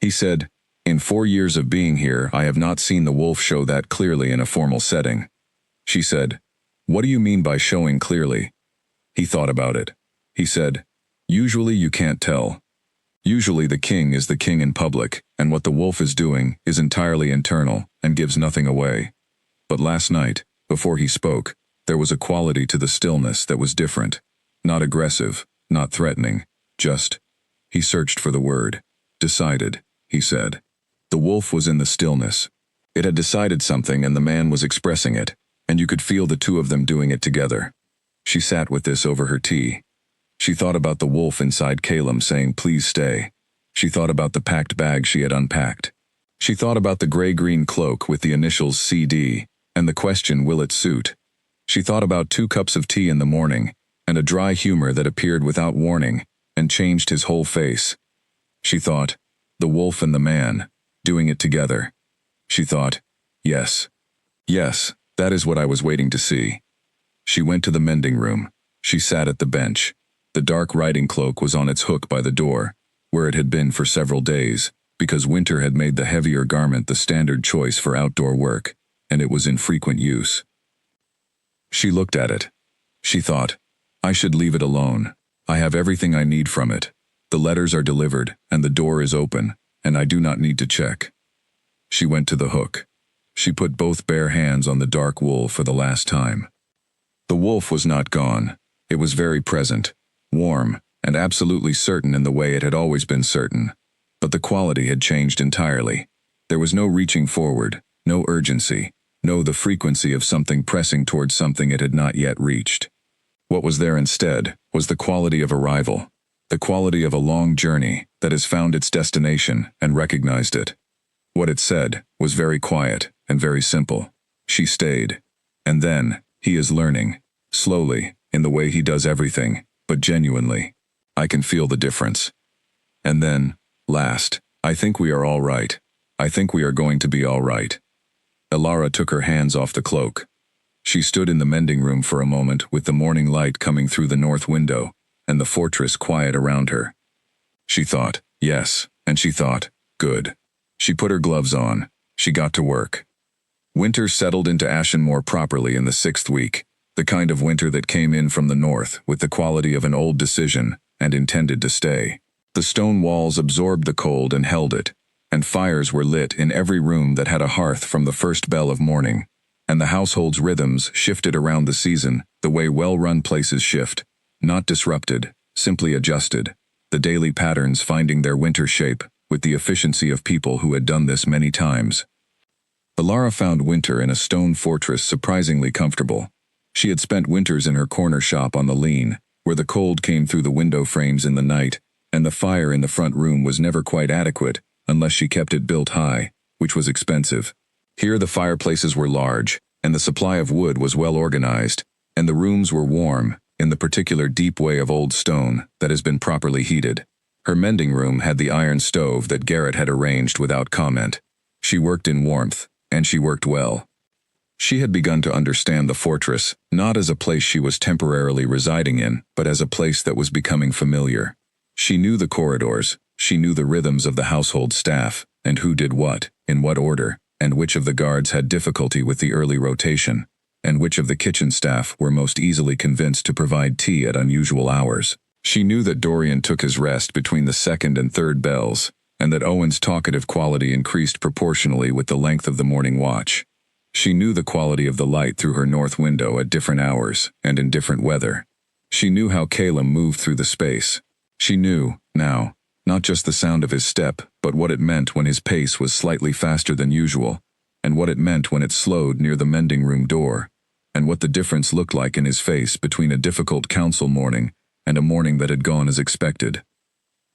He said, in 4 years of being here, I have not seen the wolf show that clearly in a formal setting. She said, what do you mean by showing clearly? He thought about it. He said, usually you can't tell. Usually the king is the king in public, and what the wolf is doing is entirely internal and gives nothing away. But last night, before he spoke, there was a quality to the stillness that was different. Not aggressive, not threatening, just. He searched for the word. Decided, he said. The wolf was in the stillness. It had decided something and the man was expressing it, and you could feel the two of them doing it together. She sat with this over her tea. She thought about the wolf inside Calum saying, please stay. She thought about the packed bag she had unpacked. She thought about the gray-green cloak with the initials CD, and the question, will it suit? She thought about 2 cups of tea in the morning, and a dry humor that appeared without warning, and changed his whole face. She thought, the wolf and the man, doing it together. She thought, yes. Yes, that is what I was waiting to see. She went to the mending room. She sat at the bench. The dark riding cloak was on its hook by the door, where it had been for several days, because winter had made the heavier garment the standard choice for outdoor work, and it was in frequent use. She looked at it. She thought, I should leave it alone. I have everything I need from it. The letters are delivered, and the door is open, and I do not need to check. She went to the hook. She put both bare hands on the dark wool for the last time. The wolf was not gone. It was very present. Warm, and absolutely certain in the way it had always been certain. But the quality had changed entirely. There was no reaching forward, no urgency, no the frequency of something pressing towards something it had not yet reached. What was there instead was the quality of arrival, the quality of a long journey that has found its destination and recognized it. What it said was very quiet and very simple. She stayed. And then, he is learning, slowly, in the way he does everything, but genuinely. I can feel the difference. And then, last, I think we are all right. I think we are going to be all right. Alara took her hands off the cloak. She stood in the mending room for a moment with the morning light coming through the north window, and the fortress quiet around her. She thought, yes, and she thought, good. She put her gloves on. She got to work. Winter settled into Ashenmore properly in the 6th week, the kind of winter that came in from the north with the quality of an old decision and intended to stay. The stone walls absorbed the cold and held it, and fires were lit in every room that had a hearth from the first bell of morning, and the household's rhythms shifted around the season the way well-run places shift, not disrupted, simply adjusted, the daily patterns finding their winter shape with the efficiency of people who had done this many times. Alara found winter in a stone fortress surprisingly comfortable. She had spent winters in her corner shop on the Lean, where the cold came through the window frames in the night, and the fire in the front room was never quite adequate unless she kept it built high, which was expensive. Here the fireplaces were large, and the supply of wood was well organized, and the rooms were warm, in the particular deep way of old stone that has been properly heated. Her mending room had the iron stove that Garrett had arranged without comment. She worked in warmth, and she worked well. She had begun to understand the fortress, not as a place she was temporarily residing in, but as a place that was becoming familiar. She knew the corridors, she knew the rhythms of the household staff, and who did what, in what order, and which of the guards had difficulty with the early rotation, and which of the kitchen staff were most easily convinced to provide tea at unusual hours. She knew that Dorian took his rest between the second and third bells, and that Owen's talkative quality increased proportionally with the length of the morning watch. She knew the quality of the light through her north window at different hours and in different weather. She knew how Caleb moved through the space. She knew, now, not just the sound of his step, but what it meant when his pace was slightly faster than usual, and what it meant when it slowed near the mending room door, and what the difference looked like in his face between a difficult council morning and a morning that had gone as expected.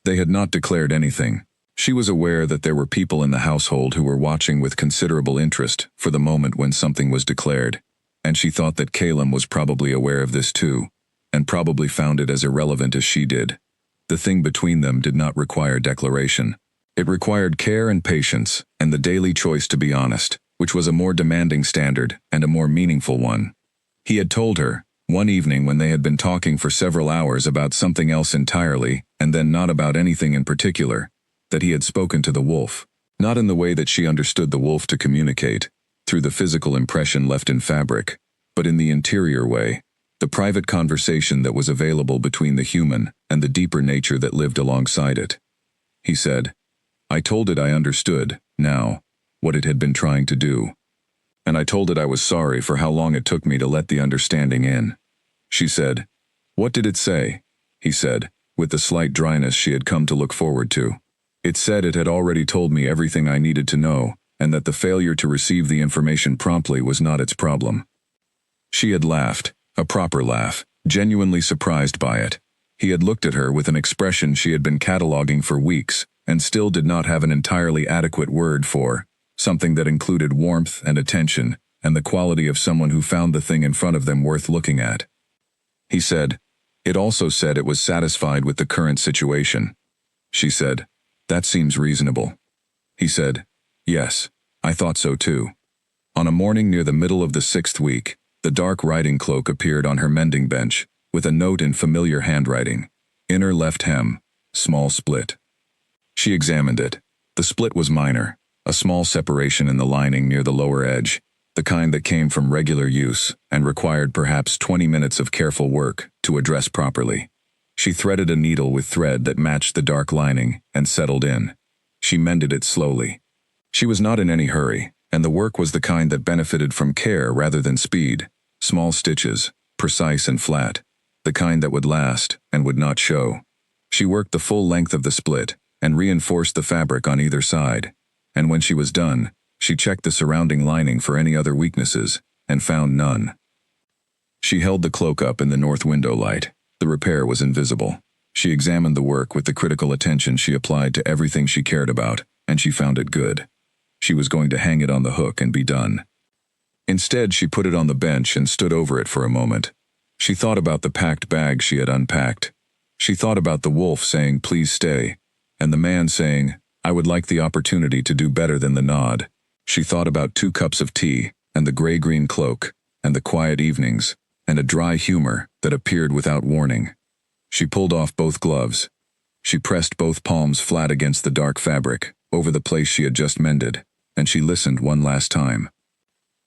They had not declared anything. She was aware that there were people in the household who were watching with considerable interest for the moment when something was declared, and she thought that Caleb was probably aware of this too, and probably found it as irrelevant as she did. The thing between them did not require declaration. It required care and patience, and the daily choice to be honest, which was a more demanding standard and a more meaningful one. He had told her, one evening when they had been talking for several hours about something else entirely, and then not about anything in particular, that he had spoken to the wolf, not in the way that she understood the wolf to communicate, through the physical impression left in fabric, but in the interior way, the private conversation that was available between the human and the deeper nature that lived alongside it. He said, "I told it I understood, now, what it had been trying to do. And I told it I was sorry for how long it took me to let the understanding in." She said, "What did it say?" He said, with the slight dryness she had come to look forward to. "It said it had already told me everything I needed to know, and that the failure to receive the information promptly was not its problem." She had laughed, a proper laugh, genuinely surprised by it. He had looked at her with an expression she had been cataloging for weeks, and still did not have an entirely adequate word for, something that included warmth and attention, and the quality of someone who found the thing in front of them worth looking at. He said, "It also said it was satisfied with the current situation." She said, "That seems reasonable." He said, "Yes, I thought so too." On a morning near the middle of the 6th week, the dark riding cloak appeared on her mending bench, with a note in familiar handwriting. Inner left hem, small split. She examined it. The split was minor, a small separation in the lining near the lower edge, the kind that came from regular use and required perhaps 20 minutes of careful work to address properly. She threaded a needle with thread that matched the dark lining and settled in. She mended it slowly. She was not in any hurry, and the work was the kind that benefited from care rather than speed. Small stitches, precise and flat, the kind that would last and would not show. She worked the full length of the split and reinforced the fabric on either side, and when she was done, she checked the surrounding lining for any other weaknesses and found none. She held the cloak up in the north window light. The repair was invisible. She examined the work with the critical attention she applied to everything she cared about, and she found it good. She was going to hang it on the hook and be done. Instead, she put it on the bench and stood over it for a moment. She thought about the packed bag she had unpacked. She thought about the wolf saying, "Please stay," and the man saying, "I would like the opportunity to do better than the nod." She thought about 2 cups of tea, and the gray-green cloak, and the quiet evenings, and a dry humor that appeared without warning. She pulled off both gloves. She pressed both palms flat against the dark fabric, over the place she had just mended, and she listened one last time.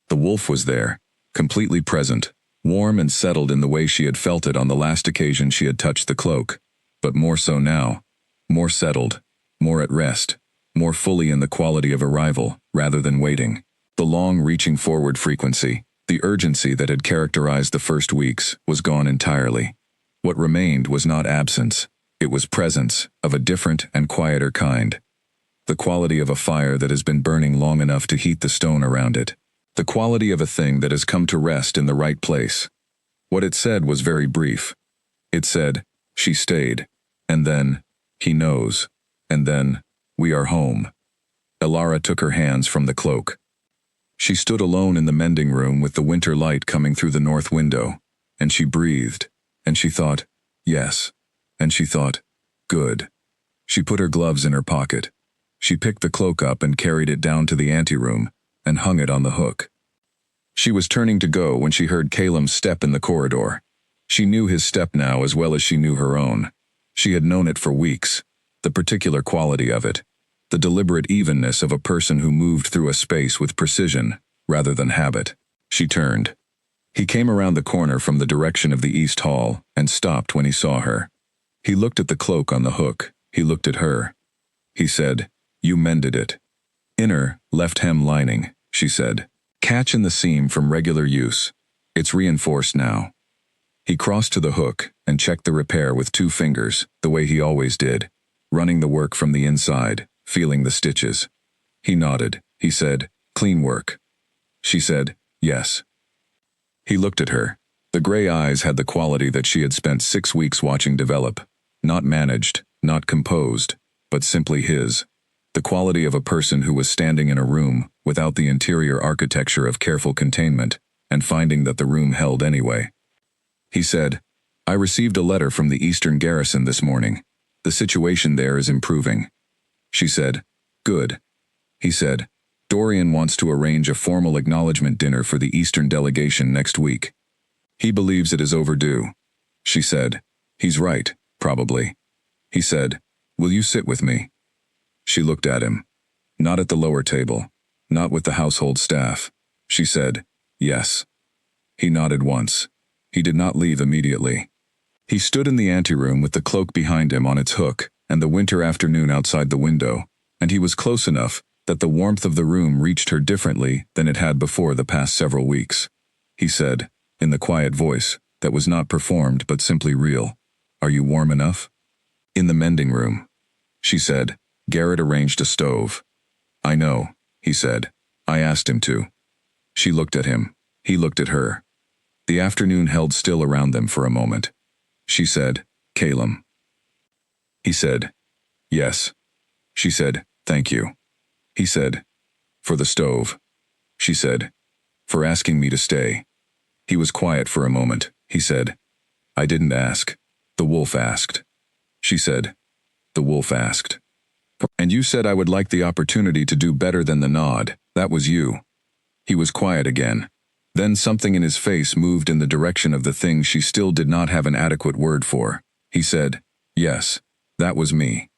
The wolf was there, completely present, warm and settled in the way she had felt it on the last occasion she had touched the cloak, but more so now, more settled, more at rest, more fully in the quality of arrival rather than waiting. The long reaching forward frequency, the urgency that had characterized the first weeks, was gone entirely. What remained was not absence, it was presence of a different and quieter kind. The quality of a fire that has been burning long enough to heat the stone around it. The quality of a thing that has come to rest in the right place. What it said was very brief. It said, she stayed. And then, he knows. And then, we are home. Elara took her hands from the cloak. She stood alone in the mending room with the winter light coming through the north window, and she breathed, and she thought, yes, and she thought, good. She put her gloves in her pocket. She picked the cloak up and carried it down to the anteroom, and hung it on the hook. She was turning to go when she heard Caleb's step in the corridor. She knew his step now as well as she knew her own. She had known it for weeks, the particular quality of it, the deliberate evenness of a person who moved through a space with precision, rather than habit. She turned. He came around the corner from the direction of the East Hall, and stopped when he saw her. He looked at the cloak on the hook. He looked at her. He said, you mended it. Inner, left hem lining, she said. Catch in the seam from regular use. It's reinforced now. He crossed to the hook and checked the repair with 2 fingers, the way he always did, running the work from the inside, feeling the stitches. He nodded. He said, clean work. She said, yes. He looked at her. The gray eyes had the quality that she had spent 6 weeks watching develop, not managed, not composed, but simply his. The quality of a person who was standing in a room without the interior architecture of careful containment, and finding that the room held anyway. He said, I received a letter from the Eastern Garrison this morning. The situation there is improving. She said, good. He said, Dorian wants to arrange a formal acknowledgement dinner for the Eastern delegation next week. He believes it is overdue. She said, he's right, probably. He said, will you sit with me? She looked at him. Not at the lower table, not with the household staff. She said, yes. He nodded once. He did not leave immediately. He stood in the anteroom with the cloak behind him on its hook, and the winter afternoon outside the window, and he was close enough that the warmth of the room reached her differently than it had before the past several weeks. He said, in the quiet voice, that was not performed but simply real, are you warm enough? In the mending room. She said, Garrett arranged a stove. I know, he said. I asked him to. She looked at him. He looked at her. The afternoon held still around them for a moment. She said, Caleb. He said, yes. She said, thank you. He said, for the stove. She said, for asking me to stay. He was quiet for a moment. He said, I didn't ask. The wolf asked. She said, the wolf asked. And you said I would like the opportunity to do better than the nod. That was you. He was quiet again. Then something in his face moved in the direction of the thing she still did not have an adequate word for. He said, yes, that was me.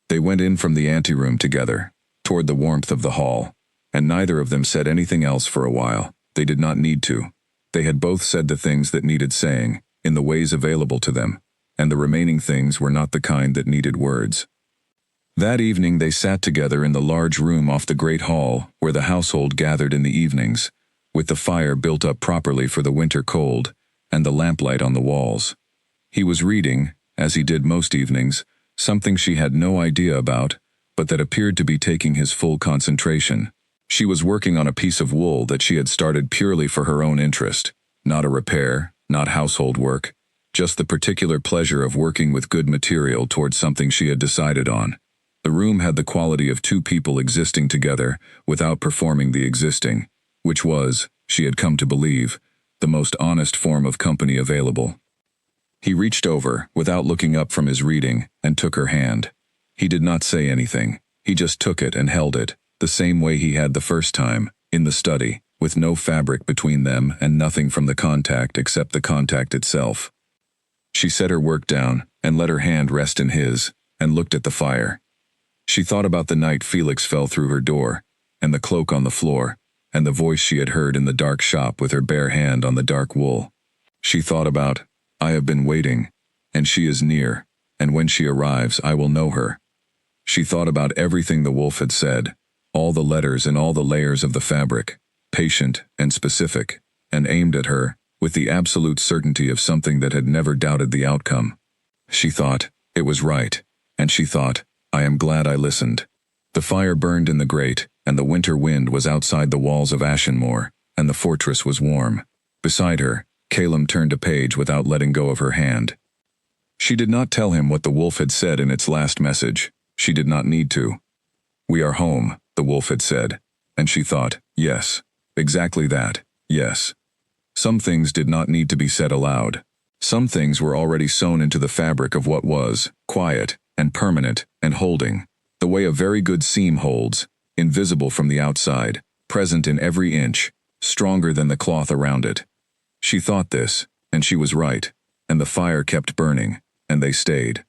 They went in from the anteroom together, toward the warmth of the hall, and neither of them said anything else for a while. They did not need to. They had both said the things that needed saying, in the ways available to them, and the remaining things were not the kind that needed words. That evening they sat together in the large room off the great hall where the household gathered in the evenings, with the fire built up properly for the winter cold, and the lamplight on the walls. He was reading, as he did most evenings, something she had no idea about, but that appeared to be taking his full concentration. She was working on a piece of wool that she had started purely for her own interest, not a repair, not household work, just the particular pleasure of working with good material towards something she had decided on. The room had the quality of 2 people existing together without performing the existing, which was, she had come to believe, the most honest form of company available. He reached over, without looking up from his reading, and took her hand. He did not say anything. He just took it and held it, the same way he had the first time, in the study, with no fabric between them and nothing from the contact except the contact itself. She set her work down, and let her hand rest in his, and looked at the fire. She thought about the night Felix fell through her door, and the cloak on the floor, and the voice she had heard in the dark shop with her bare hand on the dark wool. She thought about, I have been waiting, and she is near, and when she arrives I will know her. She thought about everything the wolf had said, all the letters and all the layers of the fabric, patient and specific, and aimed at her, with the absolute certainty of something that had never doubted the outcome. She thought, it was right, and she thought, I am glad I listened. The fire burned in the grate, and the winter wind was outside the walls of Ashenmoor, and the fortress was warm. Beside her, Calum turned a page without letting go of her hand. She did not tell him what the wolf had said in its last message. She did not need to. "We are home," the wolf had said, and she thought, yes, exactly that, yes. Some things did not need to be said aloud. Some things were already sewn into the fabric of what was, quiet, and permanent, and holding, the way a very good seam holds, invisible from the outside, present in every inch, stronger than the cloth around it. She thought this, and she was right, and the fire kept burning, and they stayed.